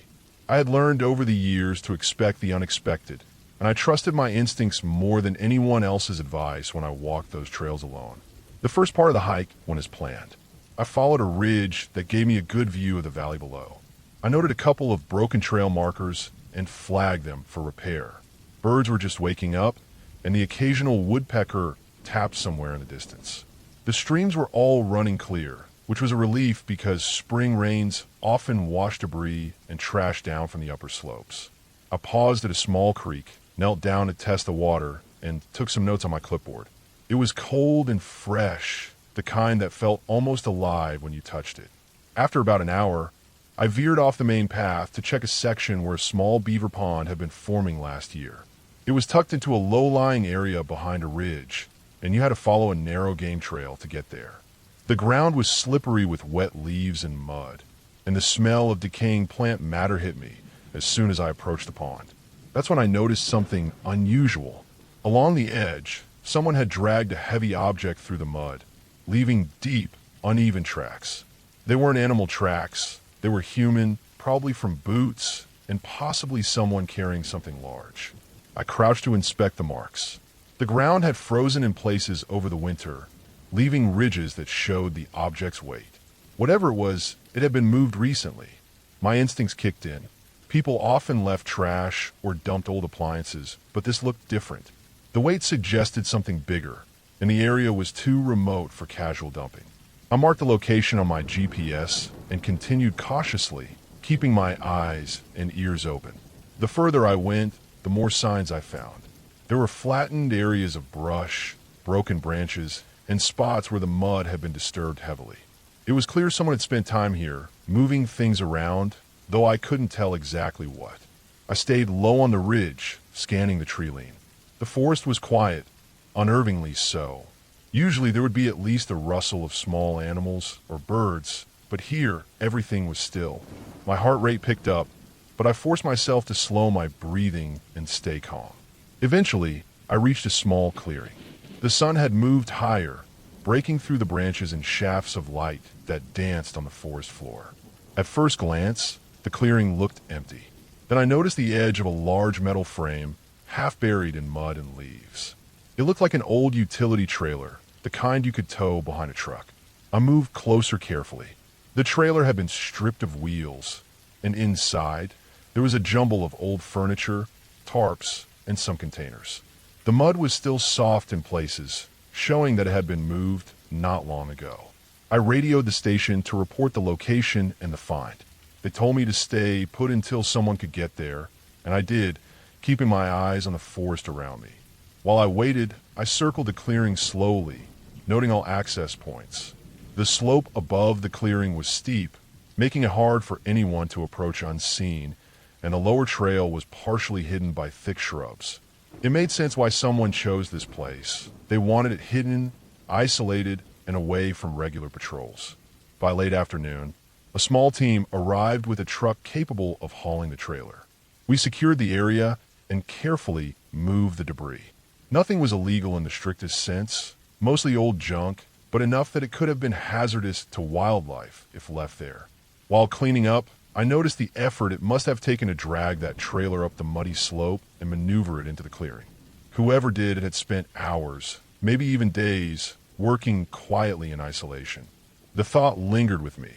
I had learned over the years to expect the unexpected, and I trusted my instincts more than anyone else's advice when I walked those trails alone. The first part of the hike went as planned. I followed a ridge that gave me a good view of the valley below. I noted a couple of broken trail markers and flagged them for repair. Birds were just waking up, and the occasional woodpecker tapped somewhere in the distance. The streams were all running clear, which was a relief because spring rains often wash debris and trash down from the upper slopes. I paused at a small creek, knelt down to test the water, and took some notes on my clipboard. It was cold and fresh, the kind that felt almost alive when you touched it. After about an hour, I veered off the main path to check a section where a small beaver pond had been forming last year. It was tucked into a low-lying area behind a ridge, and you had to follow a narrow game trail to get there. The ground was slippery with wet leaves and mud, and the smell of decaying plant matter hit me as soon as I approached the pond. That's when I noticed something unusual. Along the edge, someone had dragged a heavy object through the mud, leaving deep, uneven tracks. They weren't animal tracks. They were human, probably from boots, and possibly someone carrying something large. I crouched to inspect the marks. The ground had frozen in places over the winter, leaving ridges that showed the object's weight. Whatever it was, it had been moved recently. My instincts kicked in. People often left trash or dumped old appliances, but this looked different. The weight suggested something bigger, and the area was too remote for casual dumping. I marked the location on my GPS and continued cautiously, keeping my eyes and ears open. The further I went, the more signs I found. There were flattened areas of brush, broken branches, and spots where the mud had been disturbed heavily. It was clear someone had spent time here, moving things around, though I couldn't tell exactly what. I stayed low on the ridge, scanning the tree line. The forest was quiet, unnervingly so. Usually there would be at least a rustle of small animals or birds, but here everything was still. My heart rate picked up, but I forced myself to slow my breathing and stay calm. Eventually, I reached a small clearing. The sun had moved higher, breaking through the branches in shafts of light that danced on the forest floor. At first glance, the clearing looked empty. Then I noticed the edge of a large metal frame, half buried in mud and leaves. It looked like an old utility trailer, the kind you could tow behind a truck. I moved closer carefully. The trailer had been stripped of wheels, and inside, there was a jumble of old furniture, tarps, and some containers. The mud was still soft in places, showing that it had been moved, not long ago. I radioed the station to report the location and the find. They told me to stay put until someone could get there, and I did, keeping my eyes on the forest around me. While I waited, I circled the clearing slowly, noting all access points. The slope above the clearing was steep, making it hard for anyone to approach unseen, and the lower trail was partially hidden by thick shrubs. It made sense why someone chose this place. They wanted it hidden, isolated, and away from regular patrols. By late afternoon, a small team arrived with a truck capable of hauling the trailer. We secured the area and carefully moved the debris. Nothing was illegal in the strictest sense, mostly old junk, but enough that it could have been hazardous to wildlife if left there. While cleaning up, I noticed the effort it must have taken to drag that trailer up the muddy slope and maneuver it into the clearing. Whoever did it had spent hours, maybe even days, working quietly in isolation. The thought lingered with me,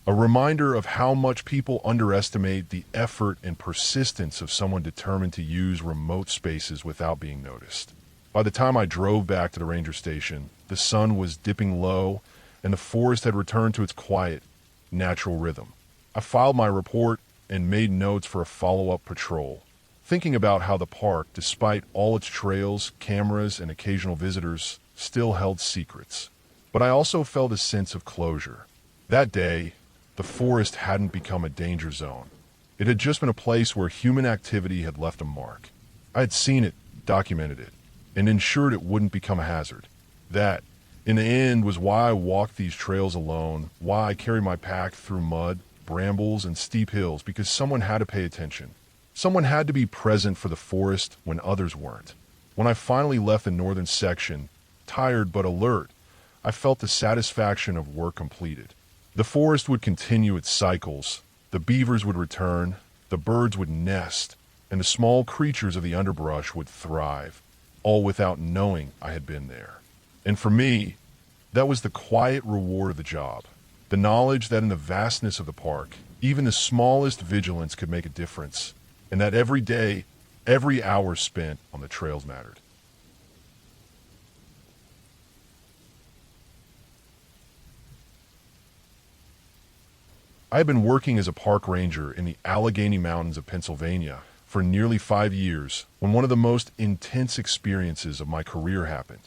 a reminder of how much people underestimate the effort and persistence of someone determined to use remote spaces without being noticed. By the time I drove back to the ranger station, the sun was dipping low and the forest had returned to its quiet, natural rhythm. I filed my report and made notes for a follow-up patrol, thinking about how the park, despite all its trails, cameras, and occasional visitors, still held secrets. But I also felt a sense of closure. That day, the forest hadn't become a danger zone. It had just been a place where human activity had left a mark. I had seen it, documented it, and ensured it wouldn't become a hazard. That, in the end, was why I walked these trails alone, why I carry my pack through mud, brambles, and steep hills, because someone had to pay attention. Someone had to be present for the forest when others weren't. When I finally left the northern section, tired but alert, I felt the satisfaction of work completed. The forest would continue its cycles, the beavers would return, the birds would nest, and the small creatures of the underbrush would thrive, all without knowing I had been there. And for me, that was the quiet reward of the job. The knowledge that in the vastness of the park, even the smallest vigilance could make a difference, and that every day, every hour spent on the trails mattered. I had been working as a park ranger in the Allegheny Mountains of Pennsylvania for nearly 5 years when one of the most intense experiences of my career happened.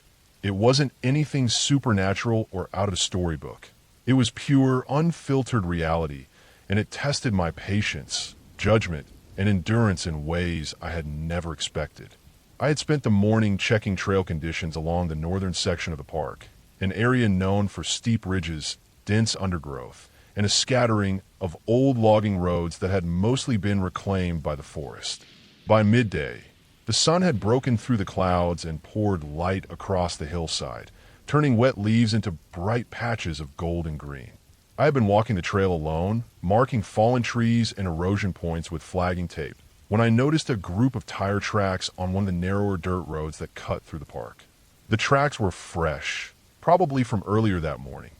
It wasn't anything supernatural or out of a storybook. It was pure, unfiltered reality, and it tested my patience, judgment, and endurance in ways I had never expected. I had spent the morning checking trail conditions along the northern section of the park, an area known for steep ridges, dense undergrowth, and a scattering of old logging roads that had mostly been reclaimed by the forest. By midday, the sun had broken through the clouds and poured light across the hillside, turning wet leaves into bright patches of gold and green. I had been walking the trail alone, marking fallen trees and erosion points with flagging tape, when I noticed a group of tire tracks on one of the narrower dirt roads that cut through the park. The tracks were fresh, probably from earlier that morning,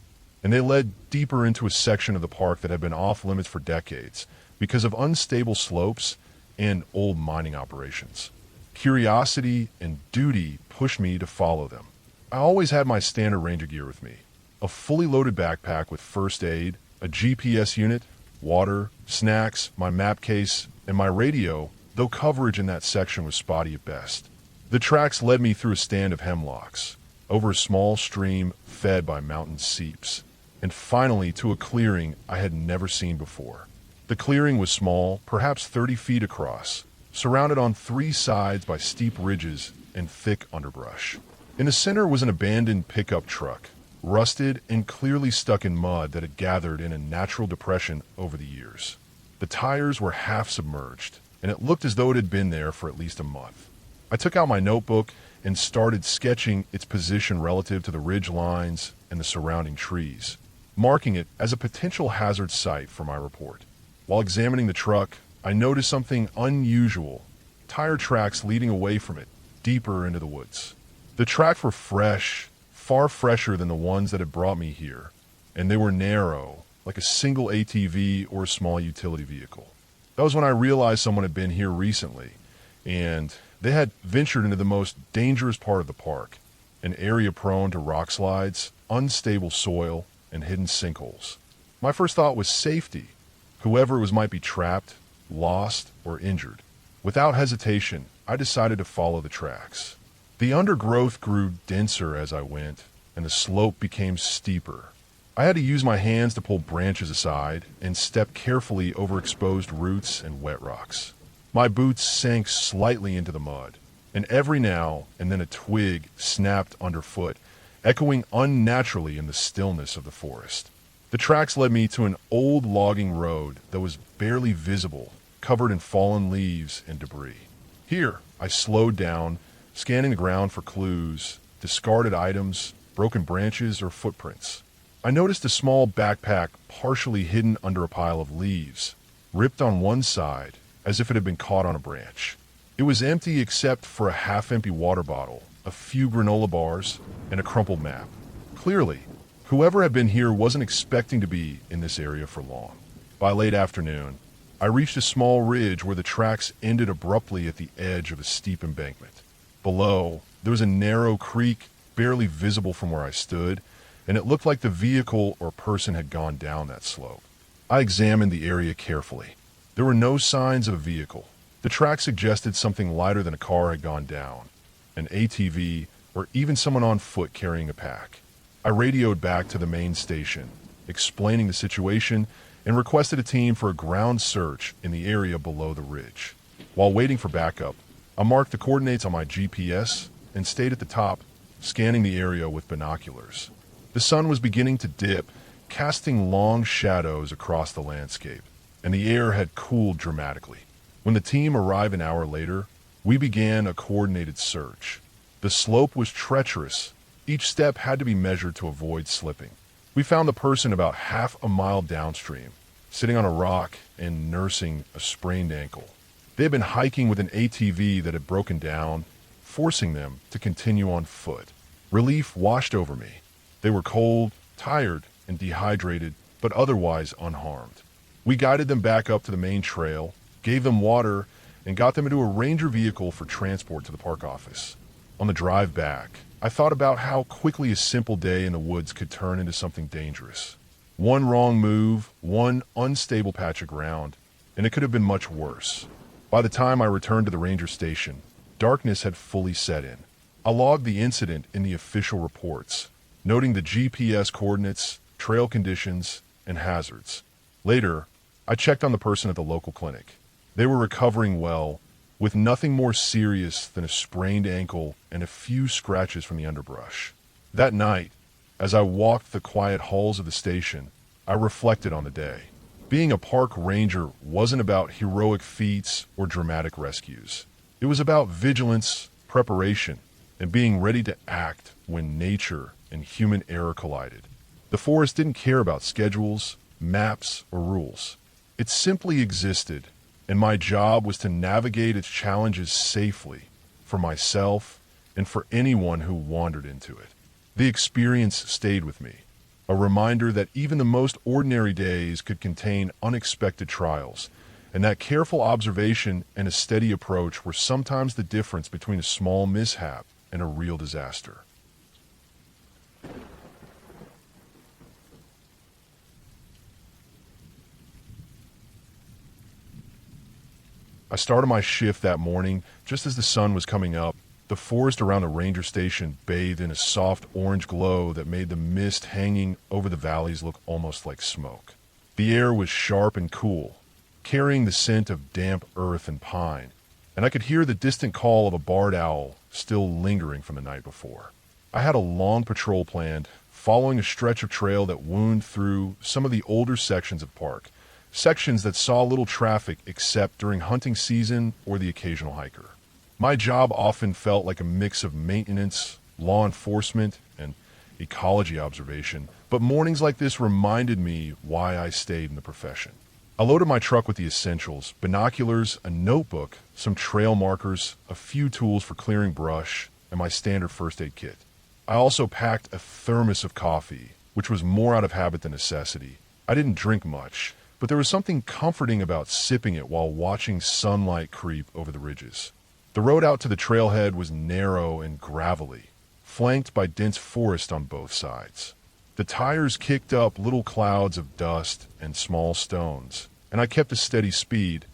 and they led deeper into a section of the park that had been off limits for decades because of unstable slopes and old mining operations. Curiosity and duty pushed me to follow them. I always had my standard ranger gear with me, a fully loaded backpack with first aid, a GPS unit, water, snacks, my map case, and my radio, though coverage in that section was spotty at best. The tracks led me through a stand of hemlocks, over a small stream fed by mountain seeps, and finally to a clearing I had never seen before. The clearing was small, perhaps 30 feet across, surrounded on 3 sides by steep ridges and thick underbrush. In the center was an abandoned pickup truck, rusted and clearly stuck in mud that had gathered in a natural depression over the years. The tires were half submerged, and it looked as though it had been there for at least a month. I took out my notebook and started sketching its position relative to the ridge lines and the surrounding trees, marking it as a potential hazard site for my report. While examining the truck, I noticed something unusual, tire tracks leading away from it, deeper into the woods. The tracks were fresh, far fresher than the ones that had brought me here, and they were narrow, like a single ATV or a small utility vehicle. That was when I realized someone had been here recently, and they had ventured into the most dangerous part of the park, an area prone to rock slides, unstable soil and hidden sinkholes. My first thought was safety. Whoever it was might be trapped, lost, or injured. Without hesitation, I decided to follow the tracks. The undergrowth grew denser as I went, and the slope became steeper. I had to use my hands to pull branches aside and step carefully over exposed roots and wet rocks. My boots sank slightly into the mud, and every now and then a twig snapped underfoot, echoing unnaturally in the stillness of the forest. The tracks led me to an old logging road that was barely visible, covered in fallen leaves and debris. Here, I slowed down, scanning the ground for clues, discarded items, broken branches, or footprints. I noticed a small backpack partially hidden under a pile of leaves, ripped on one side as if it had been caught on a branch. It was empty except for a half-empty water bottle, a few granola bars, and a crumpled map. Clearly, whoever had been here wasn't expecting to be in this area for long. By late afternoon, I reached a small ridge where the tracks ended abruptly at the edge of a steep embankment. Below, there was a narrow creek barely visible from where I stood, and it looked like the vehicle or person had gone down that slope. I examined the area carefully. There were no signs of a vehicle. The tracks suggested something lighter than a car had gone down, an ATV, or even someone on foot carrying a pack. I radioed back to the main station, explaining the situation, and requested a team for a ground search in the area below the ridge. While waiting for backup, I marked the coordinates on my GPS and stayed at the top, scanning the area with binoculars. The sun was beginning to dip, casting long shadows across the landscape, and the air had cooled dramatically. When the team arrived an hour later, we began a coordinated search. The slope was treacherous. Each step had to be measured to avoid slipping. We found the person about half a mile downstream, sitting on a rock and nursing a sprained ankle. They had been hiking with an ATV that had broken down, forcing them to continue on foot. Relief washed over me. They were cold, tired, and dehydrated, but otherwise unharmed. We guided them back up to the main trail, gave them water, and got them into a ranger vehicle for transport to the park office. On the drive back, I thought about how quickly a simple day in the woods could turn into something dangerous. One wrong move, one unstable patch of ground, and it could have been much worse. By the time I returned to the ranger station, darkness had fully set in. I logged the incident in the official reports, noting the GPS coordinates, trail conditions, and hazards. Later, I checked on the person at the local clinic. They were recovering well, with nothing more serious than a sprained ankle and a few scratches from the underbrush. That night, as I walked the quiet halls of the station, I reflected on the day. Being a park ranger wasn't about heroic feats or dramatic rescues. It was about vigilance, preparation, and being ready to act when nature and human error collided. The forest didn't care about schedules, maps, or rules. It simply existed, and my job was to navigate its challenges safely for myself and for anyone who wandered into it. The experience stayed with me, a reminder that even the most ordinary days could contain unexpected trials, and that careful observation and a steady approach were sometimes the difference between a small mishap and a real disaster. I started my shift that morning just as the sun was coming up. The forest around the ranger station bathed in a soft orange glow that made the mist hanging over the valleys look almost like smoke. The air was sharp and cool, carrying the scent of damp earth and pine, and I could hear the distant call of a barred owl still lingering from the night before. I had a long patrol planned, following a stretch of trail that wound through some of the older sections of the park, sections that saw little traffic except during hunting season or the occasional hiker. My job often felt like a mix of maintenance, law enforcement, and ecology observation, but mornings like this reminded me why I stayed in the profession. I loaded my truck with the essentials: binoculars, a notebook, some trail markers, a few tools for clearing brush, and my standard first aid kit. I also packed a thermos of coffee, which was more out of habit than necessity. I didn't drink much, but there was something comforting about sipping it while watching sunlight creep over the ridges. The road out to the trailhead was narrow and gravelly, flanked by dense forest on both sides. The tires kicked up little clouds of dust and small stones, and I kept a steady speed,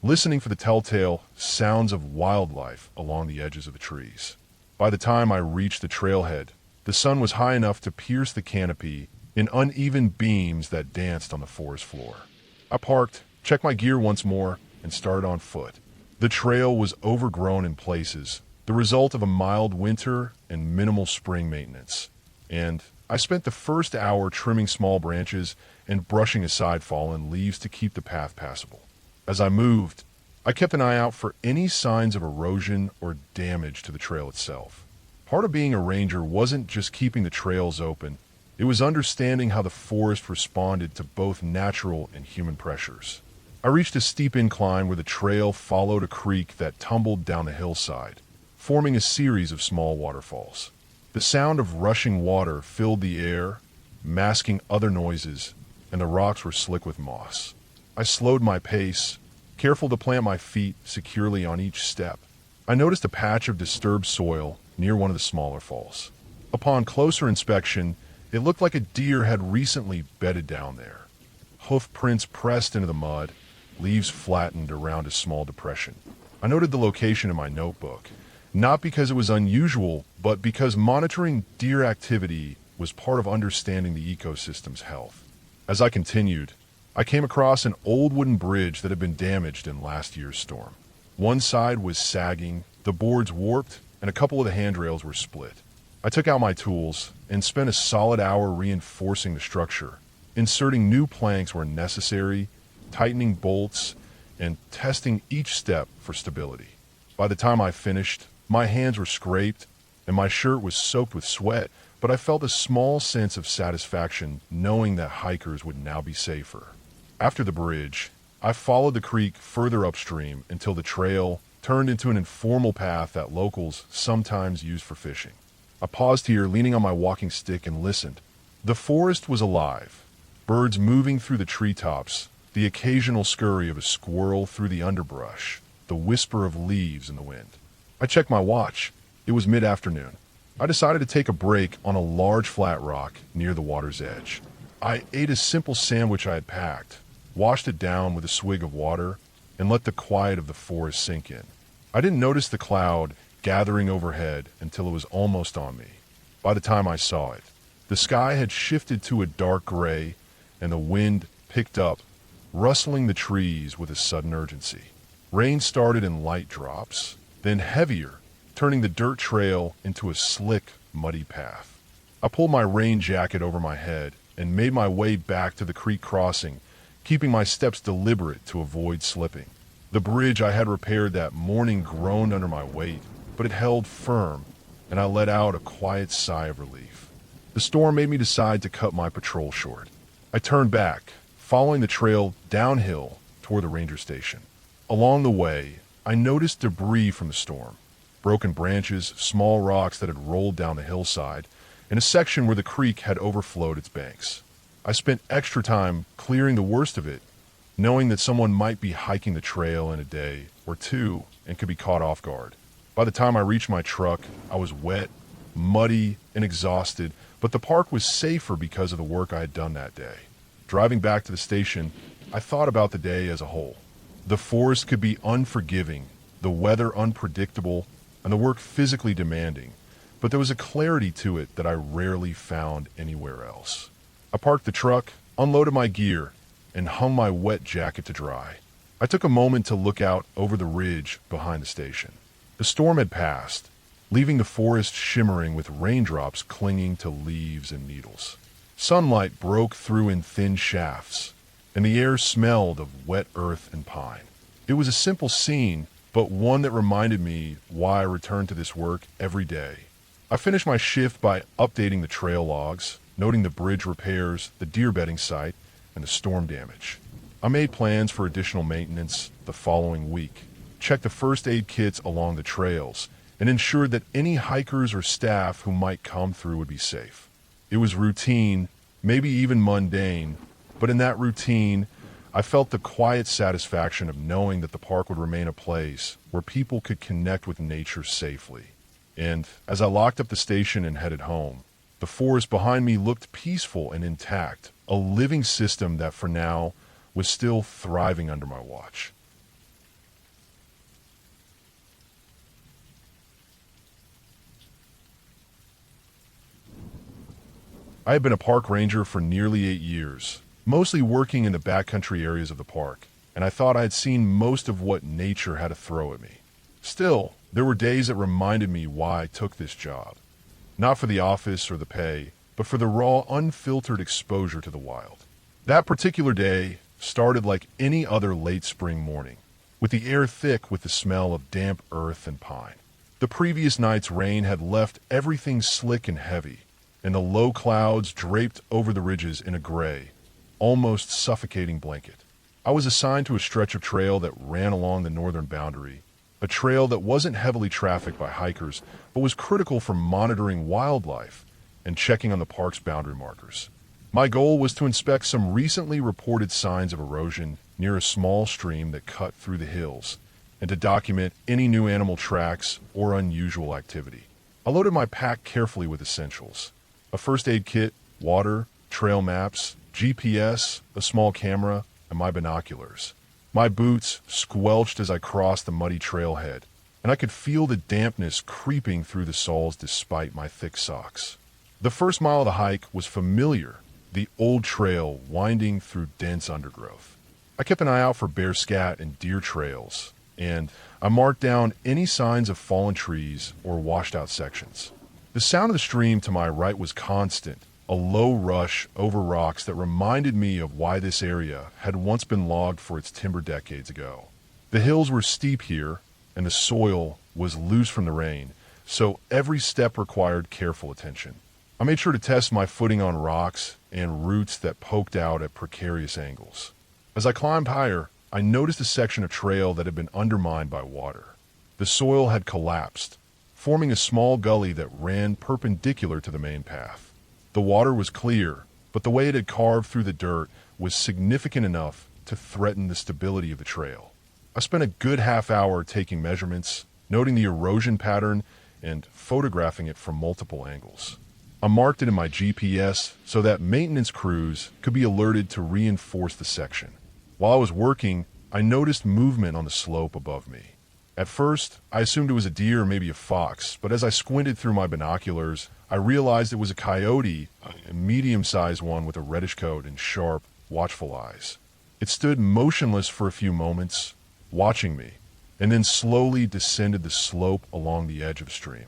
listening for the telltale sounds of wildlife along the edges of the trees. By the time I reached the trailhead, the sun was high enough to pierce the canopy in uneven beams that danced on the forest floor. I parked, checked my gear once more, and started on foot. The trail was overgrown in places, the result of a mild winter and minimal spring maintenance. And I spent the first hour trimming small branches and brushing aside fallen leaves to keep the path passable. As I moved, I kept an eye out for any signs of erosion or damage to the trail itself. Part of being a ranger wasn't just keeping the trails open, it was understanding how the forest responded to both natural and human pressures. I reached a steep incline where the trail followed a creek that tumbled down the hillside, forming a series of small waterfalls. The sound of rushing water filled the air, masking other noises, and the rocks were slick with moss. I slowed my pace, careful to plant my feet securely on each step. I noticed a patch of disturbed soil near one of the smaller falls. Upon closer inspection, it looked like a deer had recently bedded down there. Hoof prints pressed into the mud, leaves flattened around a small depression. I noted the location in my notebook, not because it was unusual, but because monitoring deer activity was part of understanding the ecosystem's health. As I continued, I came across an old wooden bridge that had been damaged in last year's storm. One side was sagging, the boards warped, and a couple of the handrails were split. I took out my tools and spent a solid hour reinforcing the structure, inserting new planks where necessary, tightening bolts, and testing each step for stability. By the time I finished, my hands were scraped and my shirt was soaked with sweat, but I felt a small sense of satisfaction knowing that hikers would now be safer. After the bridge, I followed the creek further upstream until the trail turned into an informal path that locals sometimes use for fishing. I paused here, leaning on my walking stick, and listened. The forest was alive, birds moving through the treetops, the occasional scurry of a squirrel through the underbrush, the whisper of leaves in the wind. I checked my watch. It was mid-afternoon. I decided to take a break on a large flat rock near the water's edge. I ate a simple sandwich I had packed, washed it down with a swig of water, and let the quiet of the forest sink in. I didn't notice the cloud gathering overhead until it was almost on me. By the time I saw it, the sky had shifted to a dark gray, and the wind picked up, rustling the trees with a sudden urgency. Rain started in light drops, then heavier, turning the dirt trail into a slick, muddy path. I pulled my rain jacket over my head and made my way back to the creek crossing, keeping my steps deliberate to avoid slipping. The bridge I had repaired that morning groaned under my weight, but it held firm, and I let out a quiet sigh of relief. The storm made me decide to cut my patrol short. I turned back, following the trail downhill toward the ranger station. Along the way, I noticed debris from the storm, broken branches, small rocks that had rolled down the hillside, and a section where the creek had overflowed its banks. I spent extra time clearing the worst of it, knowing that someone might be hiking the trail in a day or two and could be caught off guard. By the time I reached my truck, I was wet, muddy, and exhausted, but the park was safer because of the work I had done that day. Driving back to the station, I thought about the day as a whole. The forest could be unforgiving, the weather unpredictable, and the work physically demanding, but there was a clarity to it that I rarely found anywhere else. I parked the truck, unloaded my gear, and hung my wet jacket to dry. I took a moment to look out over the ridge behind the station. The storm had passed, leaving the forest shimmering with raindrops clinging to leaves and needles. Sunlight broke through in thin shafts, and the air smelled of wet earth and pine. It was a simple scene, but one that reminded me why I returned to this work every day. I finished my shift by updating the trail logs, noting the bridge repairs, the deer bedding site, and the storm damage. I made plans for additional maintenance the following week, checked the first aid kits along the trails, and ensured that any hikers or staff who might come through would be safe. It was routine, maybe even mundane, but in that routine, I felt the quiet satisfaction of knowing that the park would remain a place where people could connect with nature safely. And as I locked up the station and headed home, The forest behind me looked peaceful and intact, a living system that for now was still thriving under my watch. I had been a park ranger for nearly 8 years, mostly working in the backcountry areas of the park, and I thought I had seen most of what nature had to throw at me. Still, there were days that reminded me why I took this job. Not for the office or the pay, but for the raw, unfiltered exposure to the wild. That particular day started like any other late spring morning, with the air thick with the smell of damp earth and pine. The previous night's rain had left everything slick and heavy, and the low clouds draped over the ridges in a gray, almost suffocating blanket. I was assigned to a stretch of trail that ran along the northern boundary, a trail that wasn't heavily trafficked by hikers, but was critical for monitoring wildlife and checking on the park's boundary markers. My goal was to inspect some recently reported signs of erosion near a small stream that cut through the hills, and to document any new animal tracks or unusual activity. I loaded my pack carefully with essentials: a first aid kit, water, trail maps, GPS, a small camera, and my binoculars. My boots squelched as I crossed the muddy trailhead, and I could feel the dampness creeping through the soles despite my thick socks. The first mile of the hike was familiar, the old trail winding through dense undergrowth. I kept an eye out for bear scat and deer trails, and I marked down any signs of fallen trees or washed out sections. The sound of the stream to my right was constant, a low rush over rocks that reminded me of why this area had once been logged for its timber decades ago. The hills were steep here, and the soil was loose from the rain, so every step required careful attention. I made sure to test my footing on rocks and roots that poked out at precarious angles. As I climbed higher, I noticed a section of trail that had been undermined by water. The soil had collapsed, forming a small gully that ran perpendicular to the main path. The water was clear, but the way it had carved through the dirt was significant enough to threaten the stability of the trail. I spent a good half hour taking measurements, noting the erosion pattern, and photographing it from multiple angles. I marked it in my GPS so that maintenance crews could be alerted to reinforce the section. While I was working, I noticed movement on the slope above me. At first, I assumed it was a deer or maybe a fox, but as I squinted through my binoculars, I realized it was a coyote, a medium-sized one with a reddish coat and sharp, watchful eyes. It stood motionless for a few moments, watching me, and then slowly descended the slope along the edge of the stream.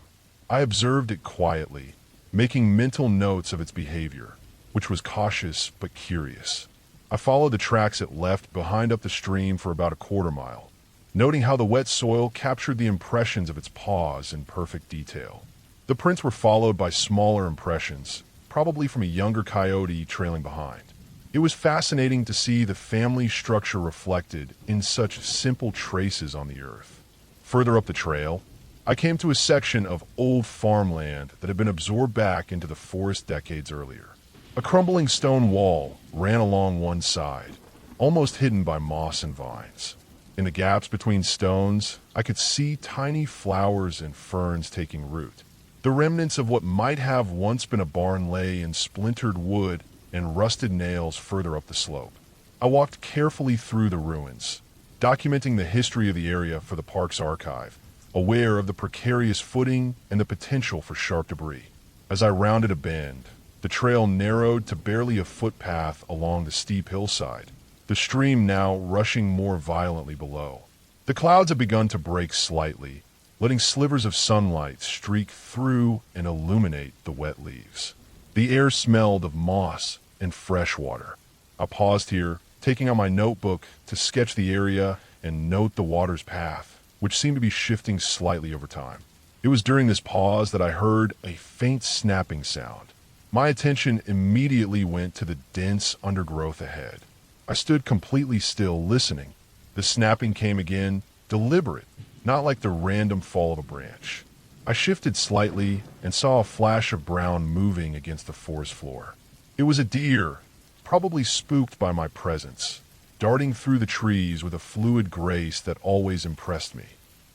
I observed it quietly, making mental notes of its behavior, which was cautious but curious. I followed the tracks it left behind up the stream for about a quarter mile, noting how the wet soil captured the impressions of its paws in perfect detail. The prints were followed by smaller impressions, probably from a younger coyote trailing behind. It was fascinating to see the family structure reflected in such simple traces on the earth. Further up the trail, I came to a section of old farmland that had been absorbed back into the forest decades earlier. A crumbling stone wall ran along one side, almost hidden by moss and vines. In the gaps between stones, I could see tiny flowers and ferns taking root. The remnants of what might have once been a barn lay in splintered wood and rusted nails further up the slope. I walked carefully through the ruins, documenting the history of the area for the park's archive, aware of the precarious footing and the potential for sharp debris. As I rounded a bend, the trail narrowed to barely a footpath along the steep hillside, the stream now rushing more violently below. The clouds had begun to break slightly, letting slivers of sunlight streak through and illuminate the wet leaves. The air smelled of moss and fresh water. I paused here, taking out my notebook to sketch the area and note the water's path, which seemed to be shifting slightly over time. It was during this pause that I heard a faint snapping sound. My attention immediately went to the dense undergrowth ahead. I stood completely still, listening. The snapping came again, deliberate, not like the random fall of a branch. I shifted slightly and saw a flash of brown moving against the forest floor. It was a deer, probably spooked by my presence, darting through the trees with a fluid grace that always impressed me.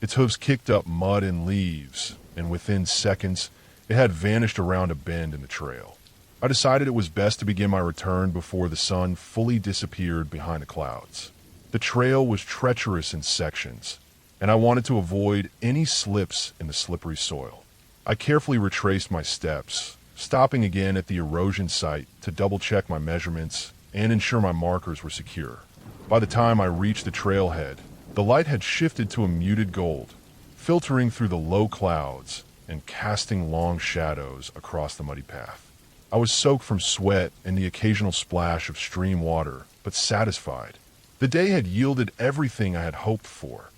Its hooves kicked up mud and leaves, and within seconds, It had vanished around a bend in the trail. I decided it was best to begin my return before the sun fully disappeared behind the clouds. The trail was treacherous in sections, and I wanted to avoid any slips in the slippery soil. I carefully retraced my steps, stopping again at the erosion site to double-check my measurements and ensure my markers were secure. By the time I reached the trailhead, the light had shifted to a muted gold, filtering through the low clouds and casting long shadows across the muddy path. I was soaked from sweat and the occasional splash of stream water, but satisfied. The day had yielded everything I had hoped for.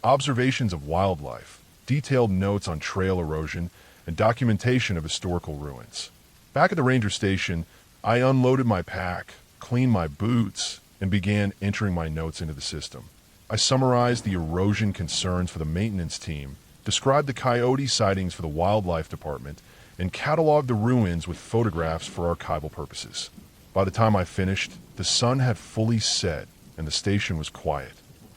Observations of wildlife, detailed notes on trail erosion, and documentation of historical ruins. Back at the ranger station, I unloaded my pack, cleaned my boots, and began entering my notes into the system. I summarized the erosion concerns for the maintenance team, described the coyote sightings for the wildlife department, and cataloged the ruins with photographs for archival purposes. By the time I finished, the sun had fully set and the station was quiet.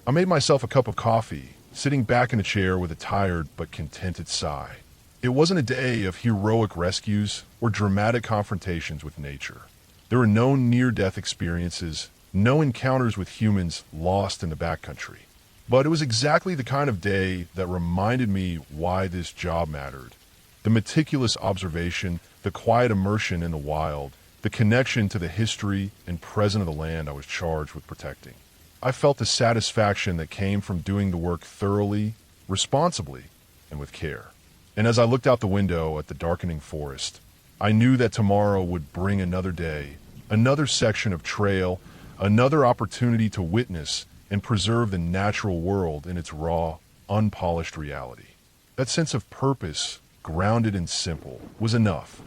I made myself a cup of coffee, sitting back in a chair with a tired but contented sigh. It wasn't a day of heroic rescues or dramatic confrontations with nature. There were no near-death experiences, no encounters with humans lost in the backcountry. But it was exactly the kind of day that reminded me why this job mattered. The meticulous observation, the quiet immersion in the wild, the connection to the history and present of the land I was charged with protecting. I felt the satisfaction that came from doing the work thoroughly, responsibly, and with care. And as I looked out the window at the darkening forest, I knew that tomorrow would bring another day, another section of trail, another opportunity to witness and preserve the natural world in its raw, unpolished reality. That sense of purpose, grounded and simple, was enough.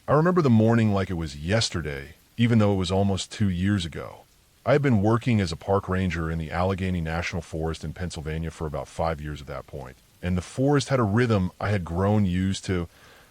I remember the morning like it was yesterday, even though it was almost 2 years ago. I had been working as a park ranger in the Allegheny National Forest in Pennsylvania for about 5 years at that point, and the forest had a rhythm I had grown used to.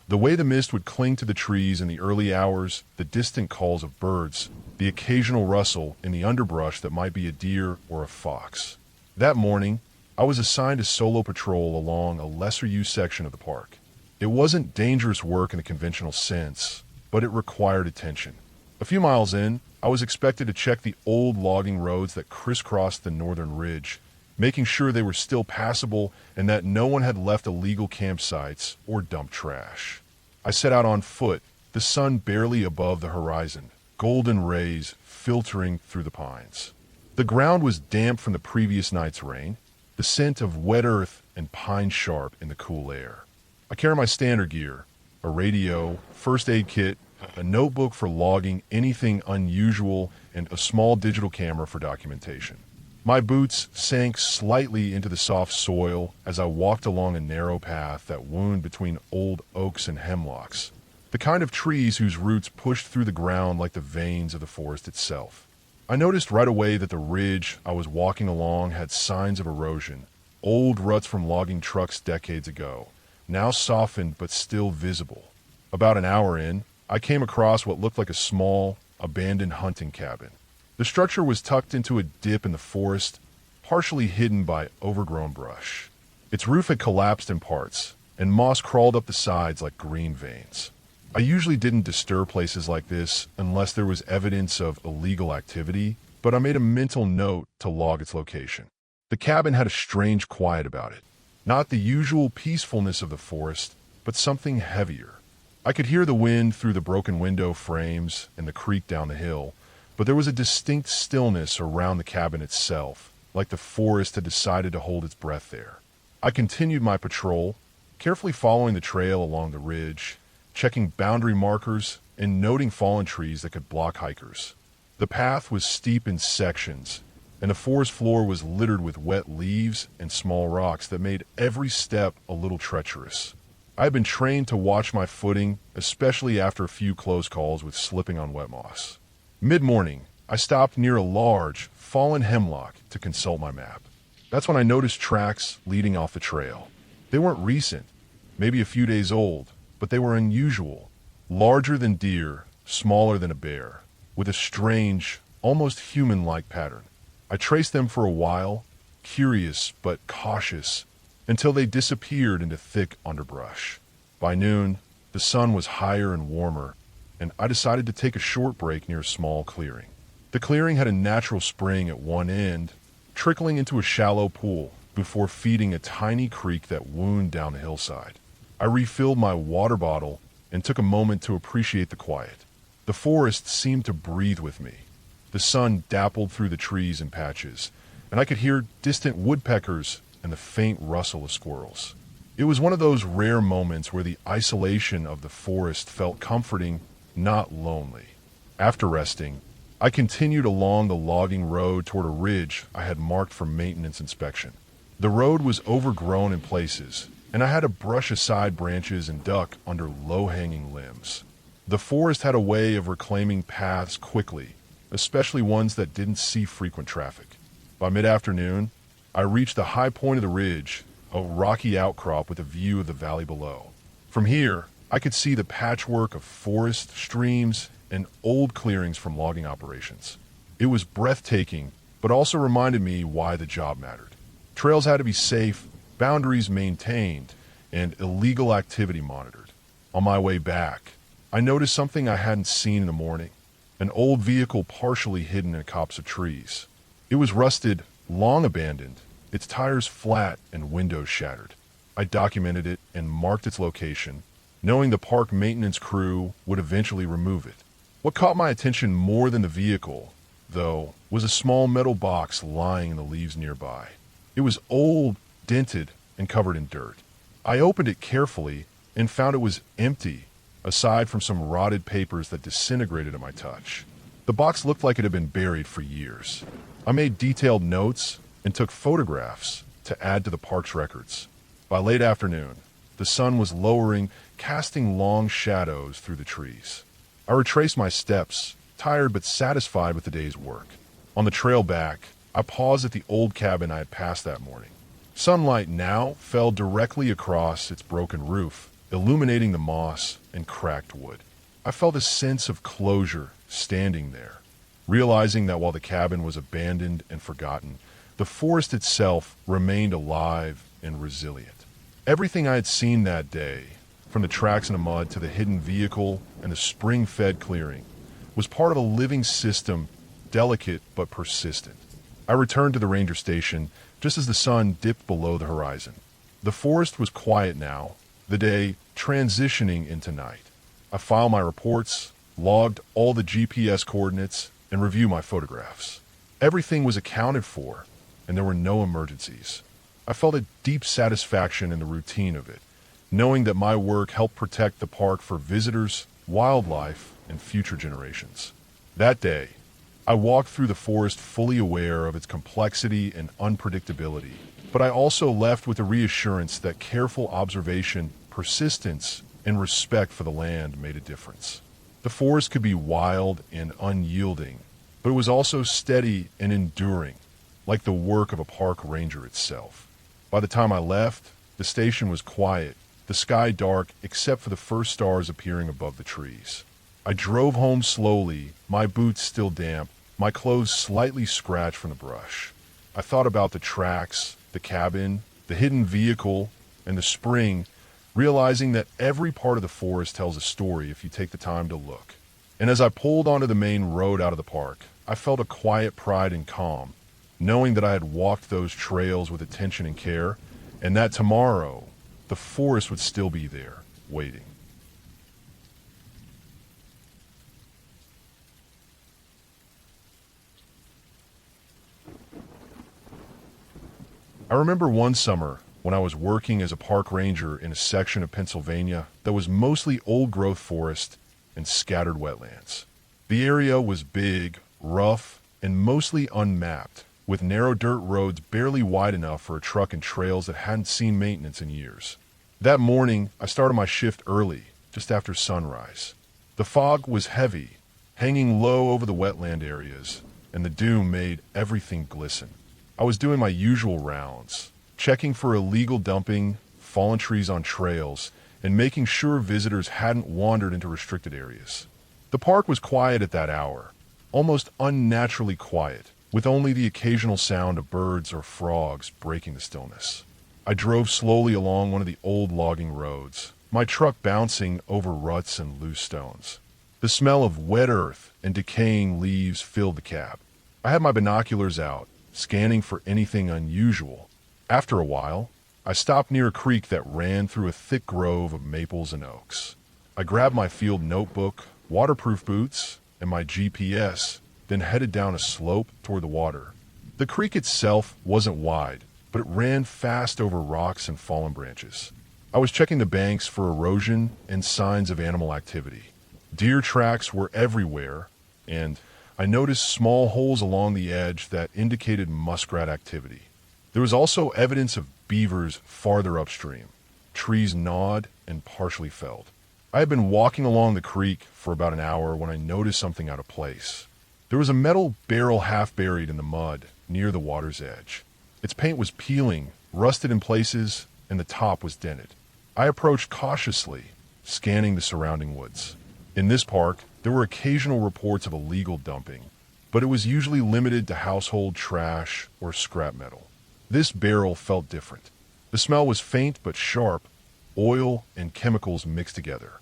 The way the mist would cling to the trees in the early hours, the distant calls of birds, the occasional rustle in the underbrush that might be a deer or a fox. That morning, I was assigned a solo patrol along a lesser-used section of the park. It wasn't dangerous work in the conventional sense, but it required attention. A few miles in, I was expected to check the old logging roads that crisscrossed the northern ridge, making sure they were still passable and that no one had left illegal campsites or dumped trash. I set out on foot, the sun barely above the horizon, golden rays filtering through the pines. The ground was damp from the previous night's rain, the scent of wet earth and pine sharp in the cool air. I carry my standard gear, a radio, first aid kit, a notebook for logging anything unusual, and a small digital camera for documentation. My boots sank slightly into the soft soil as I walked along a narrow path that wound between old oaks and hemlocks, the kind of trees whose roots pushed through the ground like the veins of the forest itself. I noticed right away that the ridge I was walking along had signs of erosion, old ruts from logging trucks decades ago, now softened but still visible. About an hour in, I came across what looked like a small, abandoned hunting cabin. The structure was tucked into a dip in the forest, partially hidden by overgrown brush. Its roof had collapsed in parts, and moss crawled up the sides like green veins. I usually didn't disturb places like this unless there was evidence of illegal activity, but I made a mental note to log its location. The cabin had a strange quiet about it. Not the usual peacefulness of the forest, but something heavier. I could hear the wind through the broken window frames and the creak down the hill, but there was a distinct stillness around the cabin itself, like the forest had decided to hold its breath there. I continued my patrol, carefully following the trail along the ridge, checking boundary markers and noting fallen trees that could block hikers. The path was steep in sections, and the forest floor was littered with wet leaves and small rocks that made every step a little treacherous. I had been trained to watch my footing, especially after a few close calls with slipping on wet moss. Mid-morning, I stopped near a large, fallen hemlock to consult my map. That's when I noticed tracks leading off the trail. They weren't recent, maybe a few days old, but they were unusual, larger than deer, smaller than a bear, with a strange, almost human-like pattern. I traced them for a while, curious but cautious, until they disappeared into thick underbrush. By noon, the sun was higher and warmer, and I decided to take a short break near a small clearing. The clearing had a natural spring at one end, trickling into a shallow pool before feeding a tiny creek that wound down the hillside. I refilled my water bottle and took a moment to appreciate the quiet. The forest seemed to breathe with me. The sun dappled through the trees in patches, and I could hear distant woodpeckers and the faint rustle of squirrels. It was one of those rare moments where the isolation of the forest felt comforting, not lonely. After resting, I continued along the logging road toward a ridge I had marked for maintenance inspection. The road was overgrown in places, and I had to brush aside branches and duck under low-hanging limbs. The forest had a way of reclaiming paths quickly, especially ones that didn't see frequent traffic. By mid-afternoon, I reached the high point of the ridge, a rocky outcrop with a view of the valley below. From here, I could see the patchwork of forest, streams, and old clearings from logging operations. It was breathtaking, but also reminded me why the job mattered. Trails had to be safe, boundaries maintained, and illegal activity monitored. On my way back, I noticed something I hadn't seen in the morning: an old vehicle partially hidden in a copse of trees. It was rusted, long abandoned, its tires flat and windows shattered. I documented it and marked its location, knowing the park maintenance crew would eventually remove it. What caught my attention more than the vehicle, though, was a small metal box lying in the leaves nearby. It was old, dented, and covered in dirt. I opened it carefully and found it was empty, aside from some rotted papers that disintegrated at my touch. The box looked like it had been buried for years. I made detailed notes and took photographs to add to the park's records. By late afternoon, the sun was lowering, casting long shadows through the trees. I retraced my steps, tired but satisfied with the day's work. On the trail back, I paused at the old cabin I had passed that morning. Sunlight now fell directly across its broken roof, illuminating the moss and cracked wood. I felt a sense of closure standing there, realizing that while the cabin was abandoned and forgotten, the forest itself remained alive and resilient. Everything I had seen that day, from the tracks in the mud to the hidden vehicle and the spring-fed clearing, was part of a living system, delicate but persistent. I returned to the ranger station just as the sun dipped below the horizon. The forest was quiet now, the day transitioning into night. I filed my reports, logged all the GPS coordinates, and reviewed my photographs. Everything was accounted for, and there were no emergencies. I felt a deep satisfaction in the routine of it, knowing that my work helped protect the park for visitors, wildlife, and future generations. That day, I walked through the forest fully aware of its complexity and unpredictability, but I also left with a reassurance that careful observation, persistence, and respect for the land made a difference. The forest could be wild and unyielding, but it was also steady and enduring, like the work of a park ranger itself. By the time I left, the station was quiet, the sky dark except for the first stars appearing above the trees. I drove home slowly, my boots still damp, my clothes slightly scratched from the brush. I thought about the tracks, the cabin, the hidden vehicle, and the spring, realizing that every part of the forest tells a story if you take the time to look. And as I pulled onto the main road out of the park, I felt a quiet pride and calm, knowing that I had walked those trails with attention and care, and that tomorrow, the forest would still be there, waiting. I remember one summer when I was working as a park ranger in a section of Pennsylvania that was mostly old-growth forest and scattered wetlands. The area was big, rough, and mostly unmapped, with narrow dirt roads barely wide enough for a truck and trails that hadn't seen maintenance in years. That morning, I started my shift early, just after sunrise. The fog was heavy, hanging low over the wetland areas, and the dew made everything glisten. I was doing my usual rounds, checking for illegal dumping, fallen trees on trails, and making sure visitors hadn't wandered into restricted areas. The park was quiet at that hour, almost unnaturally quiet, with only the occasional sound of birds or frogs breaking the stillness. I drove slowly along one of the old logging roads, my truck bouncing over ruts and loose stones. The smell of wet earth and decaying leaves filled the cab. I had my binoculars out, scanning for anything unusual. After a while, I stopped near a creek that ran through a thick grove of maples and oaks. I grabbed my field notebook, waterproof boots, and my GPS, then headed down a slope toward the water. The creek itself wasn't wide, but it ran fast over rocks and fallen branches. I was checking the banks for erosion and signs of animal activity. Deer tracks were everywhere, and I noticed small holes along the edge that indicated muskrat activity. There was also evidence of beavers farther upstream. Trees gnawed and partially felled. I had been walking along the creek for about an hour when I noticed something out of place. There was a metal barrel half buried in the mud near the water's edge. Its paint was peeling, rusted in places, and the top was dented. I approached cautiously, scanning the surrounding woods. In this park, there were occasional reports of illegal dumping, but it was usually limited to household trash or scrap metal. This barrel felt different. The smell was faint but sharp, oil and chemicals mixed together.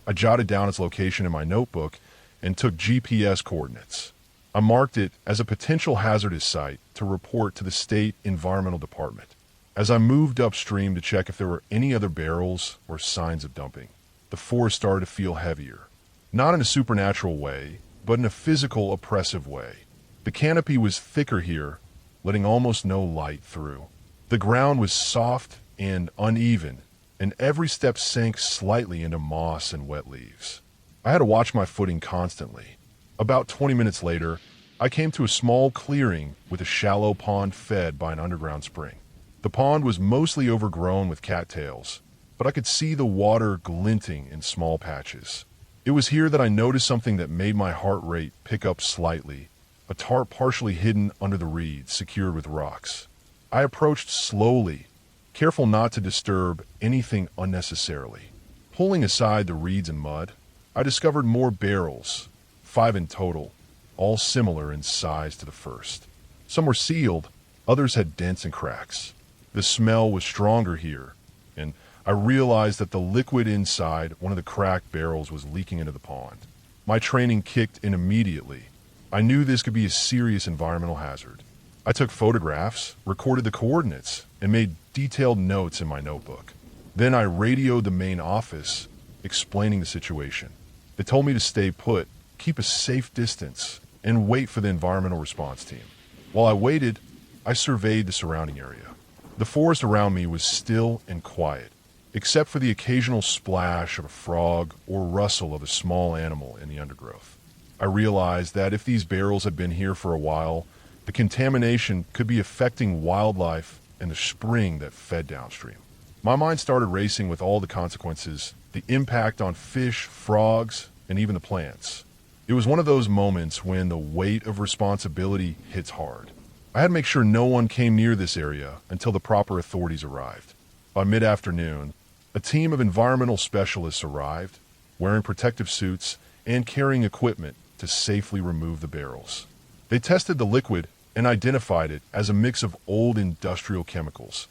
I jotted down its location in my notebook and took GPS coordinates. I marked it as a potential hazardous site to report to the state environmental department. As I moved upstream to check if there were any other barrels or signs of dumping, the forest started to feel heavier. Not in a supernatural way, but in a physical, oppressive way. The canopy was thicker here, letting almost no light through. The ground was soft and uneven, and every step sank slightly into moss and wet leaves. I had to watch my footing constantly. About 20 minutes later, I came to a small clearing with a shallow pond fed by an underground spring. The pond was mostly overgrown with cattails, but I could see the water glinting in small patches. It was here that I noticed something that made my heart rate pick up slightly, a tarp partially hidden under the reeds, secured with rocks. I approached slowly, careful not to disturb anything unnecessarily. Pulling aside the reeds and mud, I discovered more barrels, 5 in total, all similar in size to the first. Some were sealed, others had dents and cracks. The smell was stronger here, and I realized that the liquid inside one of the cracked barrels was leaking into the pond. My training kicked in immediately. I knew this could be a serious environmental hazard. I took photographs, recorded the coordinates, and made detailed notes in my notebook. Then I radioed the main office, explaining the situation. They told me to stay put, keep a safe distance, and wait for the environmental response team. While I waited, I surveyed the surrounding area. The forest around me was still and quiet, except for the occasional splash of a frog or rustle of a small animal in the undergrowth. I realized that if these barrels had been here for a while, the contamination could be affecting wildlife and the spring that fed downstream. My mind started racing with all the consequences, the impact on fish, frogs, and even the plants. It was one of those moments when the weight of responsibility hits hard. I had to make sure no one came near this area until the proper authorities arrived. By mid-afternoon, a team of environmental specialists arrived, wearing protective suits and carrying equipment to safely remove the barrels. They tested the liquid and identified it as a mix of old industrial chemicals,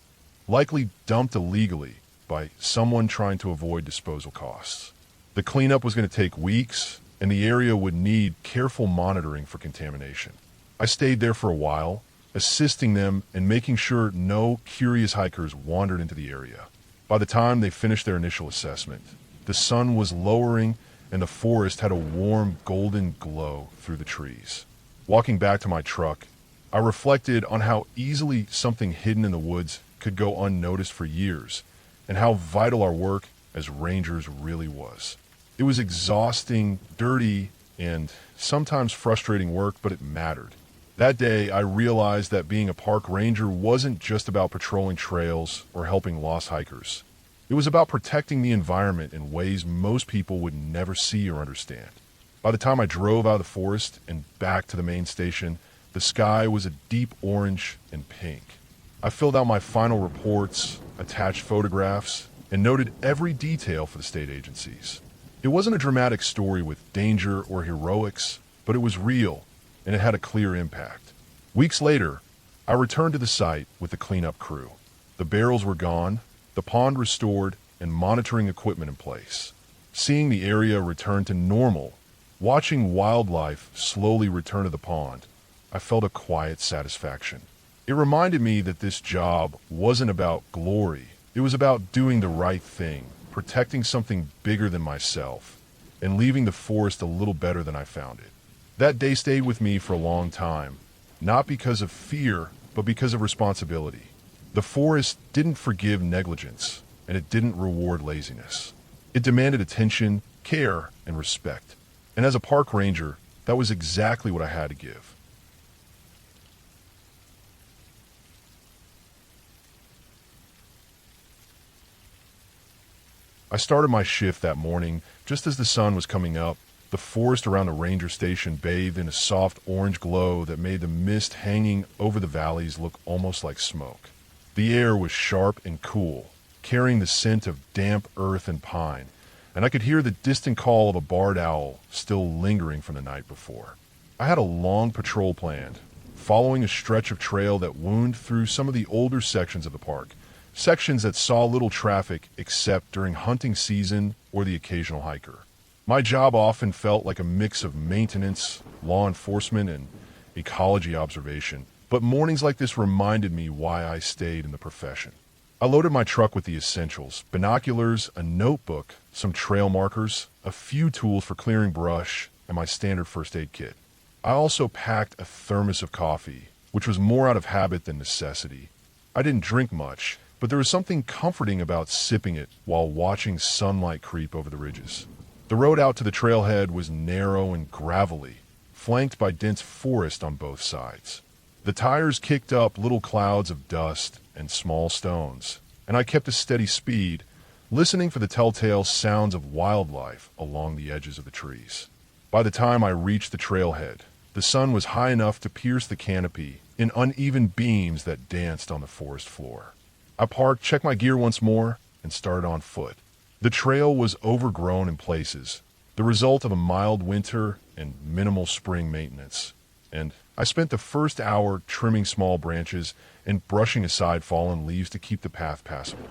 likely dumped illegally by someone trying to avoid disposal costs. The cleanup was going to take weeks, and the area would need careful monitoring for contamination. I stayed there for a while, assisting them and making sure no curious hikers wandered into the area. By the time they finished their initial assessment, the sun was lowering and the forest had a warm golden glow through the trees. Walking back to my truck, I reflected on how easily something hidden in the woods could go unnoticed for years, and how vital our work as rangers really was. It was exhausting, dirty, and sometimes frustrating work, but it mattered. That day, I realized that being a park ranger wasn't just about patrolling trails or helping lost hikers. It was about protecting the environment in ways most people would never see or understand. By the time I drove out of the forest and back to the main station, the sky was a deep orange and pink. I filled out my final reports, attached photographs, and noted every detail for the state agencies. It wasn't a dramatic story with danger or heroics, but it was real, and it had a clear impact. Weeks later, I returned to the site with the cleanup crew. The barrels were gone, the pond restored, and monitoring equipment in place. Seeing the area return to normal, watching wildlife slowly return to the pond, I felt a quiet satisfaction. It reminded me that this job wasn't about glory. It was about doing the right thing, protecting something bigger than myself, and leaving the forest a little better than I found it. That day stayed with me for a long time, not because of fear, but because of responsibility. The forest didn't forgive negligence, and it didn't reward laziness. It demanded attention, care, and respect. And as a park ranger, that was exactly what I had to give. I started my shift that morning just as the sun was coming up. The forest around the ranger station bathed in a soft orange glow that made the mist hanging over the valleys look almost like smoke. The air was sharp and cool, carrying the scent of damp earth and pine, and I could hear the distant call of a barred owl still lingering from the night before. I had a long patrol planned, following a stretch of trail that wound through some of the older sections of the park, sections that saw little traffic except during hunting season or the occasional hiker. My job often felt like a mix of maintenance, law enforcement, and ecology observation, but mornings like this reminded me why I stayed in the profession. I loaded my truck with the essentials: binoculars, a notebook, some trail markers, a few tools for clearing brush, and my standard first aid kit. I also packed a thermos of coffee, which was more out of habit than necessity. I didn't drink much, but there was something comforting about sipping it while watching sunlight creep over the ridges. The road out to the trailhead was narrow and gravelly, flanked by dense forest on both sides. The tires kicked up little clouds of dust and small stones, and I kept a steady speed, listening for the telltale sounds of wildlife along the edges of the trees. By the time I reached the trailhead, the sun was high enough to pierce the canopy in uneven beams that danced on the forest floor. I parked, checked my gear once more, and started on foot. The trail was overgrown in places, the result of a mild winter and minimal spring maintenance, and I spent the first hour trimming small branches and brushing aside fallen leaves to keep the path passable.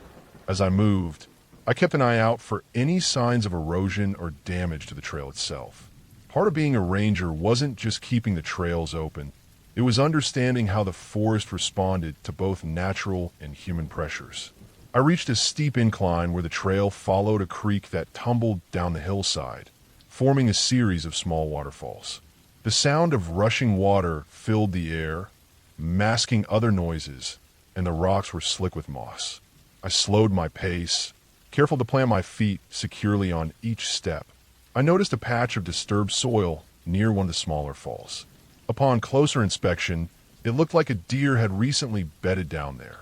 As I moved, I kept an eye out for any signs of erosion or damage to the trail itself. Part of being a ranger wasn't just keeping the trails open, it was understanding how the forest responded to both natural and human pressures. I reached a steep incline where the trail followed a creek that tumbled down the hillside, forming a series of small waterfalls. The sound of rushing water filled the air, masking other noises, and the rocks were slick with moss. I slowed my pace, careful to plant my feet securely on each step. I noticed a patch of disturbed soil near one of the smaller falls. Upon closer inspection, it looked like a deer had recently bedded down there.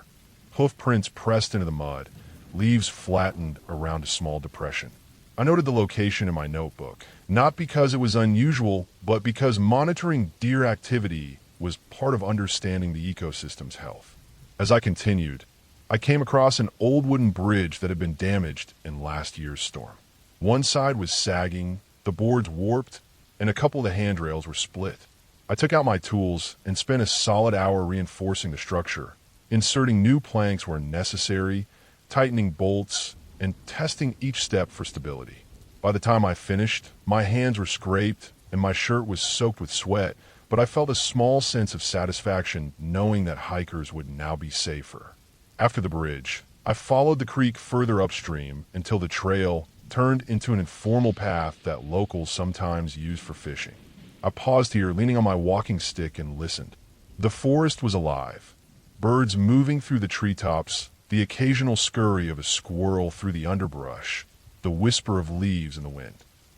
Hoof prints pressed into the mud, leaves flattened around a small depression. I noted the location in my notebook, not because it was unusual, but because monitoring deer activity was part of understanding the ecosystem's health. As I continued, I came across an old wooden bridge that had been damaged in last year's storm. One side was sagging, the boards warped, and a couple of the handrails were split. I took out my tools and spent a solid hour reinforcing the structure, inserting new planks where necessary, tightening bolts, and testing each step for stability. By the time I finished, my hands were scraped and my shirt was soaked with sweat, but I felt a small sense of satisfaction knowing that hikers would now be safer. After the bridge, I followed the creek further upstream until the trail turned into an informal path that locals sometimes use for fishing. I paused here, leaning on my walking stick, and listened. The forest was alive. Birds moving through the treetops, the occasional scurry of a squirrel through the underbrush, the whisper of leaves in the wind.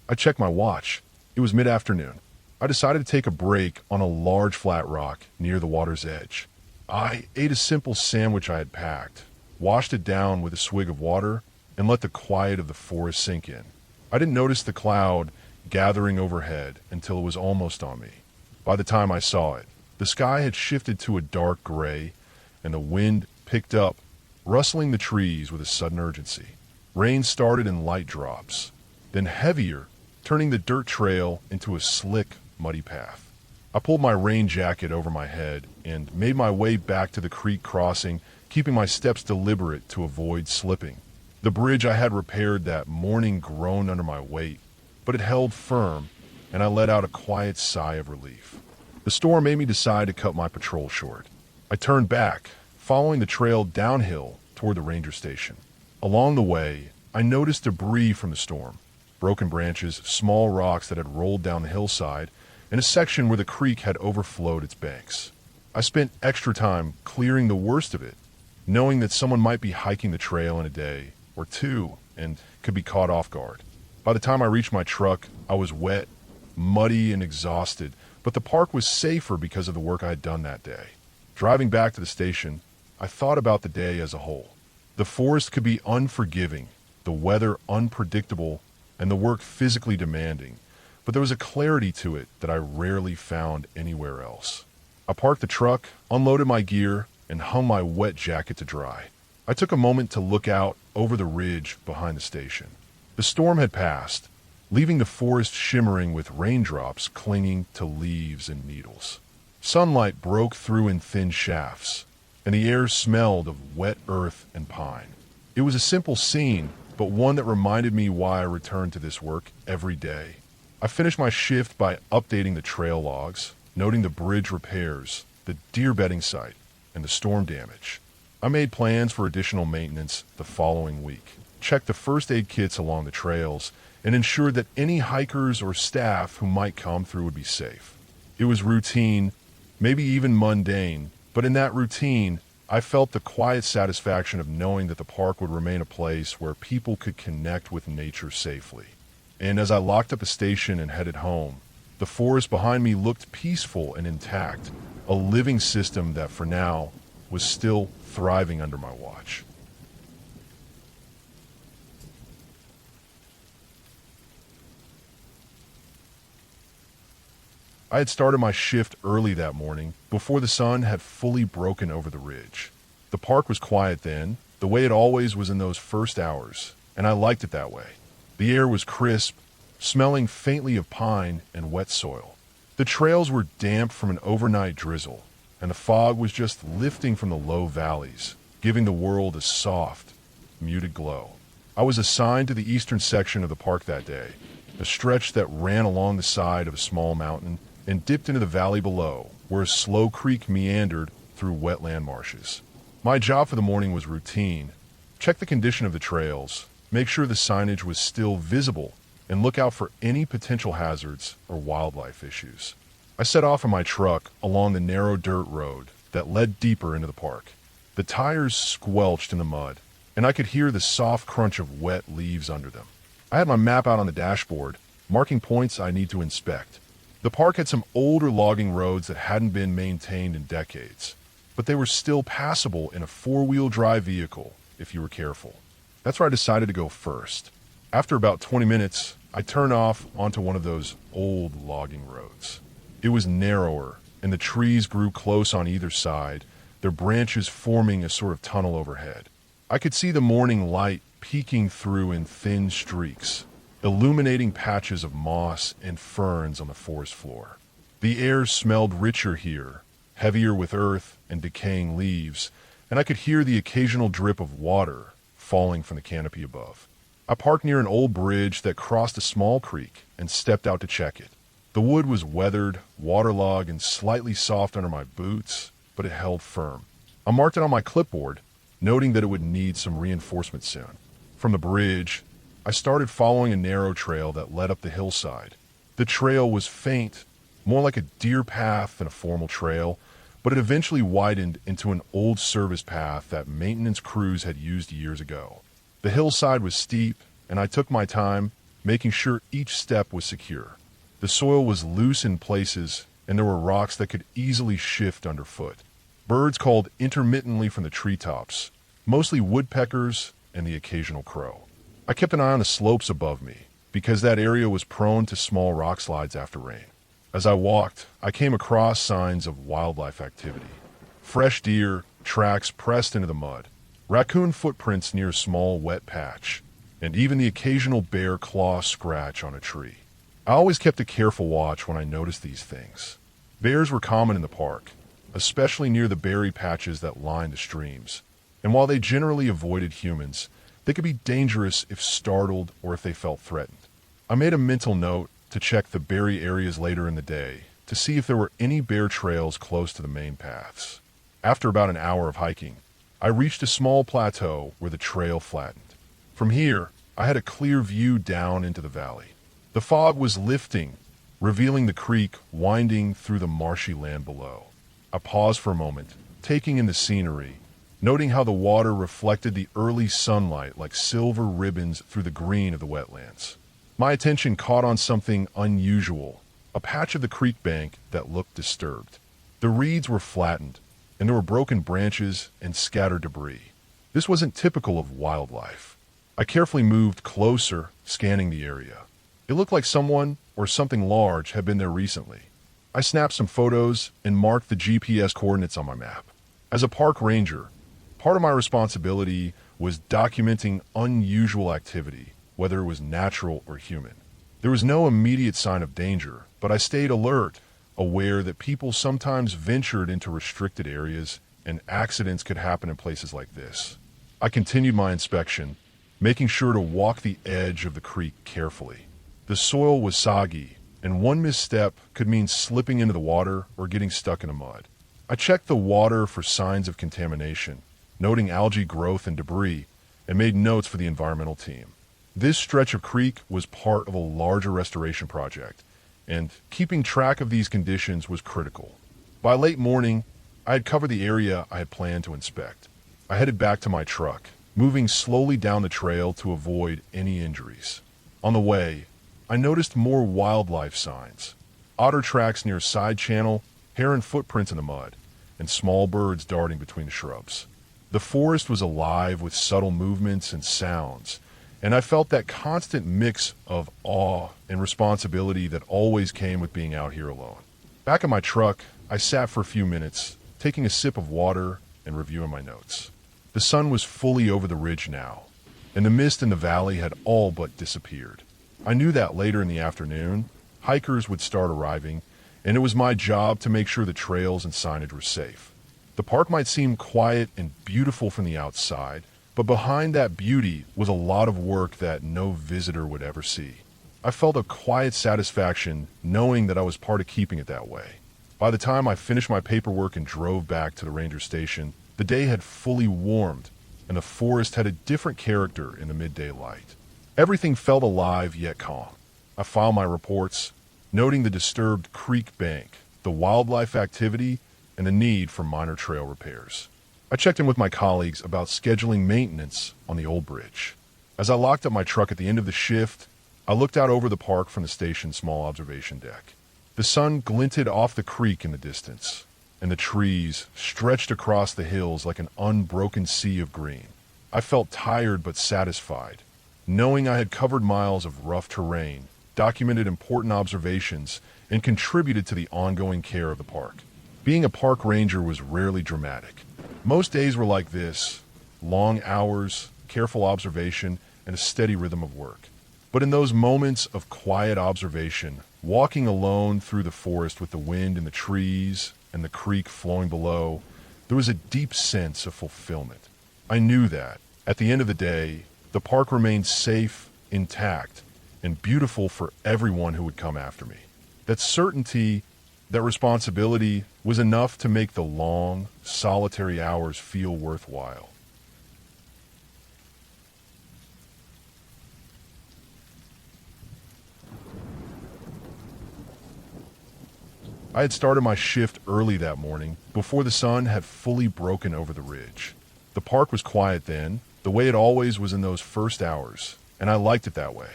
I checked my watch. It was mid-afternoon. I decided to take a break on a large flat rock near the water's edge. I ate a simple sandwich I had packed, washed it down with a swig of water, and let the quiet of the forest sink in. I didn't notice the cloud gathering overhead until it was almost on me. By the time I saw it, the sky had shifted to a dark gray, and the wind picked up, rustling the trees with a sudden urgency. Rain started in light drops, then heavier, turning the dirt trail into a slick, muddy path. I pulled my rain jacket over my head and made my way back to the creek crossing, keeping my steps deliberate to avoid slipping. The bridge I had repaired that morning groaned under my weight, but it held firm, and I let out a quiet sigh of relief. The storm made me decide to cut my patrol short. I turned back, following the trail downhill toward the ranger station. Along the way, I noticed debris from the storm, broken branches, small rocks that had rolled down the hillside, and a section where the creek had overflowed its banks. I spent extra time clearing the worst of it, knowing that someone might be hiking the trail in a day or two and could be caught off guard. By the time I reached my truck, I was wet, muddy, and exhausted, but the park was safer because of the work I had done that day. Driving back to the station, I thought about the day as a whole. The forest could be unforgiving, the weather unpredictable, and the work physically demanding, but there was a clarity to it that I rarely found anywhere else. I parked the truck, unloaded my gear, and hung my wet jacket to dry. I took a moment to look out over the ridge behind the station. The storm had passed, leaving the forest shimmering with raindrops clinging to leaves and needles. Sunlight broke through in thin shafts, and the air smelled of wet earth and pine. It was a simple scene, but one that reminded me why I returned to this work every day. I finished my shift by updating the trail logs, noting the bridge repairs, the deer bedding site, and the storm damage. I made plans for additional maintenance the following week, checked the first aid kits along the trails, and ensured that any hikers or staff who might come through would be safe. It was routine, maybe even mundane, but in that routine, I felt the quiet satisfaction of knowing that the park would remain a place where people could connect with nature safely. And as I locked up the station and headed home, the forest behind me looked peaceful and intact, a living system that for now was still thriving under my watch. I had started my shift early that morning, before the sun had fully broken over the ridge. The park was quiet then, the way it always was in those first hours, and I liked it that way. The air was crisp, smelling faintly of pine and wet soil. The trails were damp from an overnight drizzle, and the fog was just lifting from the low valleys, giving the world a soft, muted glow. I was assigned to the eastern section of the park that day, a stretch that ran along the side of a small mountain and dipped into the valley below, where a slow creek meandered through wetland marshes. My job for the morning was routine: check the condition of the trails, make sure the signage was still visible, and look out for any potential hazards or wildlife issues. I set off in my truck along the narrow dirt road that led deeper into the park. The tires squelched in the mud, and I could hear the soft crunch of wet leaves under them. I had my map out on the dashboard, marking points I need to inspect. The park had some older logging roads that hadn't been maintained in decades, but they were still passable in a four-wheel drive vehicle if you were careful. That's where I decided to go first. After about 20 minutes, I turned off onto one of those old logging roads. It was narrower, and the trees grew close on either side, their branches forming a sort of tunnel overhead. I could see the morning light peeking through in thin streaks, illuminating patches of moss and ferns on the forest floor. The air smelled richer here, heavier with earth and decaying leaves, and I could hear the occasional drip of water falling from the canopy above. I parked near an old bridge that crossed a small creek and stepped out to check it. The wood was weathered, waterlogged, and slightly soft under my boots, but it held firm. I marked it on my clipboard, noting that it would need some reinforcement soon. From the bridge, I started following a narrow trail that led up the hillside. The trail was faint, more like a deer path than a formal trail, but it eventually widened into an old service path that maintenance crews had used years ago. The hillside was steep, and I took my time, making sure each step was secure. The soil was loose in places, and there were rocks that could easily shift underfoot. Birds called intermittently from the treetops, mostly woodpeckers and the occasional crow. I kept an eye on the slopes above me, because that area was prone to small rock slides after rain. As I walked, I came across signs of wildlife activity. Fresh deer, tracks pressed into the mud, raccoon footprints near a small wet patch, and even the occasional bear claw scratch on a tree. I always kept a careful watch when I noticed these things. Bears were common in the park, especially near the berry patches that lined the streams. And while they generally avoided humans, they could be dangerous if startled or if they felt threatened. I made a mental note to check the berry areas later in the day to see if there were any bear trails close to the main paths. After about an hour of hiking, I reached a small plateau where the trail flattened. From here, I had a clear view down into the valley. The fog was lifting, revealing the creek winding through the marshy land below. I paused for a moment, taking in the scenery, noting how the water reflected the early sunlight like silver ribbons through the green of the wetlands. My attention caught on something unusual, a patch of the creek bank that looked disturbed. The reeds were flattened, and there were broken branches and scattered debris. This wasn't typical of wildlife. I carefully moved closer, scanning the area. It looked like someone or something large had been there recently. I snapped some photos and marked the GPS coordinates on my map. As a park ranger, part of my responsibility was documenting unusual activity, whether it was natural or human. There was no immediate sign of danger, but I stayed alert, aware that people sometimes ventured into restricted areas and accidents could happen in places like this. I continued my inspection, making sure to walk the edge of the creek carefully. The soil was soggy, and one misstep could mean slipping into the water or getting stuck in the mud. I checked the water for signs of contamination, noting algae growth and debris, and made notes for the environmental team. This stretch of creek was part of a larger restoration project, and keeping track of these conditions was critical. By late morning, I had covered the area I had planned to inspect. I headed back to my truck, moving slowly down the trail to avoid any injuries. On the way, I noticed more wildlife signs. Otter tracks near a side channel, heron footprints in the mud, and small birds darting between the shrubs. The forest was alive with subtle movements and sounds, and I felt that constant mix of awe and responsibility that always came with being out here alone. Back in my truck, I sat for a few minutes, taking a sip of water and reviewing my notes. The sun was fully over the ridge now, and the mist in the valley had all but disappeared. I knew that later in the afternoon, hikers would start arriving, and it was my job to make sure the trails and signage were safe. The park might seem quiet and beautiful from the outside, but behind that beauty was a lot of work that no visitor would ever see. I felt a quiet satisfaction knowing that I was part of keeping it that way. By the time I finished my paperwork and drove back to the ranger station, the day had fully warmed, and the forest had a different character in the midday light. Everything felt alive yet calm. I filed my reports, noting the disturbed creek bank, the wildlife activity, and the need for minor trail repairs. I checked in with my colleagues about scheduling maintenance on the old bridge. As I locked up my truck at the end of the shift, I looked out over the park from the station's small observation deck. The sun glinted off the creek in the distance, and the trees stretched across the hills like an unbroken sea of green. I felt tired but satisfied, knowing I had covered miles of rough terrain, documented important observations, and contributed to the ongoing care of the park. Being a park ranger was rarely dramatic. Most days were like this: long hours, careful observation, and a steady rhythm of work. But in those moments of quiet observation, walking alone through the forest with the wind in the trees and the creek flowing below, there was a deep sense of fulfillment. I knew that, at the end of the day, the park remained safe, intact, and beautiful for everyone who would come after me. That certainty, that responsibility, was enough to make the long, solitary hours feel worthwhile. I had started my shift early that morning, before the sun had fully broken over the ridge. The park was quiet then, the way it always was in those first hours, and I liked it that way.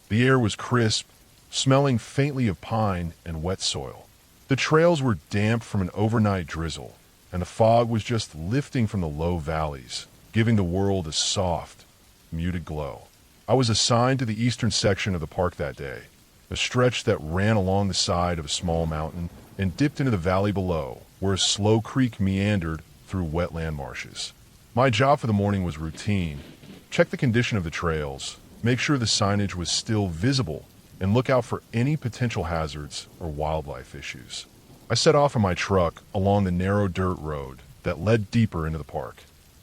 The air was crisp, smelling faintly of pine and wet soil. The trails were damp from an overnight drizzle, and the fog was just lifting from the low valleys, giving the world a soft, muted glow. I was assigned to the eastern section of the park that day, a stretch that ran along the side of a small mountain and dipped into the valley below, where a slow creek meandered through wetland marshes. My job for the morning was routine: check the condition of the trails, make sure the signage was still visible, and look out for any potential hazards or wildlife issues. I set off in my truck along the narrow dirt road that led deeper into the park.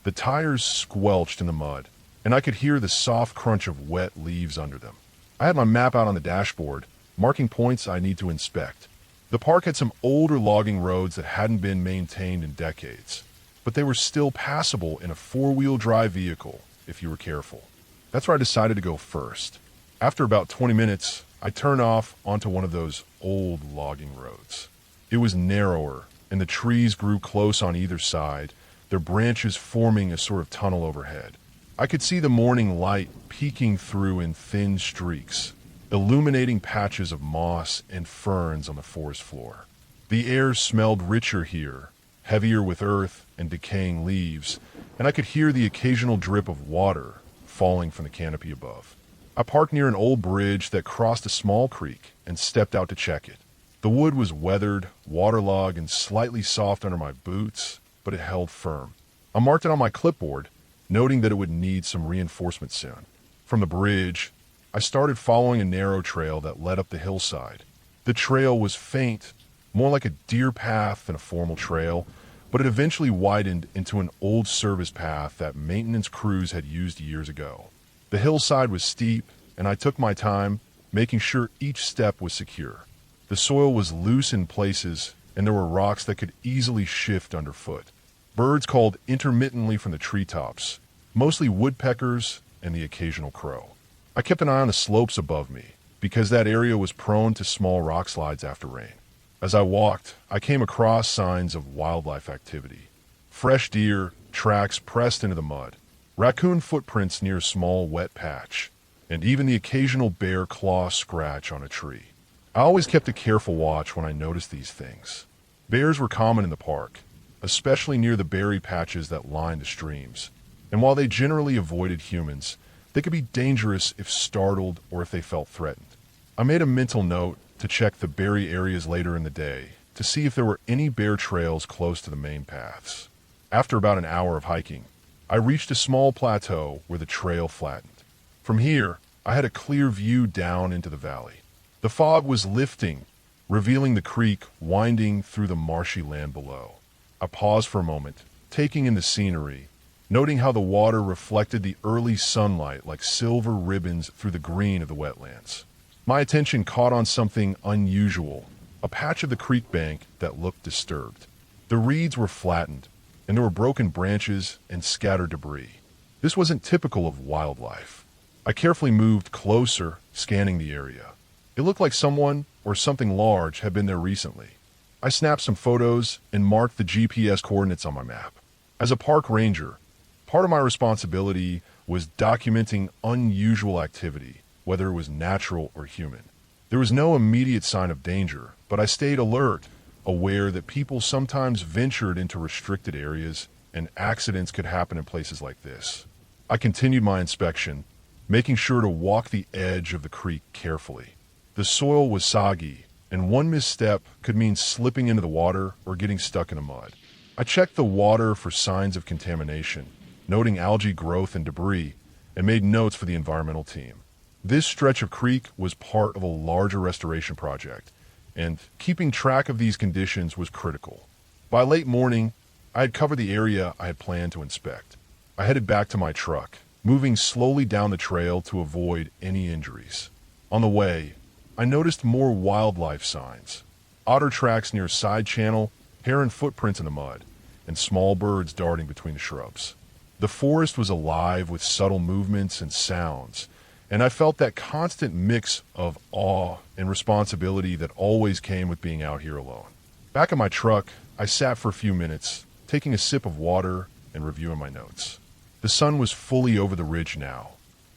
The tires squelched in the mud, and I could hear the soft crunch of wet leaves under them. I had my map out on the dashboard, marking points I need to inspect. The park had some older logging roads that hadn't been maintained in decades, but they were still passable in a four-wheel drive vehicle if you were careful. That's where I decided to go first. After about 20 minutes, I turned off onto one of those old logging roads. It was narrower, and the trees grew close on either side, their branches forming a sort of tunnel overhead. I could see the morning light peeking through in thin streaks, illuminating patches of moss and ferns on the forest floor. The air smelled richer here, heavier with earth and decaying leaves, and I could hear the occasional drip of water falling from the canopy above. I parked near an old bridge that crossed a small creek and stepped out to check it. The wood was weathered, waterlogged, and slightly soft under my boots, but it held firm. I marked it on my clipboard, noting that it would need some reinforcement soon. From the bridge, I started following a narrow trail that led up the hillside. The trail was faint, more like a deer path than a formal trail, but it eventually widened into an old service path that maintenance crews had used years ago. The hillside was steep, and I took my time, making sure each step was secure. The soil was loose in places, and there were rocks that could easily shift underfoot. Birds called intermittently from the treetops, mostly woodpeckers and the occasional crow. I kept an eye on the slopes above me, because that area was prone to small rock slides after rain. As I walked, I came across signs of wildlife activity. Fresh deer, tracks pressed into the mud, raccoon footprints near a small wet patch, and even the occasional bear claw scratch on a tree. I always kept a careful watch when I noticed these things. Bears were common in the park, especially near the berry patches that lined the streams, and while they generally avoided humans, they could be dangerous if startled or if they felt threatened. I made a mental note to check the berry areas later in the day to see if there were any bear trails close to the main paths. After about an hour of hiking, I reached a small plateau where the trail flattened. From here, I had a clear view down into the valley. The fog was lifting, revealing the creek winding through the marshy land below. I paused for a moment, taking in the scenery, noting how the water reflected the early sunlight like silver ribbons through the green of the wetlands. My attention caught on something unusual, a patch of the creek bank that looked disturbed. The reeds were flattened, and there were broken branches and scattered debris. This wasn't typical of wildlife. I carefully moved closer, scanning the area. It looked like someone or something large had been there recently. I snapped some photos and marked the GPS coordinates on my map. As a park ranger, part of my responsibility was documenting unusual activity, whether it was natural or human. There was no immediate sign of danger, but I stayed alert, aware that people sometimes ventured into restricted areas and accidents could happen in places like this. I continued my inspection, making sure to walk the edge of the creek carefully. The soil was soggy, and one misstep could mean slipping into the water or getting stuck in the mud. I checked the water for signs of contamination, noting algae growth and debris, and made notes for the environmental team. This stretch of creek was part of a larger restoration project, and keeping track of these conditions was critical. By late morning, I had covered the area I had planned to inspect. I headed back to my truck, moving slowly down the trail to avoid any injuries. On the way, I noticed more wildlife signs. Otter tracks near a side channel, heron footprints in the mud, and small birds darting between the shrubs. The forest was alive with subtle movements and sounds, and I felt that constant mix of awe and responsibility that always came with being out here alone. Back in my truck, I sat for a few minutes, taking a sip of water and reviewing my notes. The sun was fully over the ridge now,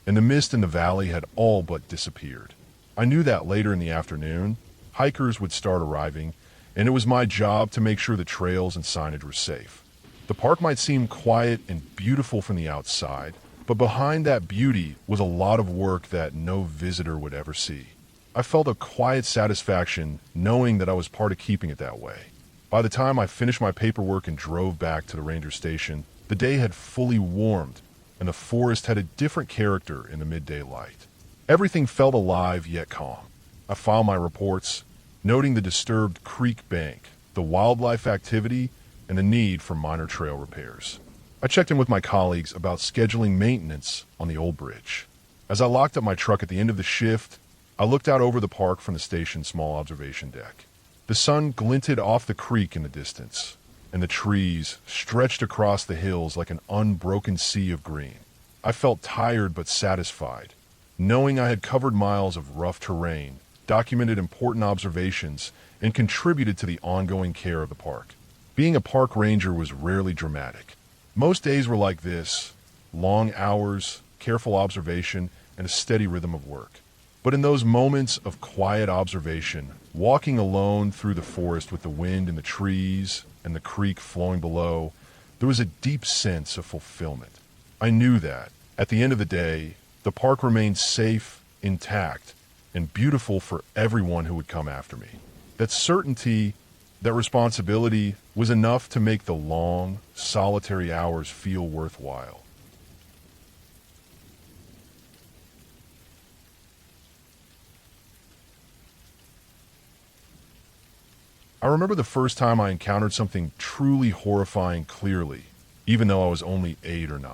and the mist in the valley had all but disappeared. I knew that later in the afternoon, hikers would start arriving, and it was my job to make sure the trails and signage were safe. The park might seem quiet and beautiful from the outside, but behind that beauty was a lot of work that no visitor would ever see. I felt a quiet satisfaction knowing that I was part of keeping it that way. By the time I finished my paperwork and drove back to the ranger station, the day had fully warmed, and the forest had a different character in the midday light. Everything felt alive yet calm. I filed my reports, noting the disturbed creek bank, the wildlife activity, and the need for minor trail repairs. I checked in with my colleagues about scheduling maintenance on the old bridge. As I locked up my truck at the end of the shift, I looked out over the park from the station's small observation deck. The sun glinted off the creek in the distance, and the trees stretched across the hills like an unbroken sea of green. I felt tired but satisfied, knowing I had covered miles of rough terrain, documented important observations, and contributed to the ongoing care of the park. Being a park ranger was rarely dramatic. Most days were like this: long hours, careful observation, and a steady rhythm of work. But in those moments of quiet observation, walking alone through the forest with the wind in the trees and the creek flowing below, there was a deep sense of fulfillment. I knew that, at the end of the day, the park remained safe, intact, and beautiful for everyone who would come after me. That certainty, that responsibility, was enough to make the long, solitary hours feel worthwhile. I remember the first time I encountered something truly horrifying clearly, even though I was only 8 or 9.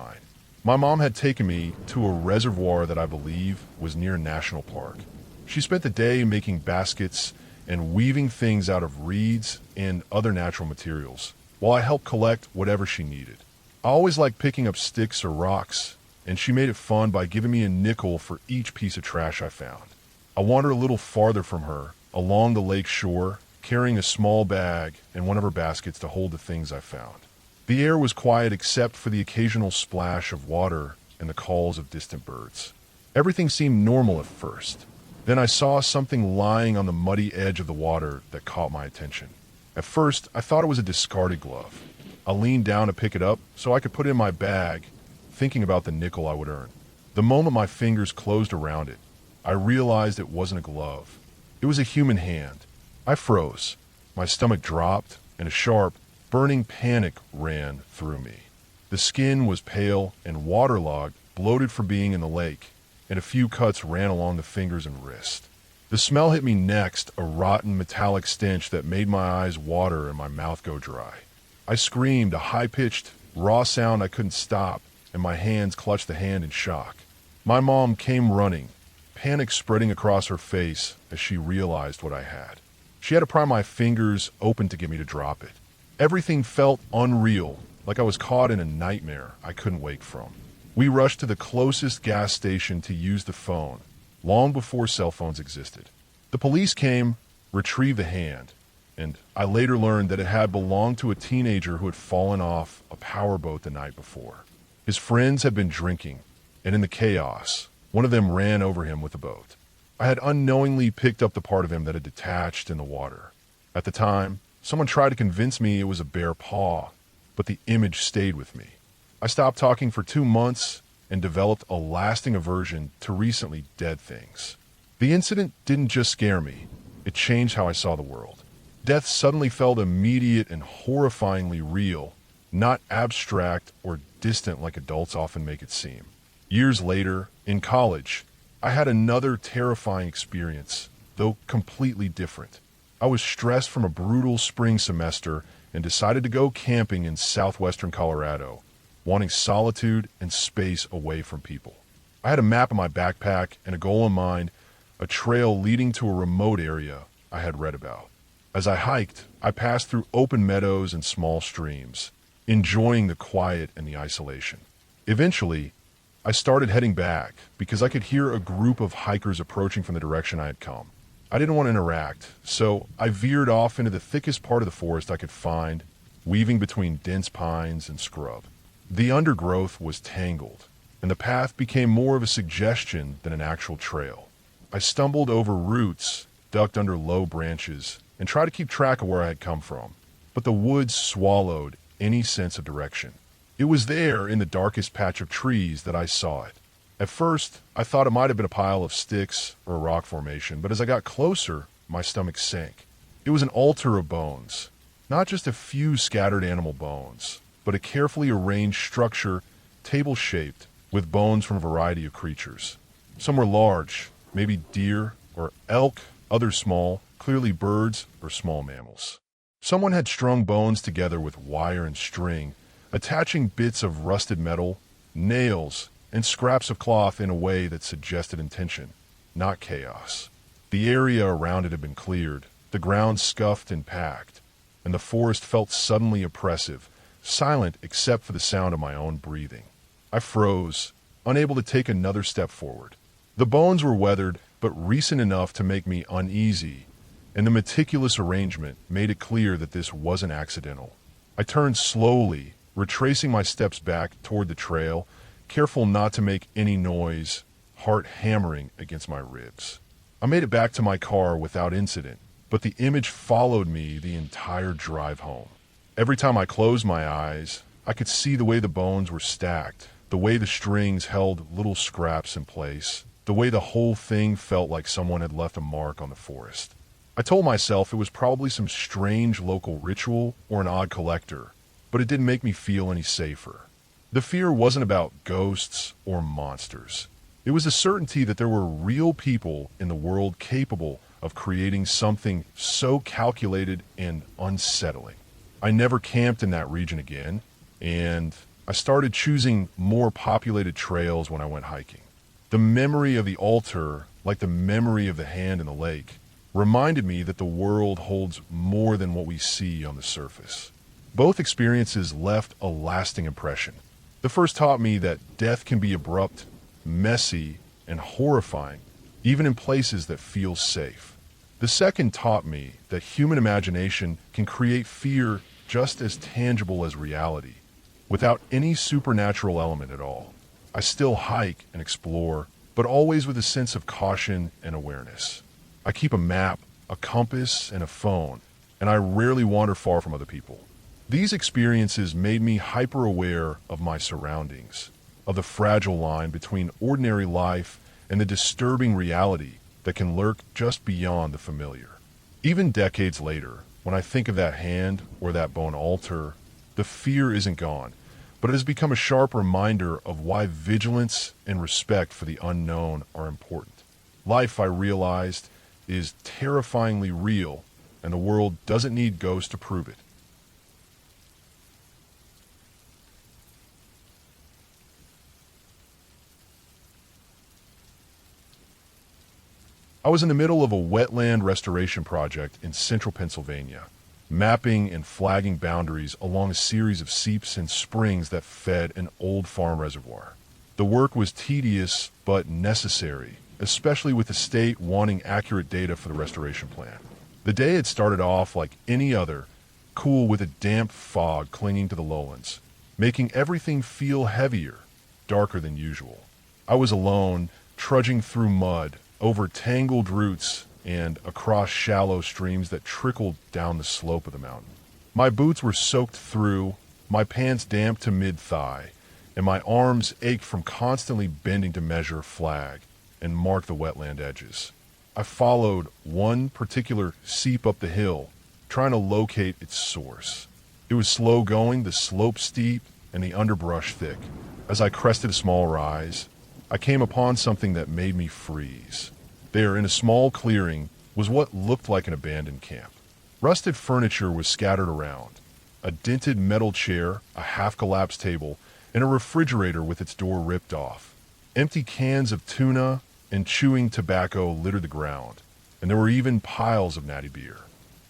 My mom had taken me to a reservoir that I believe was near a national park. She spent the day making baskets and weaving things out of reeds and other natural materials, while I helped collect whatever she needed. I always liked picking up sticks or rocks, and she made it fun by giving me a nickel for each piece of trash I found. I wandered a little farther from her, along the lake shore, carrying a small bag and one of her baskets to hold the things I found. The air was quiet except for the occasional splash of water and the calls of distant birds. Everything seemed normal at first. Then I saw something lying on the muddy edge of the water that caught my attention. At first, I thought it was a discarded glove. I leaned down to pick it up so I could put it in my bag, thinking about the nickel I would earn. The moment my fingers closed around it, I realized it wasn't a glove. It was a human hand. I froze. My stomach dropped, and a sharp, burning panic ran through me. The skin was pale and waterlogged, bloated from being in the lake, and a few cuts ran along the fingers and wrist. The smell hit me next, a rotten metallic stench that made my eyes water and my mouth go dry. I screamed, a high-pitched, raw sound I couldn't stop, and my hands clutched the hand in shock. My mom came running, panic spreading across her face as she realized what I had. She had to pry my fingers open to get me to drop it. Everything felt unreal, like I was caught in a nightmare I couldn't wake from. We rushed to the closest gas station to use the phone, long before cell phones existed. The police came, retrieved the hand, and I later learned that it had belonged to a teenager who had fallen off a powerboat the night before. His friends had been drinking, and in the chaos, one of them ran over him with a boat. I had unknowingly picked up the part of him that had detached in the water. At the time, someone tried to convince me it was a bare paw, but the image stayed with me. I stopped talking for 2 months and developed a lasting aversion to recently dead things. The incident didn't just scare me, it changed how I saw the world. Death suddenly felt immediate and horrifyingly real, not abstract or distant like adults often make it seem. Years later, in college, I had another terrifying experience, though completely different. I was stressed from a brutal spring semester and decided to go camping in southwestern Colorado, wanting solitude and space away from people. I had a map in my backpack and a goal in mind, a trail leading to a remote area I had read about. As I hiked, I passed through open meadows and small streams, enjoying the quiet and the isolation. Eventually, I started heading back because I could hear a group of hikers approaching from the direction I had come. I didn't want to interact, so I veered off into the thickest part of the forest I could find, weaving between dense pines and scrub. The undergrowth was tangled, and the path became more of a suggestion than an actual trail. I stumbled over roots, ducked under low branches, and tried to keep track of where I had come from, but the woods swallowed any sense of direction. It was there in the darkest patch of trees that I saw it. At first, I thought it might have been a pile of sticks or a rock formation, but as I got closer, my stomach sank. It was an altar of bones, not just a few scattered animal bones, but a carefully arranged structure, table-shaped, with bones from a variety of creatures. Some were large, maybe deer or elk, others small, clearly birds or small mammals. Someone had strung bones together with wire and string, attaching bits of rusted metal, nails, and scraps of cloth in a way that suggested intention, not chaos. The area around it had been cleared, the ground scuffed and packed, and the forest felt suddenly oppressive, silent except for the sound of my own breathing. I froze, unable to take another step forward. The bones were weathered, but recent enough to make me uneasy, and the meticulous arrangement made it clear that this wasn't accidental. I turned slowly, retracing my steps back toward the trail, careful not to make any noise, heart hammering against my ribs. I made it back to my car without incident, but the image followed me the entire drive home. Every time I closed my eyes, I could see the way the bones were stacked, the way the strings held little scraps in place, the way the whole thing felt like someone had left a mark on the forest. I told myself it was probably some strange local ritual or an odd collector, but it didn't make me feel any safer. The fear wasn't about ghosts or monsters. It was the certainty that there were real people in the world capable of creating something so calculated and unsettling. I never camped in that region again, and I started choosing more populated trails when I went hiking. The memory of the altar, like the memory of the hand in the lake, reminded me that the world holds more than what we see on the surface. Both experiences left a lasting impression. The first taught me that death can be abrupt, messy, and horrifying, even in places that feel safe. The second taught me that human imagination can create fear just as tangible as reality, without any supernatural element at all. I still hike and explore, but always with a sense of caution and awareness. I keep a map, a compass, and a phone, and I rarely wander far from other people. These experiences made me hyper-aware of my surroundings, of the fragile line between ordinary life and the disturbing reality that can lurk just beyond the familiar. Even decades later, when I think of that hand or that bone altar, the fear isn't gone, but it has become a sharp reminder of why vigilance and respect for the unknown are important. Life, I realized, is terrifyingly real, and the world doesn't need ghosts to prove it. I was in the middle of a wetland restoration project in central Pennsylvania, mapping and flagging boundaries along a series of seeps and springs that fed an old farm reservoir. The work was tedious but necessary, especially with the state wanting accurate data for the restoration plan. The day had started off like any other, cool with a damp fog clinging to the lowlands, making everything feel heavier, darker than usual. I was alone, trudging through mud, over tangled roots, and across shallow streams that trickled down the slope of the mountain. My boots were soaked through, my pants damp to mid-thigh, and my arms ached from constantly bending to measure, flag, and mark the wetland edges. I followed one particular seep up the hill, trying to locate its source. It was slow going, the slope steep, and the underbrush thick. As I crested a small rise, I came upon something that made me freeze. There, in a small clearing, was what looked like an abandoned camp. Rusted furniture was scattered around. A dented metal chair, a half-collapsed table, and a refrigerator with its door ripped off. Empty cans of tuna and chewing tobacco littered the ground, and there were even piles of natty beer.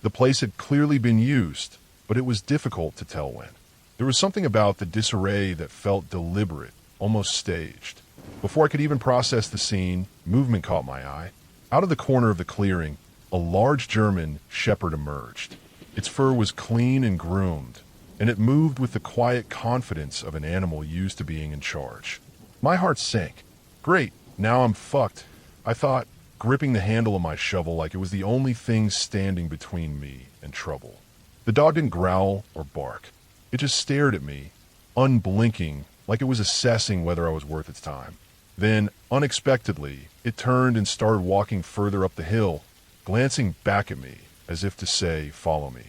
The place had clearly been used, but it was difficult to tell when. There was something about the disarray that felt deliberate, almost staged. Before I could even process the scene, movement caught my eye. Out of the corner of the clearing, a large German shepherd emerged. Its fur was clean and groomed, and it moved with the quiet confidence of an animal used to being in charge. My heart sank. Great, now I'm fucked, I thought, gripping the handle of my shovel like it was the only thing standing between me and trouble. The dog didn't growl or bark. It just stared at me, unblinking, like it was assessing whether I was worth its time. Then, unexpectedly, it turned and started walking further up the hill, glancing back at me as if to say, "Follow me."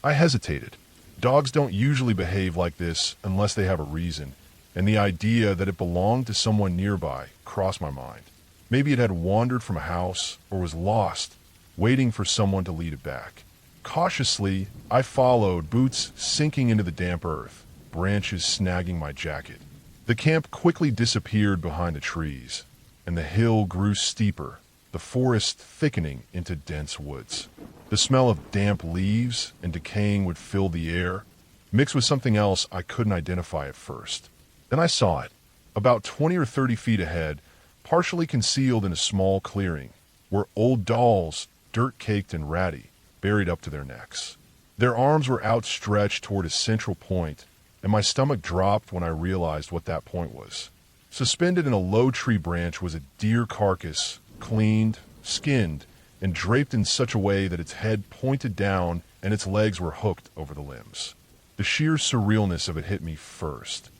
I hesitated. Dogs don't usually behave like this unless they have a reason, and the idea that it belonged to someone nearby crossed my mind. Maybe it had wandered from a house or was lost, waiting for someone to lead it back. Cautiously, I followed, boots sinking into the damp earth, branches snagging my jacket. The camp quickly disappeared behind the trees, and the hill grew steeper, the forest thickening into dense woods. The smell of damp leaves and decaying would fill the air, mixed with something else I couldn't identify at first. Then I saw it, about 20 or 30 feet ahead, partially concealed in a small clearing, were old dolls, dirt-caked and ratty, buried up to their necks. Their arms were outstretched toward a central point, and my stomach dropped when I realized what that point was. Suspended in a low tree branch was a deer carcass, cleaned, skinned, and draped in such a way that its head pointed down and its legs were hooked over the limbs. The sheer surrealness of it hit me first.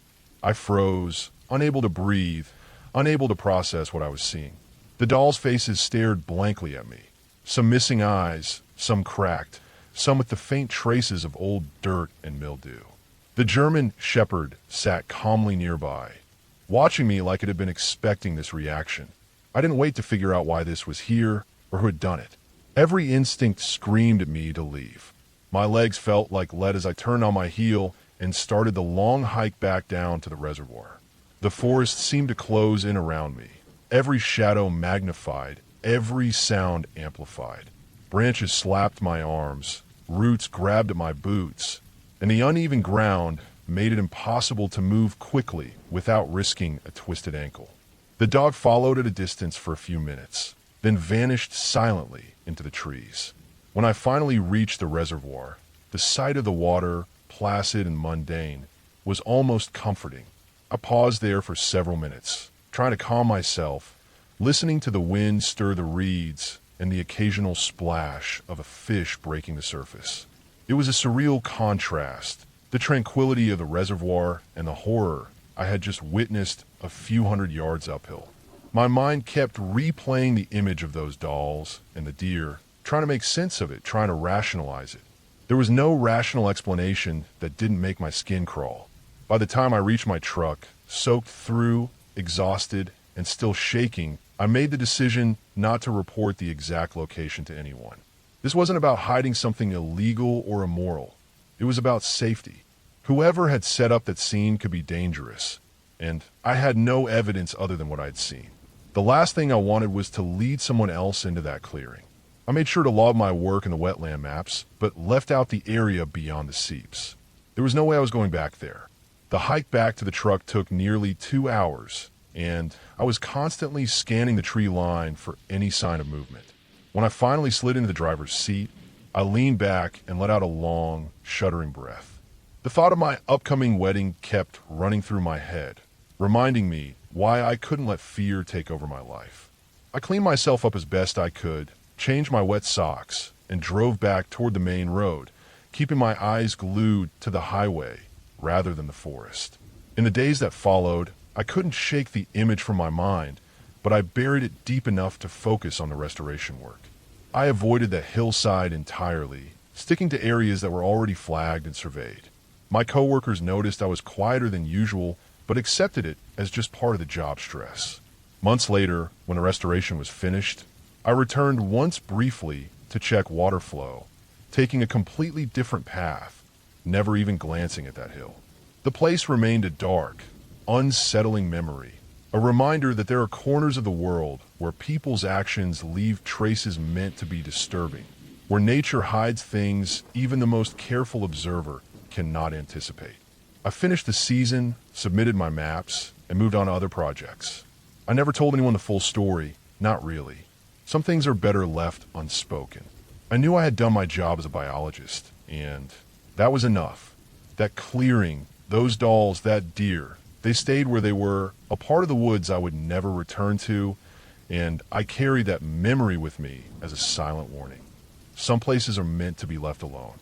I froze, unable to breathe, unable to process what I was seeing. The dolls' faces stared blankly at me, some missing eyes, some cracked, some with the faint traces of old dirt and mildew. The German shepherd sat calmly nearby, watching me like it had been expecting this reaction. I didn't wait to figure out why this was here or who had done it. Every instinct screamed at me to leave. My legs felt like lead as I turned on my heel and started the long hike back down to the reservoir. The forest seemed to close in around me, every shadow magnified, every sound amplified. Branches slapped my arms, roots grabbed at my boots, and the uneven ground made it impossible to move quickly without risking a twisted ankle. The dog followed at a distance for a few minutes, then vanished silently into the trees. When I finally reached the reservoir, the sight of the water, placid and mundane, was almost comforting. I paused there for several minutes, trying to calm myself, listening to the wind stir the reeds and the occasional splash of a fish breaking the surface. It was a surreal contrast, the tranquility of the reservoir and the horror I had just witnessed a few hundred yards uphill. My mind kept replaying the image of those dolls and the deer, trying to make sense of it, trying to rationalize it. There was no rational explanation that didn't make my skin crawl. By the time I reached my truck, soaked through, exhausted, and still shaking, I made the decision not to report the exact location to anyone. This wasn't about hiding something illegal or immoral. It was about safety. Whoever had set up that scene could be dangerous, and I had no evidence other than what I'd seen. The last thing I wanted was to lead someone else into that clearing. I made sure to log my work in the wetland maps, but left out the area beyond the seeps. There was no way I was going back there. The hike back to the truck took nearly 2 hours, and I was constantly scanning the tree line for any sign of movement. When I finally slid into the driver's seat, I leaned back and let out a long, shuddering breath. The thought of my upcoming wedding kept running through my head, reminding me why I couldn't let fear take over my life. I cleaned myself up as best I could, changed my wet socks, and drove back toward the main road, keeping my eyes glued to the highway rather than the forest. In the days that followed, I couldn't shake the image from my mind, but I buried it deep enough to focus on the restoration work. I avoided the hillside entirely, sticking to areas that were already flagged and surveyed. My coworkers noticed I was quieter than usual, but accepted it as just part of the job stress. Months later, when the restoration was finished, I returned once briefly to check water flow, taking a completely different path, never even glancing at that hill. The place remained a dark, unsettling memory, a reminder that there are corners of the world where people's actions leave traces meant to be disturbing, where nature hides things even the most careful observer cannot anticipate. I finished the season, submitted my maps, and moved on to other projects. I never told anyone the full story, not really. Some things are better left unspoken. I knew I had done my job as a biologist, and that was enough. That clearing, those dolls, that deer, they stayed where they were, a part of the woods I would never return to, and I carry that memory with me as a silent warning. Some places are meant to be left alone.